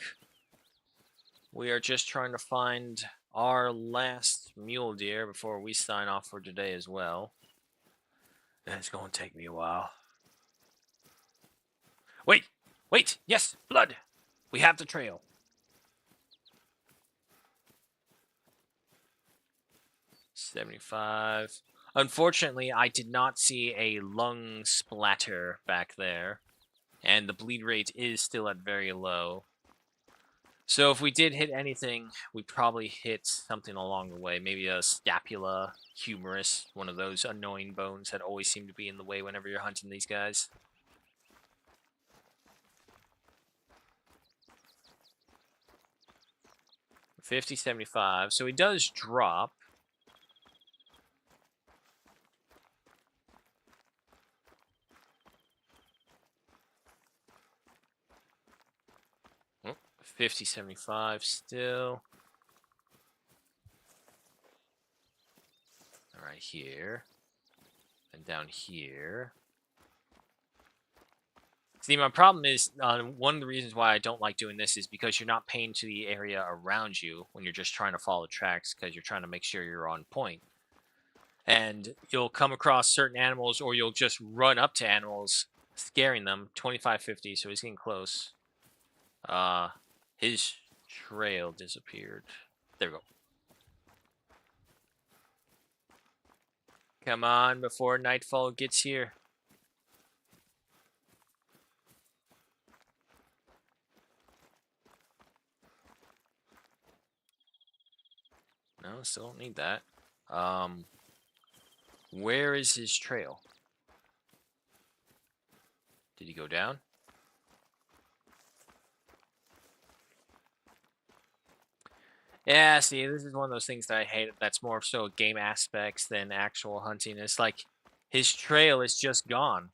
We are just trying to find our last mule deer before we sign off for today as well. It's going to take me a while. Wait! Wait! Yes! Blood! We have the trail. $75. Unfortunately, I did not see a lung splatter back there. And the bleed rate is still at very low. So if we did hit anything, we probably hit something along the way. Maybe a scapula humerus, one of those annoying bones that always seem to be in the way whenever you're hunting these guys. $50.75. So he does drop. Oh, $50.75 still. Right here. And down here. See, my problem is, one of the reasons why I don't like doing this is because you're not paying to the area around you when you're just trying to follow tracks, because you're trying to make sure you're on point. And you'll come across certain animals, or you'll just run up to animals, scaring them. 25.50, so he's getting close. His trail disappeared. There we go. Come on, before nightfall gets here. No, still don't need that. Where is his trail? Did he go down? Yeah, see, this is one of those things that I hate. That's more so game aspects than actual hunting. It's like his trail is just gone.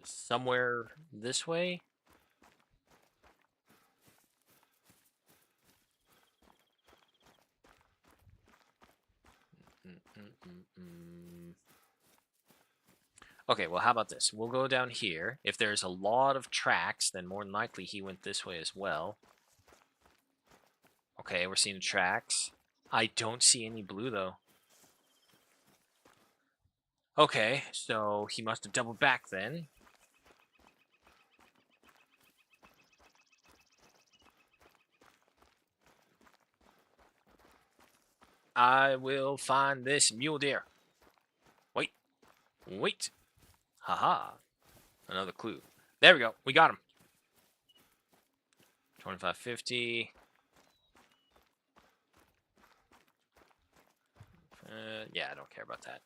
Somewhere this way? Okay, well, how about this? We'll go down here. If there's a lot of tracks, then more than likely he went this way as well. Okay, we're seeing tracks. I don't see any blue, though. Okay, so he must have doubled back then. I will find this mule deer. Wait. Wait. Haha. Another clue. There we go. We got him. 25.50. Yeah, I don't care about that.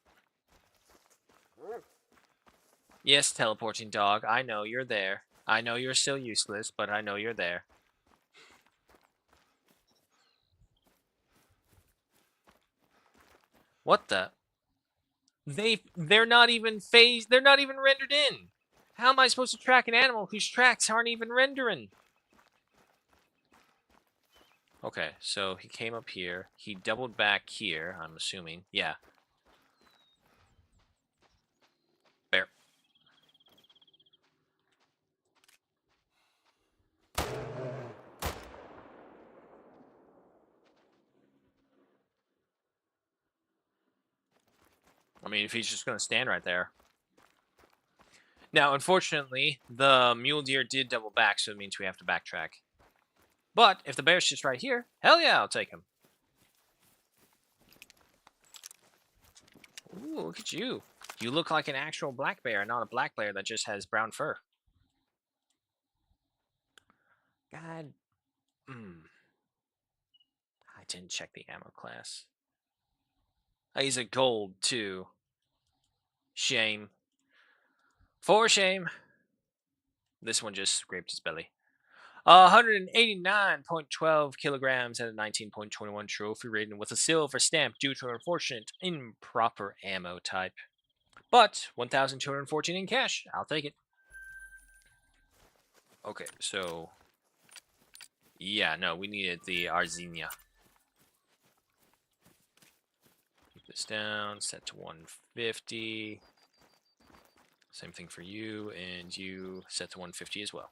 Yes, teleporting dog. I know you're there. I know you're still useless, but I know you're there. What the? They're not even phased. They're not even rendered in. How am I supposed to track an animal whose tracks aren't even rendering? Okay, so he came up here. He doubled back here, I'm assuming. Yeah. Bear. I mean, if he's just going to stand right there. Now, unfortunately, the mule deer did double back, so it means we have to backtrack. But if the bear's just right here, hell yeah, I'll take him. Ooh, look at you. You look like an actual black bear, not a black bear that just has brown fur. God. I didn't check the ammo class. He's a gold, too. Shame. For shame. This one just scraped his belly. 189.12 kilograms and a 19.21 trophy rating with a silver stamp due to an unfortunate improper ammo type. But 1,214 in cash. I'll take it. Okay, so... yeah, no, we needed the Arzenia. Keep this down, set to 150. Same thing for you, and you set to 150 as well.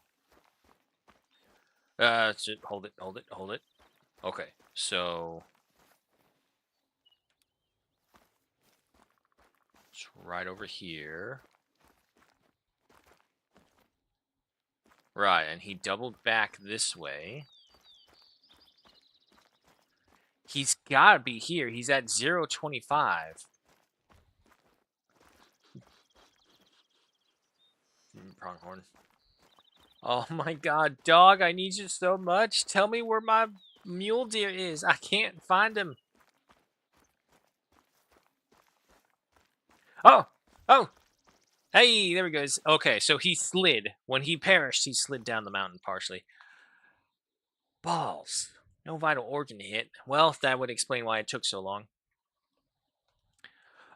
Hold it, hold it, hold it. Okay, so it's right over here. Right, and he doubled back this way. He's gotta be here. He's at 0.25. Pronghorn. Oh my god, dog, I need you so much. Tell me where my mule deer is. I can't find him. Oh! Oh! Hey, there he goes. Okay, so he slid. When he perished, he slid down the mountain partially. Balls. No vital organ hit. Well, that would explain why it took so long.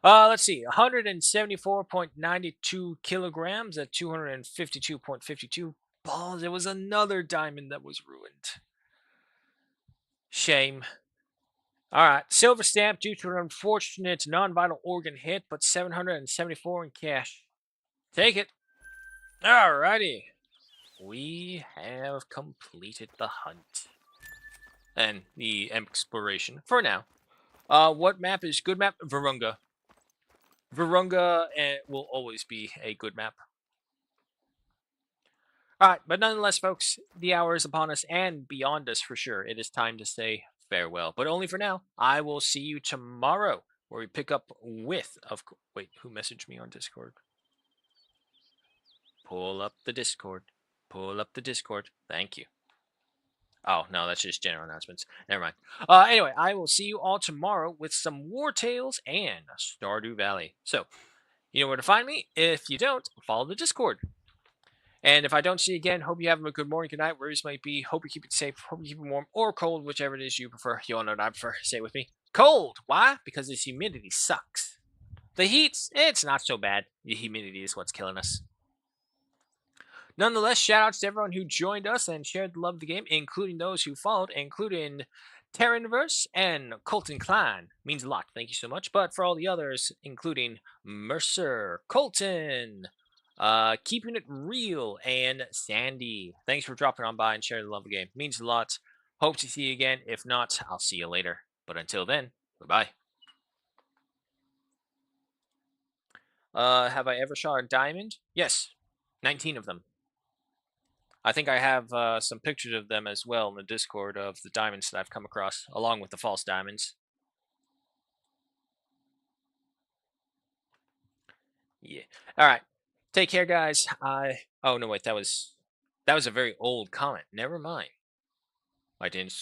Let's see. 174.92 kilograms at 252.52 balls. It was another diamond that was ruined. Shame. All right. Silver stamp due to an unfortunate non-vital organ hit, but 774 in cash. Take it. Alrighty. We have completed the hunt. And the exploration for now. What map is good map? Virunga. Virunga will always be a good map. Alright, but nonetheless, folks, the hour is upon us and beyond us for sure. It is time to say farewell, but only for now. I will see you tomorrow, where we pick up with, wait, who messaged me on Discord? Pull up the Discord. Pull up the Discord. Thank you. Oh, no, that's just general announcements. Never mind. Anyway, I will see you all tomorrow with some War Tales and Stardew Valley. So, you know where to find me. If you don't, follow the Discord. And if I don't see you again, hope you have a good morning, good night, wherever you might be. Hope you keep it safe, hope you keep it warm, or cold, whichever it is you prefer. You all know what I prefer. Say it with me. Cold. Why? Because this humidity sucks. The heat, it's not so bad. The humidity is what's killing us. Nonetheless, shoutouts to everyone who joined us and shared the love of the game, including those who followed, including Terranverse and Colton Klein. Means a lot. Thank you so much. But for all the others, including Mercer, Colton, Keeping It Real, and Sandy. Thanks for dropping on by and sharing the love of the game. Means a lot. Hope to see you again. If not, I'll see you later. But until then, goodbye. Have I ever shot a diamond? Yes. 19 of them. I think I have some pictures of them as well in the Discord of the diamonds that I've come across, along with the false diamonds. Yeah. All right. Take care, guys. Oh no, wait. That was a very old comment. Never mind. I didn't.